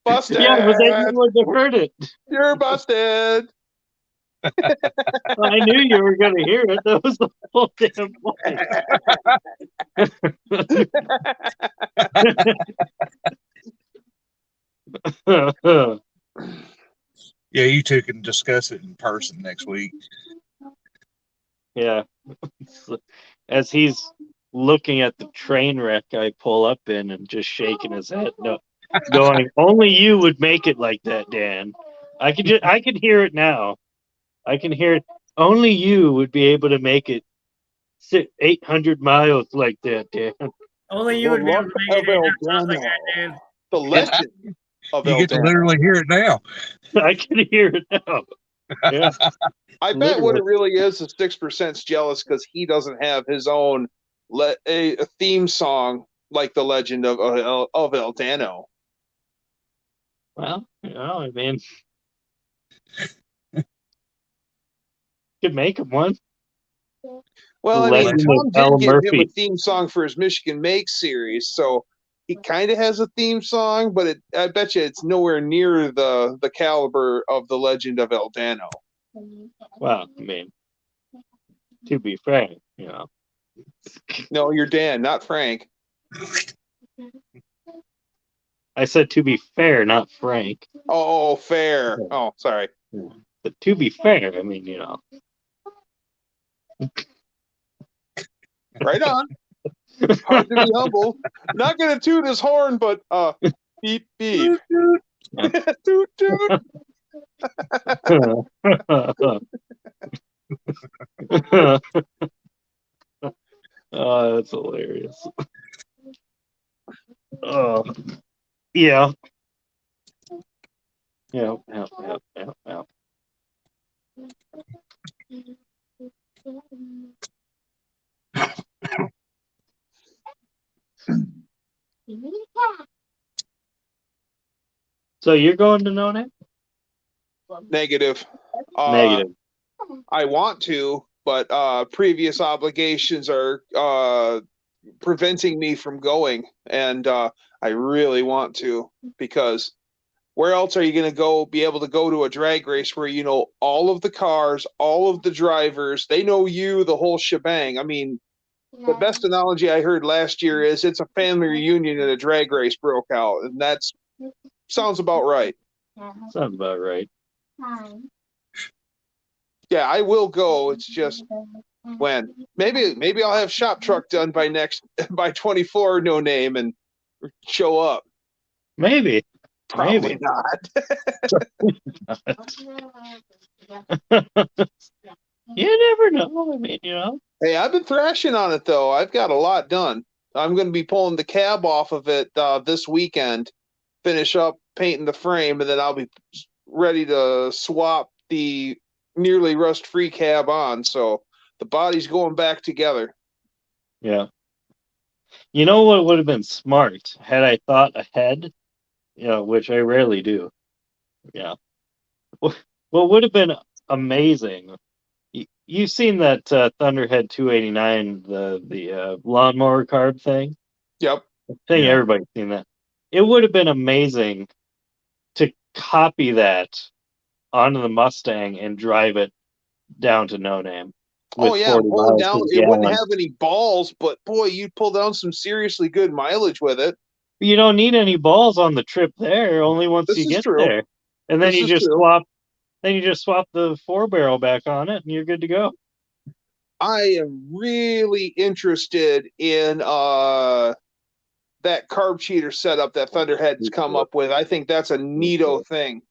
Speaker 7: Busted!
Speaker 5: Yeah, but then you wouldn't have heard it.
Speaker 7: You're busted!
Speaker 5: Well, I knew you were going to hear it. That was the whole damn point.
Speaker 2: Yeah, you two can discuss it in person next week.
Speaker 5: Yeah. As he's looking at the train wreck I pull up in and just shaking his head, no, going, only you would make it like that, Dan. I could hear it now. I can hear it. Only you would be able to make it 800 miles like that, Dan.
Speaker 1: Only you would be able to make it
Speaker 7: El
Speaker 1: sounds like
Speaker 7: Dano.
Speaker 1: that, Dan.
Speaker 7: The legend of
Speaker 2: You
Speaker 7: El
Speaker 2: get to
Speaker 7: Dano.
Speaker 2: literally hear it now.
Speaker 5: I can hear it now. Yeah.
Speaker 7: I bet what
Speaker 5: Literally.
Speaker 7: it really is 6%'s jealous because he doesn't have his own a theme song like the legend of El Dano.
Speaker 5: Well, I mean, could make him one.
Speaker 7: Well, I mean,
Speaker 5: Legend
Speaker 7: Tom
Speaker 5: of Al
Speaker 7: did give him a
Speaker 5: Murphy.
Speaker 7: theme song for his Michigan Makes series, so he kind of has a theme song, but I bet you it's nowhere near the caliber of the legend of El Dano.
Speaker 5: Well, I mean, to be fair,
Speaker 7: No, you're Dan, not Frank.
Speaker 5: I said to be fair, not Frank.
Speaker 7: Oh, fair. Oh, sorry.
Speaker 5: But to be fair, I mean,
Speaker 7: Right on. Hard to be humble. Not gonna toot his horn, but beep beep. Toot toot.
Speaker 5: Oh, that's hilarious. Oh, yeah. Yeah. So you're going to know that?
Speaker 7: Negative.
Speaker 5: Negative.
Speaker 7: I want to, but previous obligations are preventing me from going, and I really want to, because where else are you going to be able to go to a drag race where you know all of the cars, all of the drivers, they know you, the whole shebang. I mean, the best analogy I heard last year is it's a family reunion and a drag race broke out, and that's sounds about right.
Speaker 5: Sounds about right.
Speaker 7: Yeah, I will go. It's just when maybe I'll have shop truck done by 24 no name and show up.
Speaker 5: Maybe.
Speaker 7: Probably not.
Speaker 5: You never know. I mean,
Speaker 7: Hey, I've been thrashing on it though. I've got a lot done. I'm going to be pulling the cab off of it this weekend, finish up painting the frame, and then I'll be ready to swap the nearly rust-free cab on. So the body's going back together.
Speaker 5: Yeah. You know what would have been smart had I thought ahead, which I rarely do. Yeah. What would have been amazing? You've seen that Thunderhead 289, the lawnmower carb thing?
Speaker 7: Yep.
Speaker 5: I think
Speaker 2: Yeah.
Speaker 5: everybody's seen that. It would have been amazing to copy that onto the Mustang and drive it down to No Name.
Speaker 7: Oh
Speaker 5: with
Speaker 7: yeah,
Speaker 5: 40
Speaker 7: pulling
Speaker 5: miles
Speaker 7: down.
Speaker 5: to the
Speaker 7: It wouldn't
Speaker 5: gallon.
Speaker 7: have any balls, but boy, you'd pull down some seriously good mileage with it.
Speaker 5: You don't need any balls on the trip there. Only once
Speaker 7: This
Speaker 5: you
Speaker 7: is
Speaker 5: get
Speaker 7: true.
Speaker 5: there, and then
Speaker 7: This
Speaker 5: you
Speaker 7: is
Speaker 5: just
Speaker 7: true.
Speaker 5: swap. Then you just swap the 4-barrel back on it, and you're good to go.
Speaker 7: I am really interested in that carb cheater setup that Thunderhead's come up with. I think that's a neato thing.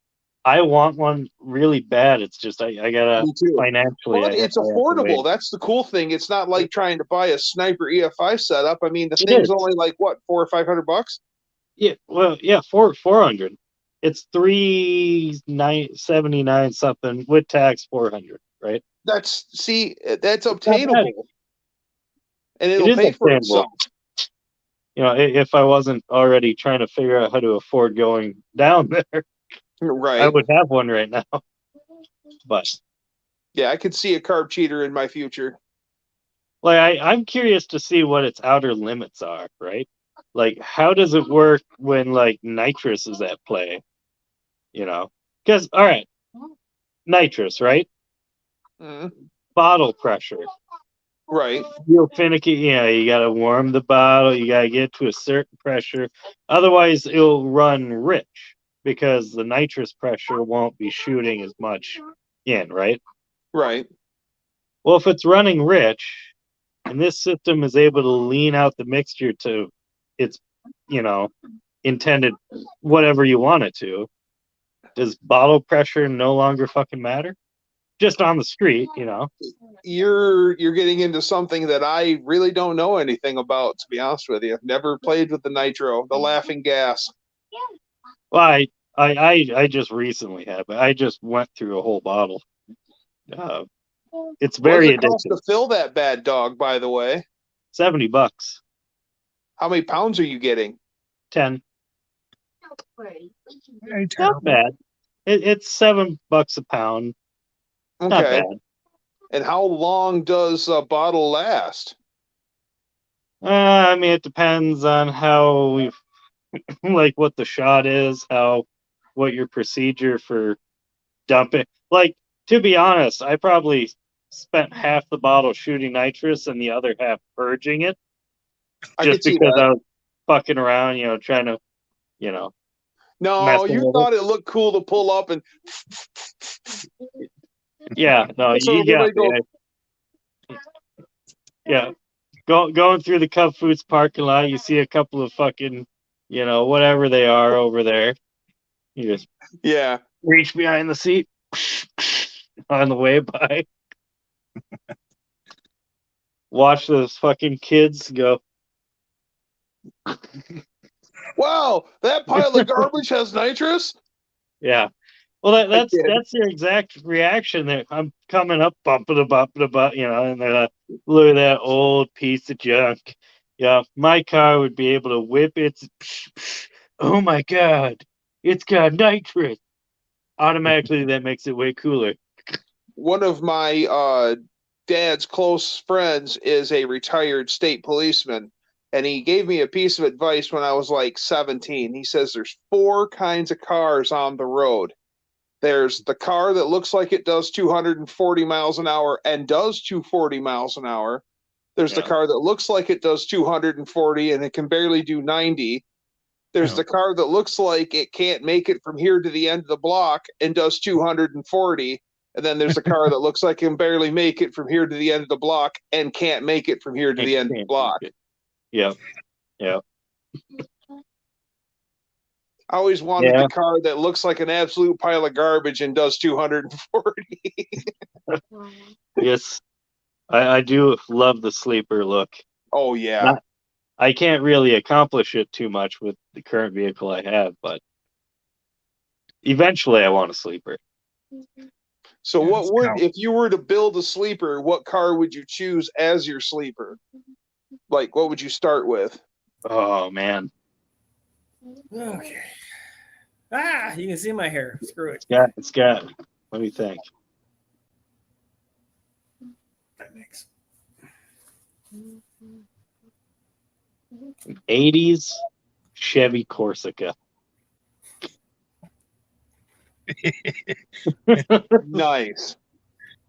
Speaker 5: I want one really bad. It's just I gotta
Speaker 7: Me too.
Speaker 5: financially.
Speaker 7: But
Speaker 5: I
Speaker 7: it's
Speaker 5: have to
Speaker 7: affordable.
Speaker 5: wait.
Speaker 7: That's the cool thing. It's not like trying to buy a Sniper EFI setup. I mean, the
Speaker 5: It
Speaker 7: thing's
Speaker 5: is.
Speaker 7: only like what, $400 or $500?
Speaker 5: Yeah, well, yeah, 400. It's 379 something with tax 400, right?
Speaker 7: That's
Speaker 5: It's not bad.
Speaker 7: obtainable, and
Speaker 5: It
Speaker 7: it'll
Speaker 5: is
Speaker 7: pay for
Speaker 5: obtainable.
Speaker 7: itself.
Speaker 5: You know, if I wasn't already trying to figure out how to afford going down there, I
Speaker 7: Right.
Speaker 5: would have one right now. But
Speaker 7: Yeah, I could see a carb cheater in my future.
Speaker 5: like I'm curious to see what its outer limits are, right? Like how does it work when like nitrous is at play? You know? Because all right, nitrous, right?
Speaker 7: Mhm.
Speaker 5: Bottle pressure.
Speaker 7: Right.
Speaker 5: Real finicky, you gotta warm the bottle, you gotta get to a certain pressure. Otherwise it'll run rich because the nitrous pressure won't be shooting as much in, right?
Speaker 7: Right.
Speaker 5: Well, if it's running rich and this system is able to lean out the mixture to its, intended whatever you want it to, does bottle pressure no longer fucking matter? Just on the street,
Speaker 7: You're getting into something that I really don't know anything about, to be honest with you. I've never played with the nitro, the laughing gas.
Speaker 5: Well, I just recently have it. I just went through a whole bottle. It's
Speaker 7: What does
Speaker 5: very
Speaker 7: it cost
Speaker 5: addictive.
Speaker 7: to fill that bad dog, by the way?
Speaker 5: $70.
Speaker 7: How many pounds are you getting?
Speaker 5: 10.
Speaker 2: Ain't
Speaker 5: Not
Speaker 2: terrible.
Speaker 5: bad. It's $7 a pound. Not
Speaker 7: Okay.
Speaker 5: bad.
Speaker 7: And how long does a bottle last?
Speaker 5: I mean, it depends on how we've like what the shot is, what your procedure for dumping. Like, to be honest, I probably spent half the bottle shooting nitrous and the other half purging it,
Speaker 7: I
Speaker 5: just
Speaker 7: could see
Speaker 5: because
Speaker 7: that.
Speaker 5: I was fucking around, trying to,
Speaker 7: No,
Speaker 5: messing
Speaker 7: you
Speaker 5: with
Speaker 7: thought it looked cool to pull up and
Speaker 5: it. Yeah, no,
Speaker 7: so
Speaker 5: you got
Speaker 7: everybody goes,
Speaker 5: me. Yeah, going through the Cub Foods parking lot, you see a couple of fucking, whatever they are over there. You just
Speaker 7: yeah.
Speaker 5: reach behind the seat on the way by. Watch those fucking kids go.
Speaker 7: Wow, that pile of garbage has nitrous?
Speaker 5: Yeah. Well,
Speaker 7: I did.
Speaker 5: that's their exact reaction. There, I'm coming up, bumping and they're like, "Look at that old piece of junk." Yeah, my car would be able to whip its. Oh my god, it's got nitrous. Automatically, that makes it way cooler.
Speaker 7: One of my dad's close friends is a retired state policeman, and he gave me a piece of advice when I was like 17. He says there's 4 kinds of cars on the road. There's the car that looks like it does 240 miles an hour and does 240 miles an hour. There's the
Speaker 5: Yeah.
Speaker 7: car that looks like it does 240 and it can barely do 90. There's
Speaker 2: Yeah.
Speaker 7: the car that looks like it can't make it from here to the end of the block and does 240. And then there's the car that looks like it can barely make it from here to the end of the block and can't make it from here to the end of the block.
Speaker 5: Yep. Yep.
Speaker 7: I always wanted
Speaker 5: Yeah.
Speaker 7: the car that looks like an absolute pile of garbage and does 240.
Speaker 5: Yes. I do love the sleeper look.
Speaker 7: Oh, yeah.
Speaker 5: Not- I can't really accomplish it too much with the current vehicle I have, but eventually I want a sleeper.
Speaker 7: So
Speaker 2: Yeah,
Speaker 7: what
Speaker 2: it's
Speaker 7: would,
Speaker 2: kind
Speaker 7: if you were to build a sleeper, what car would you choose as your sleeper? Like, what would you start with?
Speaker 5: Oh man.
Speaker 1: Okay. You can see my hair. Screw it.
Speaker 5: It's got let me think.
Speaker 1: That makes
Speaker 5: 80s Chevy Corsica.
Speaker 7: Nice.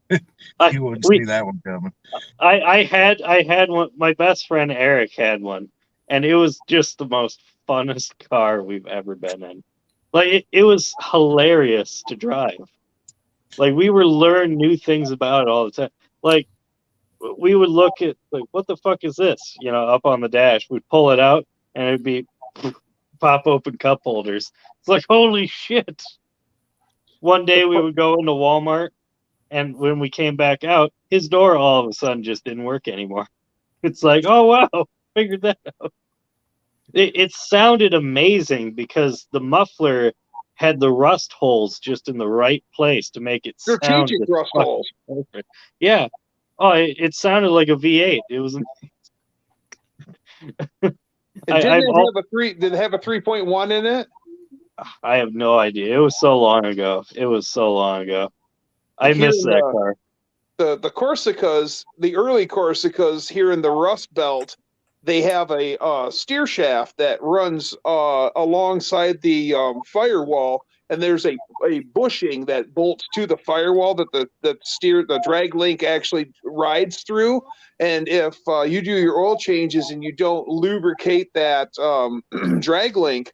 Speaker 2: You wouldn't see that one coming.
Speaker 5: I had one. My best friend Eric had one, and it was just the most funnest car we've ever been in. Like it was hilarious to drive. Like we would learn new things about it all the time. Like we would look at like what the fuck is this? Up on the dash. We'd pull it out, and it'd be pop open cup holders. It's like holy shit. One day we would go into Walmart, and when we came back out, his door all of a sudden just didn't work anymore. It's like, oh wow, figured that out. It sounded amazing because the muffler had the rust holes just in the right place to make it sound
Speaker 7: Strategic
Speaker 5: just
Speaker 7: rust
Speaker 5: fucking
Speaker 7: holes.
Speaker 5: perfect. Yeah. Oh, it sounded like a V8. It was.
Speaker 7: And
Speaker 5: I've
Speaker 7: didn't it
Speaker 5: al-
Speaker 7: have a three? Did it have a 3.1 in it?
Speaker 5: I have no idea. It was so long ago. It was so long ago. I
Speaker 7: Here
Speaker 5: miss
Speaker 7: in
Speaker 5: that car.
Speaker 7: the Corsicas, the early Corsicas here in the Rust Belt, they have a steer shaft that runs alongside the firewall, and there's a bushing that bolts to the firewall that the drag link actually rides through. And if you do your oil changes and you don't lubricate that drag link,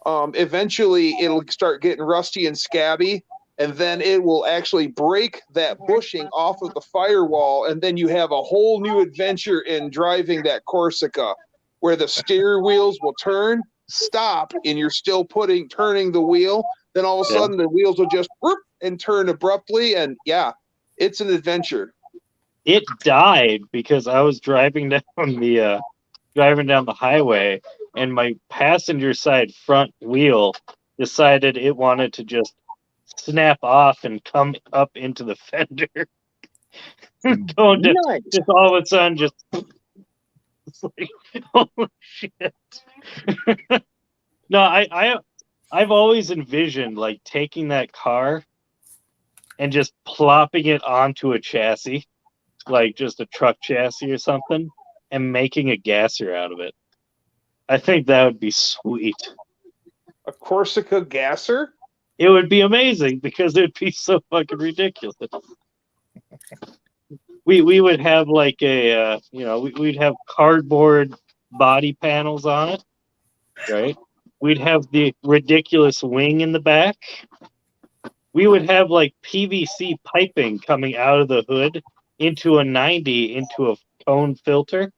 Speaker 7: eventually it'll start getting rusty and scabby, and then it will actually break that bushing off of the firewall, and then you have a whole new adventure in driving that Corsica, where the steer wheels will turn, stop, and you're still turning the wheel. Then all of a sudden the wheels will just whoop, and turn abruptly, and yeah, it's an adventure.
Speaker 5: It died because I was driving down the highway, and my passenger side front wheel decided it wanted to just snap off and come up into the fender. Going to
Speaker 7: Nice.
Speaker 5: just all of a sudden just it's like, holy shit. No, I've always envisioned like taking that car and just plopping it onto a chassis, like just a truck chassis or something, and making a gasser out of it. I think that would be sweet.
Speaker 7: A Corsica gasser?
Speaker 5: It would be amazing because it would be so fucking ridiculous. We would have like a we'd have cardboard body panels on it, right? We'd have the ridiculous wing in the back. We would have like PVC piping coming out of the hood into a 90 into a cone filter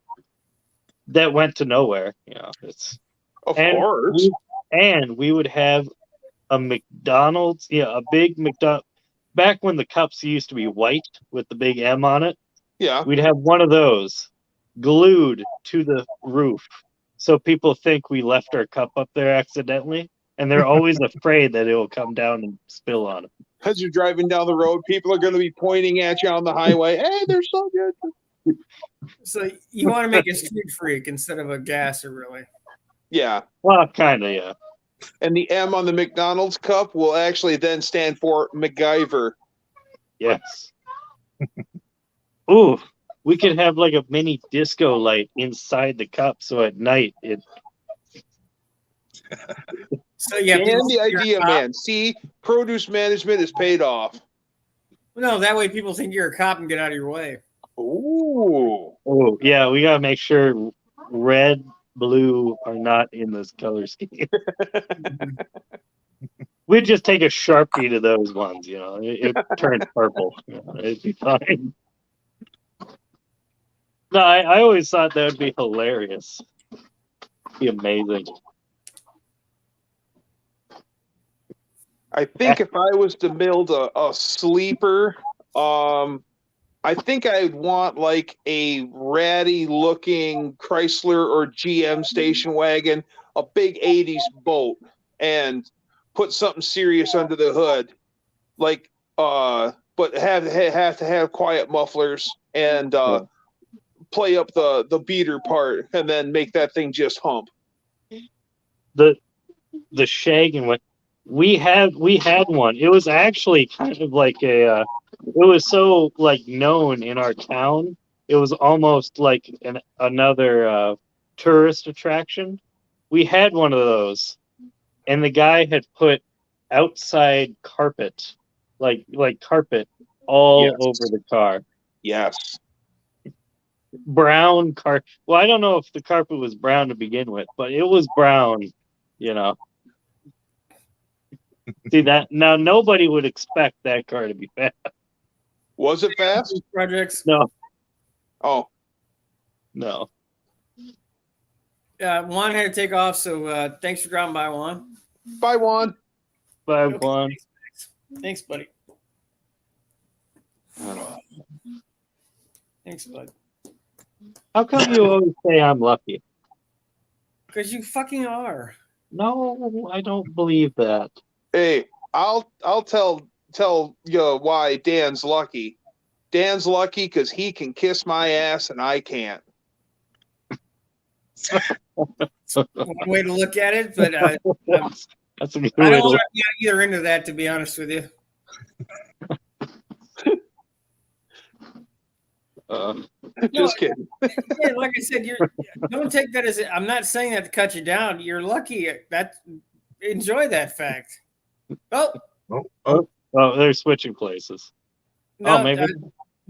Speaker 5: that went to nowhere. It's
Speaker 7: Of course.
Speaker 5: and we would have a McDonald's, a big McDonald's. Back when the cups used to be white with the big M on it,
Speaker 7: Yeah.
Speaker 5: we'd have one of those glued to the roof, so people think we left our cup up there accidentally, and they're always afraid that it will come down and spill on them.
Speaker 7: As you're driving down the road, people are going to be pointing at you on the highway. Hey, they're so good.
Speaker 1: So you want to make a street freak instead of a gasser, really?
Speaker 7: Yeah.
Speaker 5: Well, kind of, yeah.
Speaker 7: And the M on the McDonald's cup will actually then stand for MacGyver.
Speaker 5: Yes. Ooh, we could have like a mini disco light inside the cup, so at night it.
Speaker 1: So yeah,
Speaker 7: And
Speaker 1: people
Speaker 7: the
Speaker 1: think you're a
Speaker 7: idea,
Speaker 1: cop.
Speaker 7: man. See, produce management is paid off.
Speaker 1: No, that way people think you're a cop and get out of your way.
Speaker 7: Ooh.
Speaker 5: Oh yeah, we gotta make sure red, blue are not in this color scheme. We'd just take a Sharpie to those ones, it turned purple. It'd be fine. No, I always thought that would be hilarious. Be amazing.
Speaker 7: I think if I was to build a sleeper, I think I'd want like a ratty looking Chrysler or GM station wagon, a big 80s boat, and put something serious under the hood. Like but have to have quiet mufflers and play up the beater part, and then make that thing just hump.
Speaker 5: The shaggin' one. We had one. It was actually kind of like it was so like known in our town. It was almost like another tourist attraction. We had one of those, and the guy had put outside carpet, like carpet all over the car.
Speaker 7: Yes.
Speaker 5: Brown carpet. Well, I don't know if the carpet was brown to begin with, but it was brown. See that now? Nobody would expect that car to be fast.
Speaker 7: Was it fast?
Speaker 1: Projects.
Speaker 5: No,
Speaker 7: Oh,
Speaker 5: no.
Speaker 1: Juan had to take off, so thanks for dropping by, Juan.
Speaker 7: bye, Juan.
Speaker 5: Bye,
Speaker 1: Okay,
Speaker 5: Juan.
Speaker 1: thanks. Thanks, buddy.
Speaker 5: Oh.
Speaker 1: Thanks, bud.
Speaker 5: How come you always say I'm lucky?
Speaker 1: Because you fucking are.
Speaker 5: No, I don't believe that.
Speaker 7: Hey, I'll tell you why Dan's lucky. Dan's lucky because he can kiss my ass and I can't.
Speaker 1: One way to look at it, but
Speaker 5: That's a good
Speaker 1: I
Speaker 5: way
Speaker 1: don't
Speaker 5: to
Speaker 1: want
Speaker 5: look.
Speaker 1: to be either into that, to be honest with you.
Speaker 7: Just kidding.
Speaker 1: Yeah, like I said, don't take that as I'm not saying that to cut you down. You're lucky. Enjoy that fact. Oh,
Speaker 5: Oh, they're switching places.
Speaker 1: no,
Speaker 5: maybe.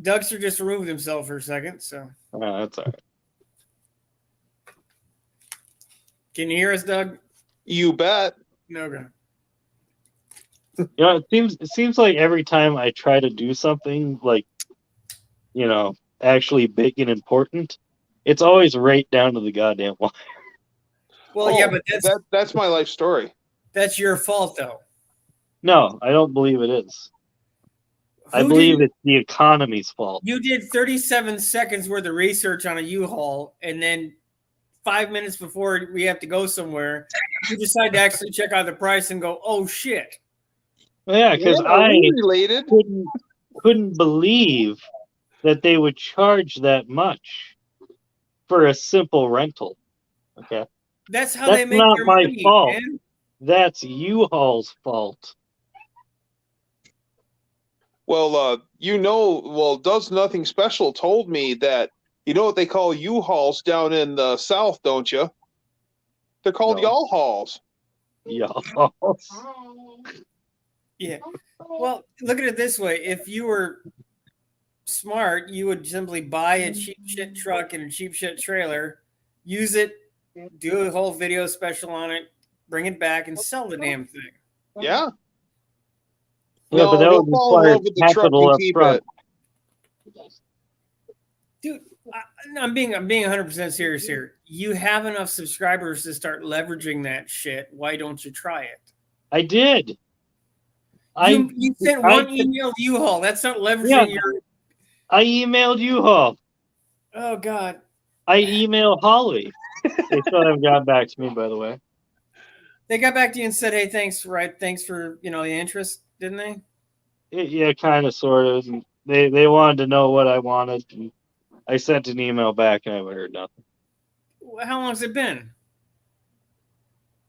Speaker 1: Dougster just removed himself for a second. So
Speaker 5: That's all right.
Speaker 1: can you hear us, Doug?
Speaker 7: You bet.
Speaker 1: No, okay.
Speaker 5: You know, it seems like every time I try to do something like, you know, actually big and important, it's always right down to the goddamn wire.
Speaker 1: Well, yeah, but
Speaker 7: that's my life story.
Speaker 1: that's your fault, though.
Speaker 5: No, I don't believe it is. I believe it's the economy's fault.
Speaker 1: You did 37 seconds worth of research on a U-Haul, and then 5 minutes before we have to go somewhere, you decide to actually check out the price and go, "Oh shit!"
Speaker 5: Well, yeah, because
Speaker 7: related.
Speaker 5: couldn't believe that they would charge that much for a simple rental. Okay,
Speaker 1: That's how they make
Speaker 5: not
Speaker 1: their
Speaker 5: my
Speaker 1: money,
Speaker 5: fault.
Speaker 1: man.
Speaker 5: That's U-Haul's fault.
Speaker 7: Well, Does Nothing Special told me that, you know what they call U-Hauls down in the South, don't you? They're called
Speaker 5: No.
Speaker 7: y'all hauls.
Speaker 5: U-Hauls.
Speaker 1: Yeah. Well, look at it this way. If you were smart, you would simply buy a cheap shit truck and a cheap shit trailer, use it, do a whole video special on it, bring it back, and sell the damn thing.
Speaker 7: Yeah.
Speaker 5: Yeah, but that
Speaker 7: don't
Speaker 5: would
Speaker 7: fall in
Speaker 5: require
Speaker 7: love with the truck
Speaker 5: capital
Speaker 7: and
Speaker 5: up
Speaker 7: keep
Speaker 5: front.
Speaker 7: it.
Speaker 1: Dude, I'm being 100% serious here. You have enough subscribers to start leveraging that shit. Why don't you try it?
Speaker 5: I did.
Speaker 1: You sent one email to U-Haul. That's not leveraging your.
Speaker 5: I emailed U-Haul.
Speaker 1: Oh God.
Speaker 5: I emailed Holly. They still haven't got back to me, by the way.
Speaker 1: They got back to you and said, "Hey, thanks, right? Thanks for the interest," didn't they?
Speaker 5: Yeah, kind of, sort of. And they wanted to know what I wanted, and I sent an email back, and I haven't heard nothing.
Speaker 1: How long has it been?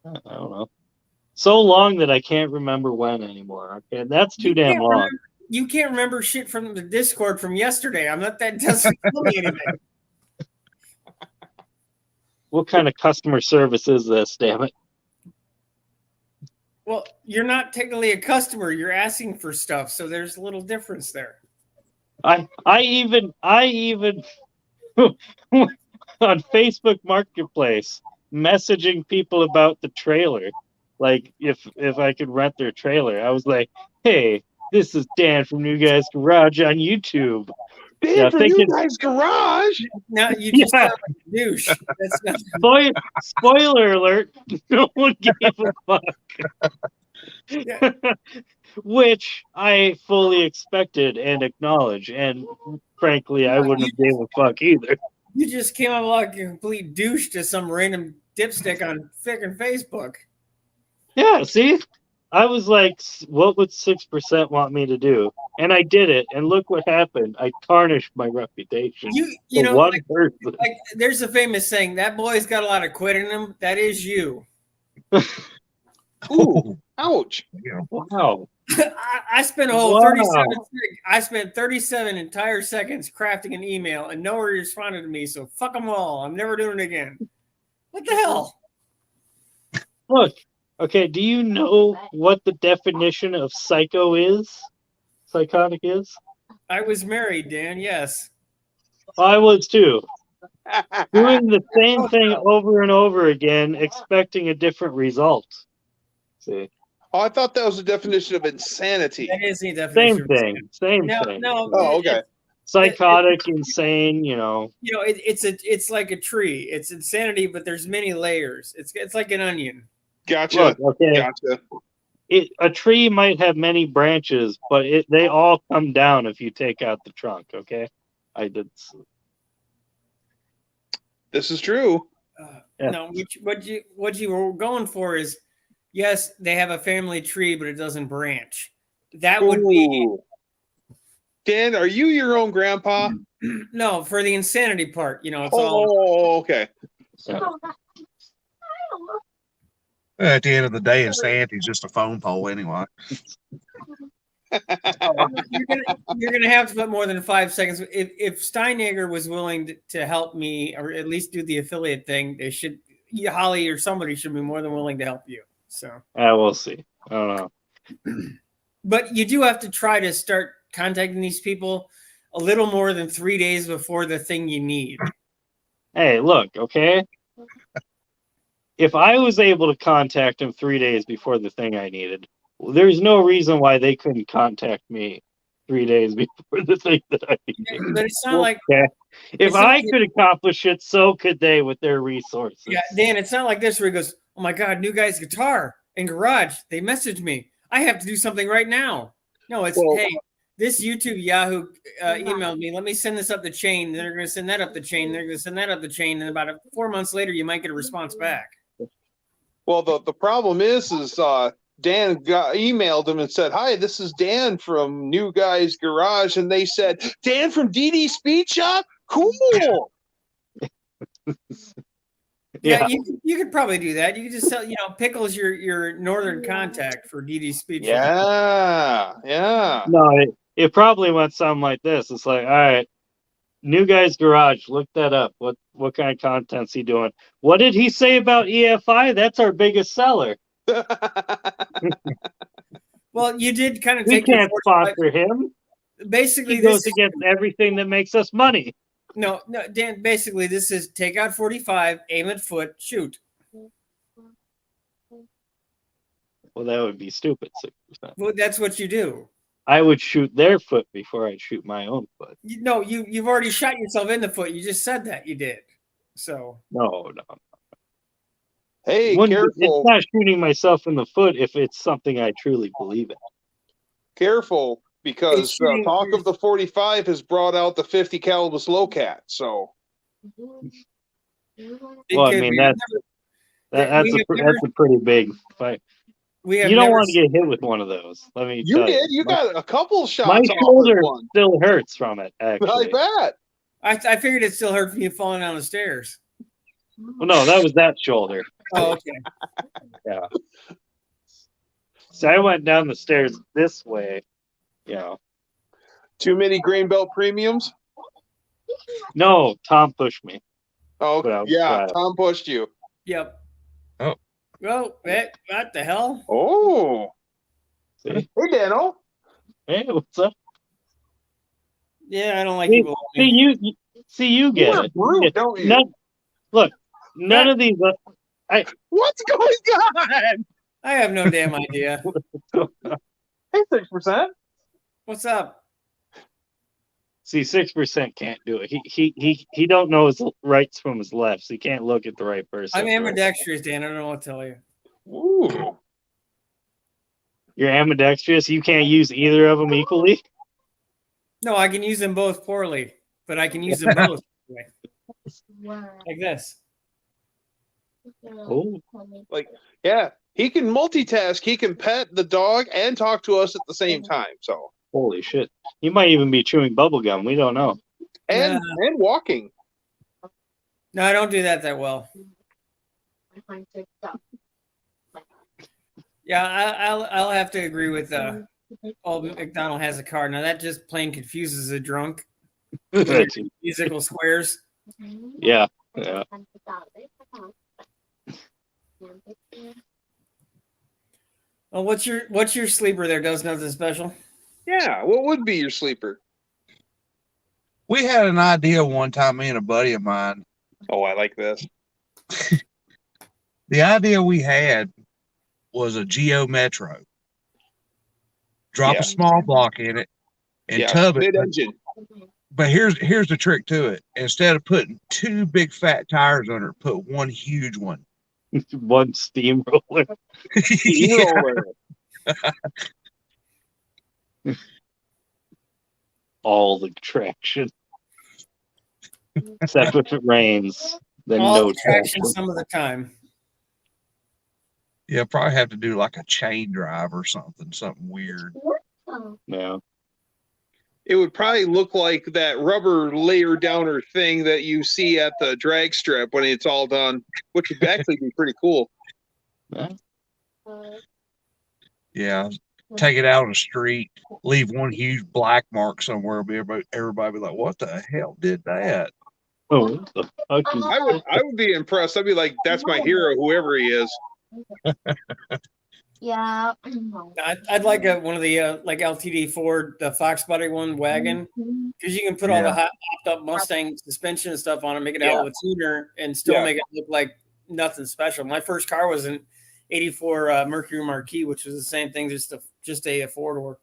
Speaker 5: I don't know. So long that I can't remember when anymore. Okay, that's too damn long.
Speaker 1: You can't remember shit from the Discord from yesterday. I'm not that doesn't tell me anything.
Speaker 5: What kind of customer service is this? Damn it!
Speaker 1: Well, you're not technically a customer. You're asking for stuff, so there's a little difference there.
Speaker 5: I even on Facebook Marketplace messaging people about the trailer, like if I could rent their trailer. I was like, "Hey, this is Dan from New Guys Garage on YouTube."
Speaker 7: Dan from New Guys Garage.
Speaker 1: Now you just sound like a douche. That's not.
Speaker 5: Spoiler alert! No one gave a fuck.
Speaker 1: Yeah.
Speaker 5: Which I fully expected and acknowledge, and frankly, I wouldn't have gave a fuck either.
Speaker 1: You just came out like a complete douche to some random dipstick on freaking Facebook.
Speaker 5: Yeah, see? I was like, what would 6% want me to do? And I did it, and look what happened. I tarnished my reputation.
Speaker 1: You know,
Speaker 5: one
Speaker 1: like,
Speaker 5: person.
Speaker 1: Like there's a famous saying, that boy's got a lot of quit in him. That is you.
Speaker 7: Ooh, ouch.
Speaker 5: Wow.
Speaker 1: I spent a whole 37. I spent 37 entire seconds crafting an email, and nobody responded to me. So fuck them all. I'm never doing it again. What the hell?
Speaker 5: Look, okay. Do you know what the definition of psychotic is?
Speaker 1: I was married, Dan. Yes.
Speaker 5: I was too. Doing the same thing over and over again, expecting a different result. See.
Speaker 7: Oh, I thought that was the definition of insanity.
Speaker 1: That is the definition.
Speaker 5: Same thing.
Speaker 1: No.
Speaker 7: Oh, okay.
Speaker 5: Psychotic, insane.
Speaker 1: It's like a tree. It's insanity, but there's many layers. It's like an onion.
Speaker 7: Gotcha.
Speaker 5: Look, okay.
Speaker 7: Gotcha.
Speaker 5: a tree might have many branches, but they all come down if you take out the trunk. Okay, I did.
Speaker 7: This is true.
Speaker 5: Yeah.
Speaker 1: No, what you were going for is, yes, they have a family tree, but it doesn't branch. That would be
Speaker 7: Ooh. Dan, are you your own grandpa?
Speaker 1: no for the insanity part. You know, it's all
Speaker 7: Oh, okay.
Speaker 2: At the end of the day, insanity's just a phone pole anyway.
Speaker 1: you're gonna have to put more than 5 seconds. If Steinegger was willing to help me, or at least do the affiliate thing, they should. Holly or somebody should be more than willing to help you. So
Speaker 5: We'll see. I don't know.
Speaker 1: but you do have to try to start contacting these people a little more than 3 days before the thing you need.
Speaker 5: Hey, look, okay. If I was able to contact him 3 days before the thing I needed, there's no reason why they couldn't contact me 3 days before the thing that I needed.
Speaker 1: But it's not like
Speaker 5: if I could accomplish it, so could they with their resources.
Speaker 1: Yeah, Dan, it's not like this where he goes, "Oh my God, new guy's guitar in garage. They messaged me. I have to do something right now." No, it's hey, this YouTube Yahoo emailed me. Let me send this up the chain. Then they're going to send that up the chain. They're going to send that up the chain. And about 4 months later, you might get a response back.
Speaker 7: Well, the problem is Dan emailed him and said, "Hi, this is Dan from New Guy's Garage," and they said, "Dan from DD Speed Shop? Cool."
Speaker 1: Yeah, you could probably do that. You could just sell, Pickle's your northern contact for DD Speed.
Speaker 7: Yeah.
Speaker 5: No, it probably went something like this. It's like, all right, New Guy's Garage, look that up. What kind of content's he doing? What did he say about EFI? That's our biggest seller.
Speaker 1: Well, you did kind of
Speaker 5: We
Speaker 1: take.
Speaker 5: can't sponsor him.
Speaker 1: Basically,
Speaker 5: he goes against everything that makes us money.
Speaker 1: No, Dan. Basically, this is take out 45, aim at foot, shoot.
Speaker 5: Well, that would be stupid. 6%.
Speaker 1: Well, that's what you do.
Speaker 5: I would shoot their foot before I'd shoot my own foot.
Speaker 1: No, you've already shot yourself in the foot. You just said that you did. So
Speaker 5: no.
Speaker 7: Hey,
Speaker 5: careful! It's not shooting myself in the foot if it's something I truly believe in.
Speaker 7: Careful, because talk of the 45 has brought out the 50 caliber slow cat. So,
Speaker 5: well, I mean that's a pretty big fight. You don't want to get hit with one of those. Let me.
Speaker 7: You did. You got a couple shots.
Speaker 5: My shoulder still hurts from it. Actually,
Speaker 7: I bet.
Speaker 1: I figured it still hurt from you falling down the stairs.
Speaker 5: Well, no, that was that shoulder.
Speaker 1: Oh, okay.
Speaker 5: Yeah. So I went down the stairs this way. Yeah.
Speaker 7: Too many grain belt premiums?
Speaker 5: No, Tom pushed me.
Speaker 7: Oh, yeah, Tom pushed you.
Speaker 1: Yep.
Speaker 2: Oh.
Speaker 1: Well, what the hell?
Speaker 7: Oh.
Speaker 5: See?
Speaker 7: Hey, Dano.
Speaker 5: Hey, what's up?
Speaker 1: Yeah, I don't like
Speaker 5: people. You get it.
Speaker 7: Brute, don't you?
Speaker 5: None of these.
Speaker 7: What's going on?
Speaker 1: I have no damn idea.
Speaker 7: Hey, 6%.
Speaker 1: What's up?
Speaker 5: See, 6% can't do it. He don't know his rights from his lefts. He can't look at the right person.
Speaker 1: I'm ambidextrous, Dan. I don't know what to tell you.
Speaker 7: Ooh.
Speaker 5: You're ambidextrous. You can't use either of them equally.
Speaker 1: No, I can use them both poorly, but I can use them both like this.
Speaker 5: Oh.
Speaker 7: Yeah, he can multitask. He can pet the dog and talk to us at the same time. So
Speaker 5: holy shit, he might even be chewing bubble gum. We don't know.
Speaker 7: And walking.
Speaker 1: No, I don't do that well. Yeah, I'll have to agree with old McDonald has a car. Now that just plain confuses a drunk. Musical squares.
Speaker 5: Yeah.
Speaker 1: Well, what's your sleeper there? Does nothing special?
Speaker 7: Yeah, what would be your sleeper?
Speaker 2: We had an idea one time, me and a buddy of mine.
Speaker 7: Oh, I like this.
Speaker 2: The idea we had was a Geo Metro. Drop a small block in it and tub it.
Speaker 7: Mid-engine.
Speaker 2: But here's the trick to it. Instead of putting two big fat tires under it, put one huge one.
Speaker 5: One steamroller.
Speaker 2: Yeah.
Speaker 5: All the traction, except if it rains, then
Speaker 1: All
Speaker 5: no
Speaker 1: the traction
Speaker 5: traction.
Speaker 1: some of the time.
Speaker 2: Yeah, probably have to do like a chain drive or something weird.
Speaker 5: Yeah.
Speaker 7: It would probably look like that rubber layer downer thing that you see at the drag strip when it's all done, which would actually be pretty cool.
Speaker 2: Yeah, take it out on the street, leave one huge black mark somewhere. Everybody be like, "What the hell did that?"
Speaker 5: Oh, what the fuck is
Speaker 7: I would be impressed. I'd be like, "That's my hero, whoever he is."
Speaker 6: Yeah.
Speaker 1: I'd like one of the like LTD Ford, the Fox Body one wagon, because you can put all the
Speaker 2: Yeah.
Speaker 1: hopped up Mustang suspension and stuff on it, make it a hell of a tuner, and still
Speaker 7: Yeah.
Speaker 1: make it look like nothing special. My first car was an '84 Mercury Marquis, which was the same thing, just a four door.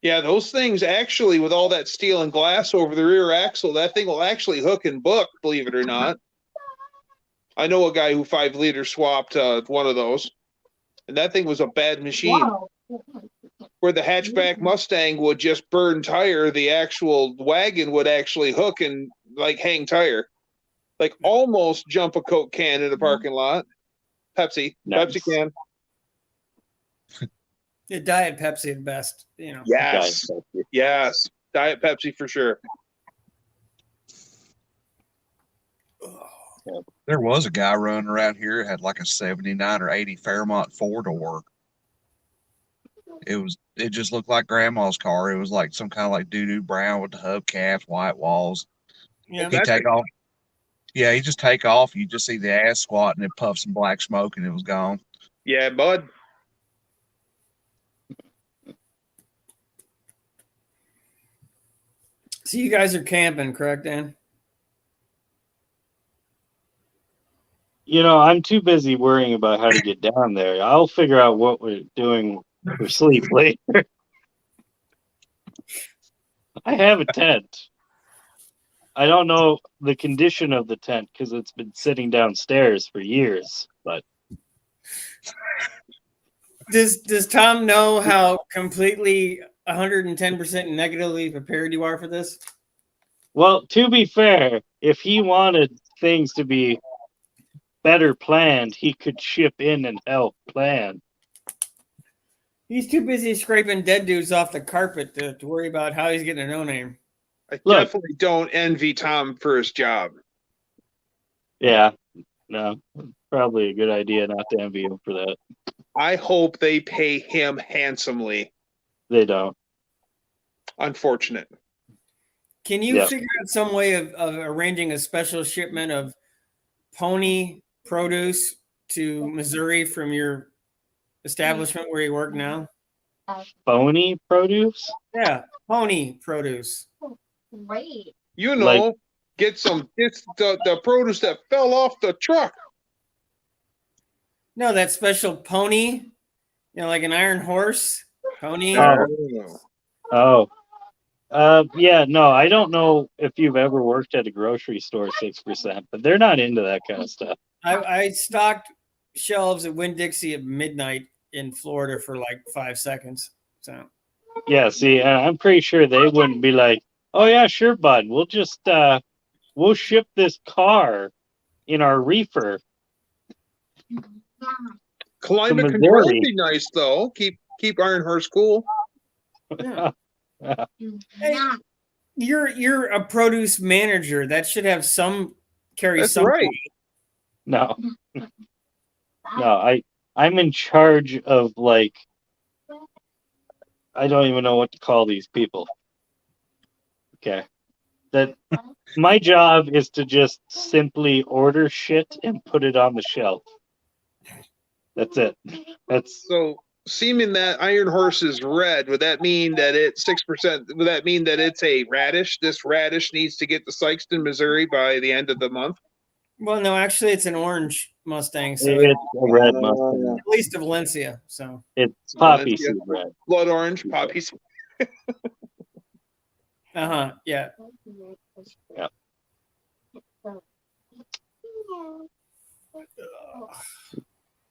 Speaker 7: Yeah, those things actually, with all that steel and glass over the rear axle, that thing will actually hook and book, believe it or not. I know a guy who 5-liter swapped one of those, and that thing was a bad machine. Where the hatchback Mustang would just burn tire, the actual wagon would actually hook and like hang tire, like almost jump a Coke can in the parking lot. Pepsi can.
Speaker 1: The Diet Pepsi at best, you know.
Speaker 7: Yes, yes, Diet Pepsi for sure.
Speaker 2: There was a guy running around here had like a 79 or 80 Fairmont 4-door. It just looked like grandma's car. It was like some kind of like doo-doo brown with the hubcaps, white walls.
Speaker 1: Yeah,
Speaker 2: He take off. Yeah, he just take off. You just see the ass squat and it puffs some black smoke and it was gone.
Speaker 7: Yeah, bud.
Speaker 1: So you guys are camping, correct, Dan?
Speaker 5: You know, I'm too busy worrying about how to get down there. I'll figure out what we're doing for sleep later. I have a tent. I don't know the condition of the tent because it's been sitting downstairs for years. But
Speaker 1: Does Tom know how completely 110% negatively prepared you are for this?
Speaker 5: well, to be fair, if he wanted things to be better planned, he could ship in and help plan.
Speaker 1: He's too busy scraping dead dudes off the carpet to worry about how he's getting a no name.
Speaker 7: I
Speaker 5: Look.
Speaker 7: definitely don't envy Tom for his job.
Speaker 5: Yeah, no, probably a good idea not to envy him for that.
Speaker 7: I hope they pay him handsomely.
Speaker 5: They don't.
Speaker 7: Unfortunate.
Speaker 1: Can you figure out some way of arranging a special shipment of pony produce to Missouri from your establishment where you work now?
Speaker 5: Phony produce?
Speaker 1: Yeah, pony produce.
Speaker 6: Great.
Speaker 7: You know, get the produce that fell off the truck.
Speaker 1: No, that special pony, you know, like an iron horse pony.
Speaker 5: Oh. Yeah, no, I don't know if you've ever worked at a grocery store 6%, but they're not into that kind of stuff.
Speaker 1: I stocked shelves at Winn-Dixie at midnight in Florida for like 5 seconds. So
Speaker 5: yeah, see, I'm pretty sure they wouldn't be like, "Oh yeah, sure, bud. We'll just we'll ship this car in our reefer."
Speaker 7: Climate control would be nice though. Keep Iron Horse cool.
Speaker 1: yeah. Hey, you're a produce manager. That should have carry
Speaker 7: That's
Speaker 1: some
Speaker 7: right.
Speaker 1: weight.
Speaker 5: No. No, I'm in charge of like I don't even know what to call these people. Okay. That my job is to just simply order shit and put it on the shelf. That's it. That's
Speaker 7: So seeming that Iron Horse is red, would that mean that it's 6%? Would that mean that it's a radish? This radish needs to get to Sikeston, Missouri by the end of the month?
Speaker 1: Well, no, actually, it's an orange Mustang. So
Speaker 5: it's a red Mustang.
Speaker 1: at least to Valencia. So
Speaker 5: it's poppy seed red.
Speaker 7: Blood orange, poppy seed.
Speaker 1: yeah.
Speaker 5: Yeah.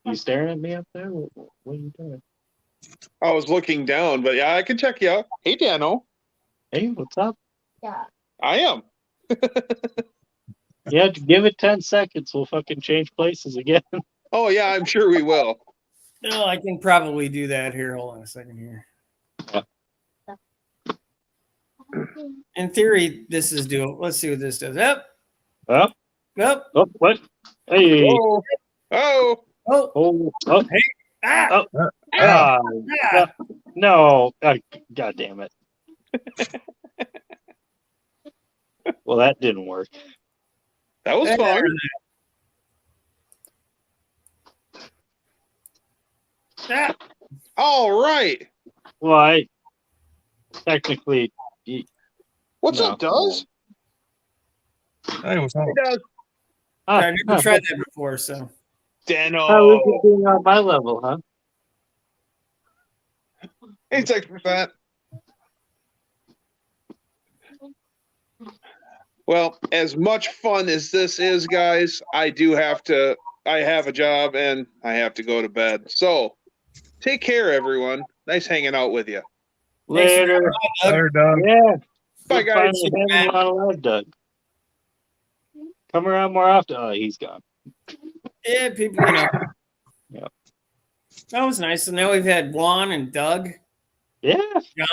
Speaker 5: You staring at me up there? What are you doing?
Speaker 7: I was looking down, but yeah, I can check you out. Hey, Dano.
Speaker 5: Hey, what's up?
Speaker 6: Yeah.
Speaker 7: I am.
Speaker 5: Yeah, give it 10 seconds. We'll fucking change places again.
Speaker 7: Oh, yeah, I'm sure we will.
Speaker 1: No, I can probably do that here. Hold on a second here. In theory, this is doable. Let's see what this does. Up,
Speaker 5: Up.
Speaker 1: up.
Speaker 5: Oh, what? Hey.
Speaker 7: Oh. Oh.
Speaker 1: Oh,
Speaker 5: Oh. Oh.
Speaker 1: ah,
Speaker 5: Oh.
Speaker 1: ah,
Speaker 5: Ah, no. God damn it. Well, that didn't work.
Speaker 7: That was fun.
Speaker 1: Ah.
Speaker 7: All right.
Speaker 5: Well, I technically.
Speaker 7: What's
Speaker 5: No.
Speaker 7: up, Does?
Speaker 2: Hey, what's up?
Speaker 7: It does.
Speaker 1: I've never tried that before, so
Speaker 7: Dano.
Speaker 5: How is it being on my level, huh?
Speaker 7: 86%. Well, as much fun as this is, guys, I have a job and I have to go to bed. So take care, everyone. Nice hanging out with you.
Speaker 5: Later.
Speaker 2: They're done.
Speaker 5: Yeah.
Speaker 7: Bye,
Speaker 5: Good
Speaker 7: guys.
Speaker 5: finally having you on alive, Doug. Come around more often. Oh, he's gone.
Speaker 1: yeah, people, you know.
Speaker 5: Yeah.
Speaker 1: That was nice. So now we've had Juan and Doug,
Speaker 5: Yeah.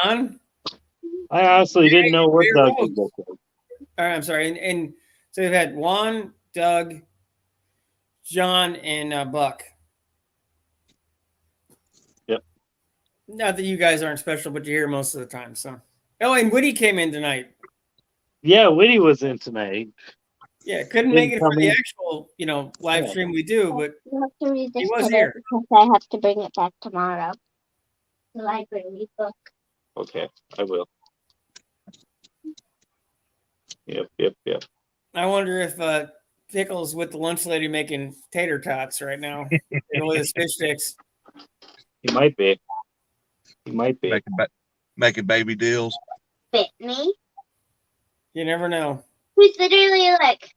Speaker 1: John.
Speaker 5: I honestly didn't know what
Speaker 1: Hey,
Speaker 5: Doug
Speaker 1: Rose.
Speaker 5: was looking for.
Speaker 1: I'm sorry, and so we've had Juan, Doug, John, and Buck.
Speaker 5: Yep.
Speaker 1: Not that you guys aren't special, but you're here most of the time. So, oh, and Woody came in tonight.
Speaker 5: Yeah, Whitty was in tonight.
Speaker 1: Yeah, couldn't
Speaker 5: Didn't
Speaker 1: make it for
Speaker 5: come
Speaker 1: the
Speaker 5: in.
Speaker 1: actual, live
Speaker 5: Yeah.
Speaker 1: stream we do, but
Speaker 6: You have to read
Speaker 1: he
Speaker 6: this
Speaker 1: was
Speaker 6: today
Speaker 1: here.
Speaker 6: because I have to bring it back tomorrow. The library book.
Speaker 5: Okay, I will. Yep.
Speaker 1: I wonder if Pickle's with the lunch lady making tater tots right now with his fish sticks.
Speaker 5: He might be.
Speaker 2: Making baby deals.
Speaker 6: Bit me.
Speaker 1: You never know.
Speaker 6: He's literally like,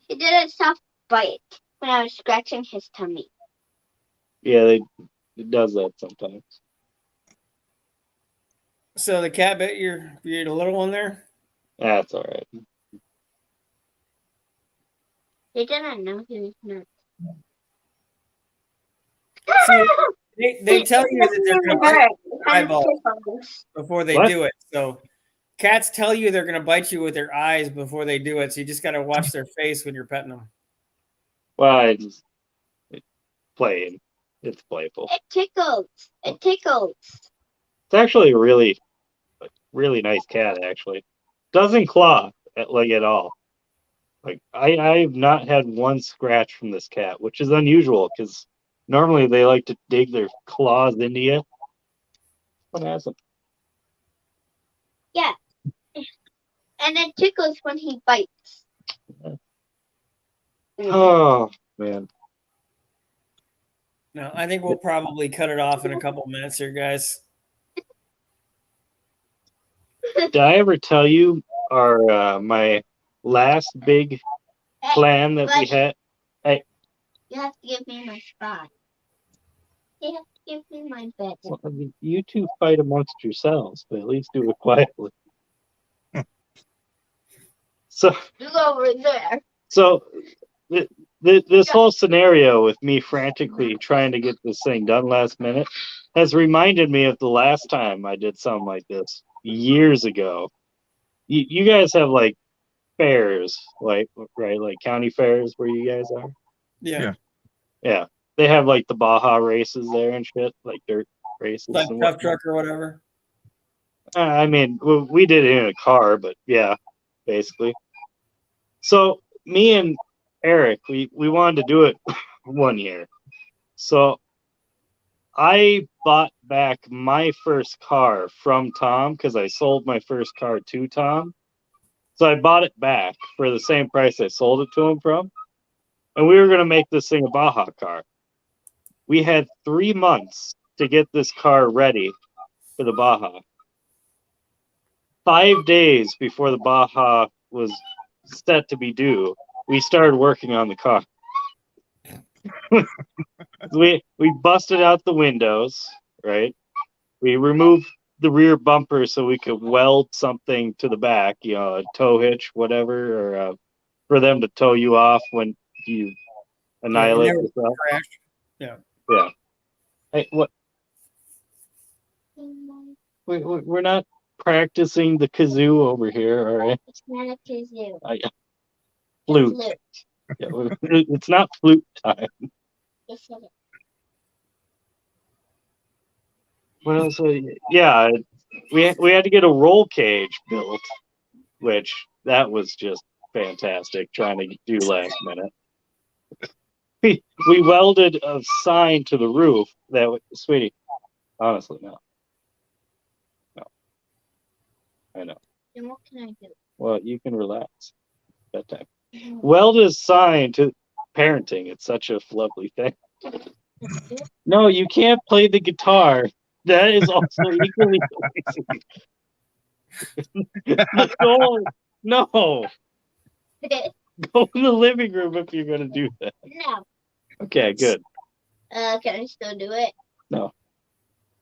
Speaker 6: he did a soft bite when I was scratching his tummy.
Speaker 5: Yeah, it does that sometimes.
Speaker 1: So the cat bit your little one there?
Speaker 5: That's all right.
Speaker 6: They didn't know he was not.
Speaker 1: See, they tell you that they're going to bite your eyeball before they
Speaker 5: What?
Speaker 1: do it. So cats tell you they're going to bite you with their eyes before they do it. So you just got to watch their face when you're petting them.
Speaker 5: Well, it's playing. It's playful.
Speaker 6: It tickles. It tickles.
Speaker 5: It's actually a really nice cat. Actually, doesn't claw at all. Like I've not had one scratch from this cat, which is unusual because normally they like to dig their claws into you. What hasn't?
Speaker 6: Yeah. And it tickles when he bites.
Speaker 5: Oh man.
Speaker 1: No, I think we'll probably cut it off in a couple minutes here, guys.
Speaker 5: Did I ever tell you our my last big plan that we had? Hey,
Speaker 6: You have to give me my spot. You have to give me my bed.
Speaker 5: well, I mean, you two fight amongst yourselves, but at least do it quietly. So
Speaker 6: You go over there.
Speaker 5: So this whole scenario with me frantically trying to get this thing done last minute has reminded me of the last time I did something like this years ago. You guys have like fairs, right? Like county fairs where you guys are.
Speaker 1: Yeah.
Speaker 5: Yeah. They have like the Baja races there and shit, like dirt races.
Speaker 1: Like
Speaker 5: and
Speaker 1: tough
Speaker 5: whatnot.
Speaker 1: truck or whatever.
Speaker 5: I mean, we did it in a car, but yeah, basically. So me and Eric, we wanted to do it one year. So I bought back my first car from Tom because I sold my first car to Tom. So I bought it back for the same price I sold it to him from. And we were going to make this thing a Baja car. We had 3 months to get this car ready for the Baja. 5 days before the Baja was set to be due, we started working on the car. we busted out the windows, right? We removed the rear bumper so we could weld something to the back, a tow hitch, whatever, or for them to tow you off when you annihilate yourself.
Speaker 1: Crash. Yeah.
Speaker 5: Yeah. Hey, what? We're not practicing the kazoo over here, all right?
Speaker 6: It's not a kazoo.
Speaker 5: Flute.
Speaker 6: Flute.
Speaker 5: Yeah, it's not flute time.
Speaker 6: Yes, it is.
Speaker 5: What else? Yeah, we had to get a roll cage built, which that was just fantastic. Trying to do last minute. We welded a sign to the roof sweetie. Honestly, no. I know.
Speaker 6: Then what can I do?
Speaker 5: Well, you can relax. Bedtime. Welded a sign to parenting. It's such a lovely thing. No, you can't play the guitar. That is also equally no. Go in the living room if you're gonna do that.
Speaker 6: No.
Speaker 5: Okay, good.
Speaker 6: Can I still do it?
Speaker 5: No.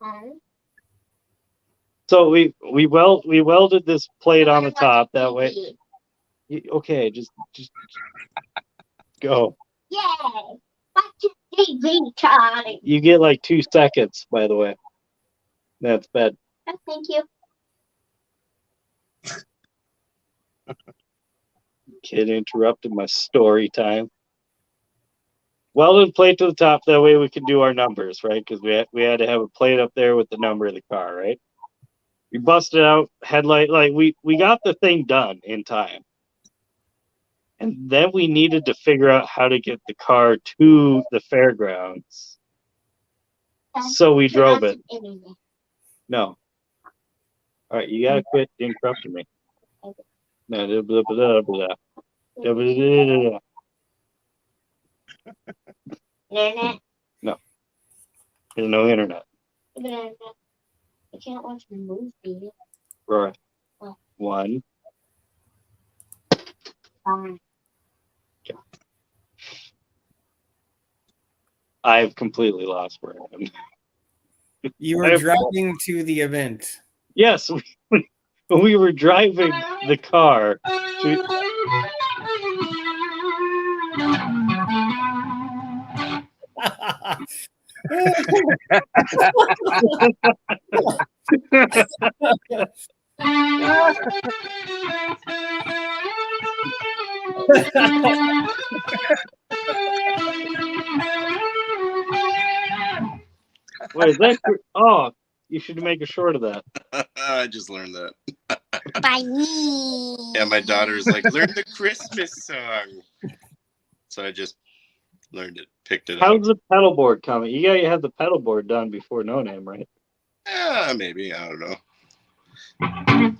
Speaker 6: Um,
Speaker 5: So we welded this plate on the top that way.
Speaker 6: TV.
Speaker 5: Okay, just go.
Speaker 6: Yay! Watch TV time.
Speaker 5: You get like 2 seconds, by the way. That's bad.
Speaker 6: Oh, thank you.
Speaker 5: Kid interrupted my story time. Welded plate to the top, that way we can do our numbers, right? Because we had to have a plate up there with the number of the car, right? We busted out headlight, like we got the thing done in time. And then we needed to figure out how to get the car to the fairgrounds. So we drove it. No. All right, you gotta quit interrupting me.
Speaker 6: Okay.
Speaker 5: No, blah, blah, blah, blah. Blah, blah, blah, blah.
Speaker 6: Internet?
Speaker 5: No. There's no internet.
Speaker 6: I can't watch the movie.
Speaker 5: Right.
Speaker 6: What?
Speaker 5: 1.
Speaker 6: Yeah.
Speaker 5: I've completely lost where I am.
Speaker 1: You were driving to the event.
Speaker 5: Yes, we were driving the car to. Wait, is that? Oh, you should make a short of that.
Speaker 8: I just learned that.
Speaker 6: By me.
Speaker 8: Yeah, my daughter's like, learn the Christmas song. So I just learned it, picked it
Speaker 5: How's
Speaker 8: up.
Speaker 5: the pedal board coming? You gotta have the pedal board done before No Name, right?
Speaker 8: Maybe, I don't know.
Speaker 6: Daddy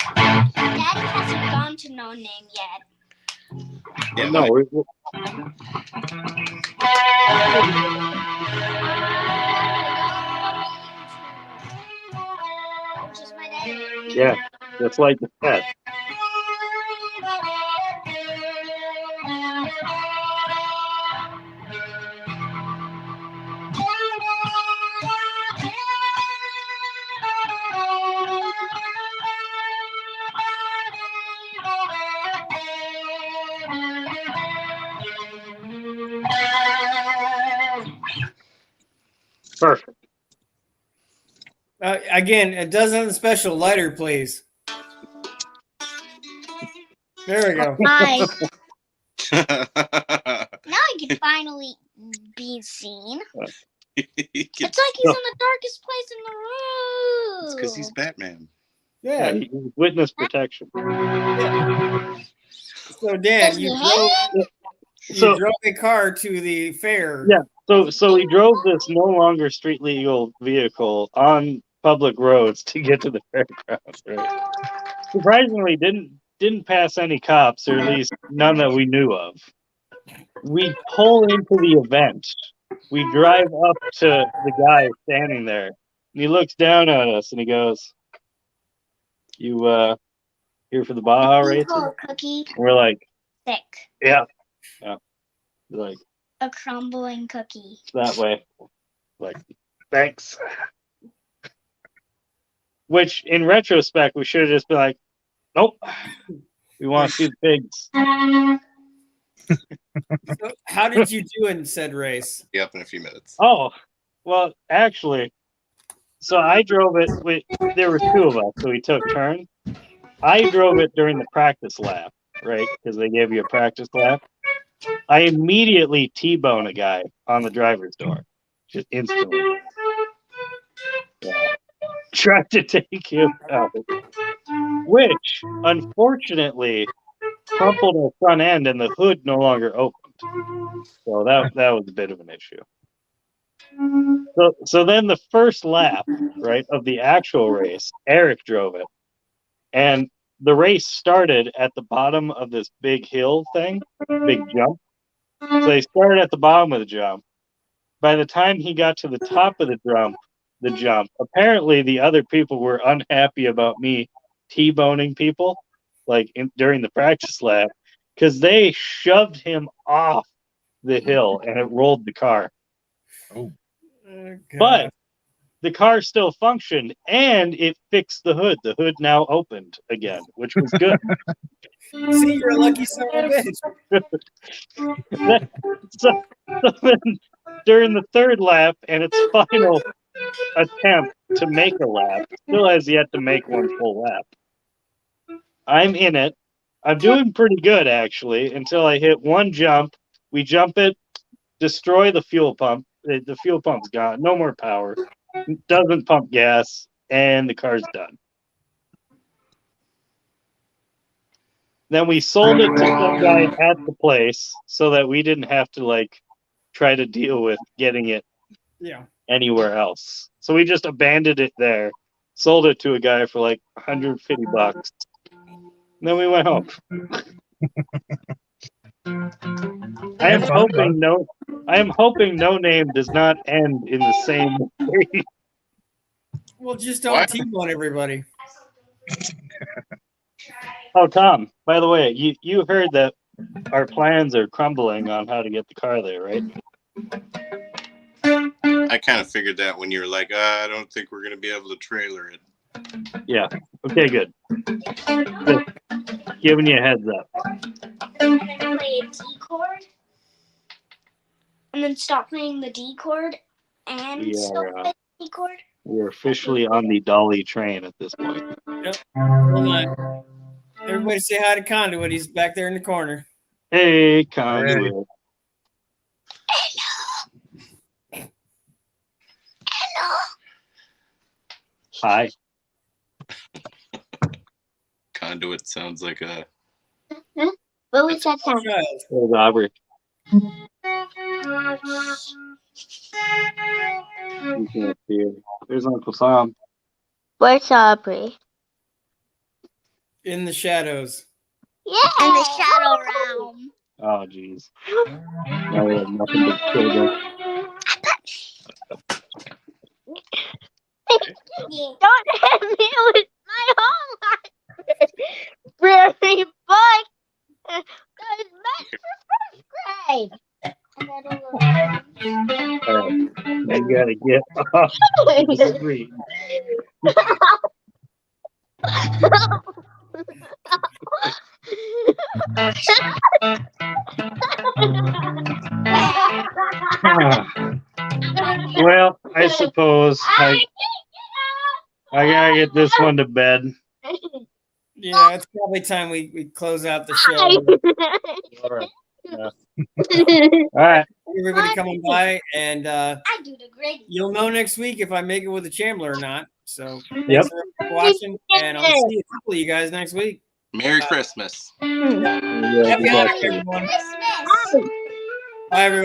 Speaker 6: hasn't gone to No Name yet.
Speaker 8: Yeah,
Speaker 5: No,
Speaker 6: Just my daddy.
Speaker 5: yeah, just like the pet. Perfect.
Speaker 1: Again, it does have a special lighter, please. There we go.
Speaker 6: Hi. Now I can finally be seen. It's like he's in the darkest place in the room.
Speaker 8: It's because he's Batman.
Speaker 1: Yeah.
Speaker 5: Witness protection.
Speaker 1: So Dan, you drove a car to the fair.
Speaker 5: Yeah. So he drove this no longer street legal vehicle on public roads to get to the fairgrounds. Right? Surprisingly, didn't pass any cops, or at least none that we knew of. We pull into the event. We drive up to the guy standing there, and he looks down at us and he goes, "You here for the Baja racing?"
Speaker 6: Cookie.
Speaker 5: And we're like,
Speaker 6: Thick.
Speaker 5: "Yeah." We're like,
Speaker 6: a crumbling cookie.
Speaker 5: that way. Like, thanks. Which, in retrospect, we should have just been like, nope. We want to see the pigs.
Speaker 1: So how did you do in said race?
Speaker 8: Be up in a few minutes.
Speaker 5: Oh, well, actually, so I drove it. There were two of us, so we took turns. I drove it during the practice lap, right? Because they gave you a practice lap. I immediately T-bone a guy on the driver's door, just instantly. Yeah. Tried to take him out, which unfortunately crumpled our front end, and the hood no longer opened. So that was a bit of an issue. So then the first lap, right, of the actual race, Eric drove it, and the race started at the bottom of this big hill thing, big jump. So they started at the bottom of the jump. By the time he got to the top of the jump, apparently the other people were unhappy about me T-boning people, like during the practice lap, because they shoved him off the hill and it rolled the car.
Speaker 2: Oh.
Speaker 5: But the car still functioned and it fixed the hood. The hood now opened again, which was good.
Speaker 1: See, you're a lucky son of a bitch.
Speaker 5: so then during the third lap and its final attempt to make a lap, still has yet to make one full lap. I'm in it. I'm doing pretty good, actually, until I hit one jump. We jump it, destroy the fuel pump. The fuel pump's gone. No more power. Doesn't pump gas, and the car's done. Then we sold it to some guy at the place so that we didn't have to, like, try to deal with getting it anywhere else. So we just abandoned it there, sold it to a guy for like $150. And then we went home. I am hoping no name does not end in the same way.
Speaker 1: Well, just don't T-bone everybody.
Speaker 5: Oh, Tom, by the way, you heard that our plans are crumbling on how to get the car there, right?
Speaker 8: I kind of figured that when you were like, I don't think we're going to be able to trailer it.
Speaker 5: Yeah. Okay, good. Just giving you a heads up.
Speaker 6: I'm going to play a D chord. And then stop playing the D chord and stop playing the D chord.
Speaker 5: We're officially on the Dolly train at this point.
Speaker 1: Yep. Hold on. Everybody say hi to Conduit. He's back there in the corner.
Speaker 5: Hey, Conduit.
Speaker 6: Hello.
Speaker 5: Hi.
Speaker 8: Conduit sounds like a...
Speaker 6: What was that sound?
Speaker 5: There's Aubrey. You can't see her. There's Uncle Sam.
Speaker 6: Where's Aubrey?
Speaker 1: In the shadows.
Speaker 6: Yeah, in the shadow realm.
Speaker 5: Oh, jeez. Now we have nothing but children.
Speaker 6: Don't hit me with my homework. Really, boy. That was meant for first grade.
Speaker 5: I gotta get off the screen. Well, I suppose I gotta get this one to bed.
Speaker 1: Yeah, it's probably time we close out the show.
Speaker 5: All right. Yeah. All right.
Speaker 1: Everybody coming by, and
Speaker 6: I do the great.
Speaker 1: you'll know next week if I make it with the Chambler or not. So
Speaker 5: Yep.
Speaker 1: thanks for watching, and I'll see a couple of you guys next week.
Speaker 8: Merry Christmas.
Speaker 1: Happy holidays, everyone.
Speaker 6: Christmas.
Speaker 1: Bye, everyone.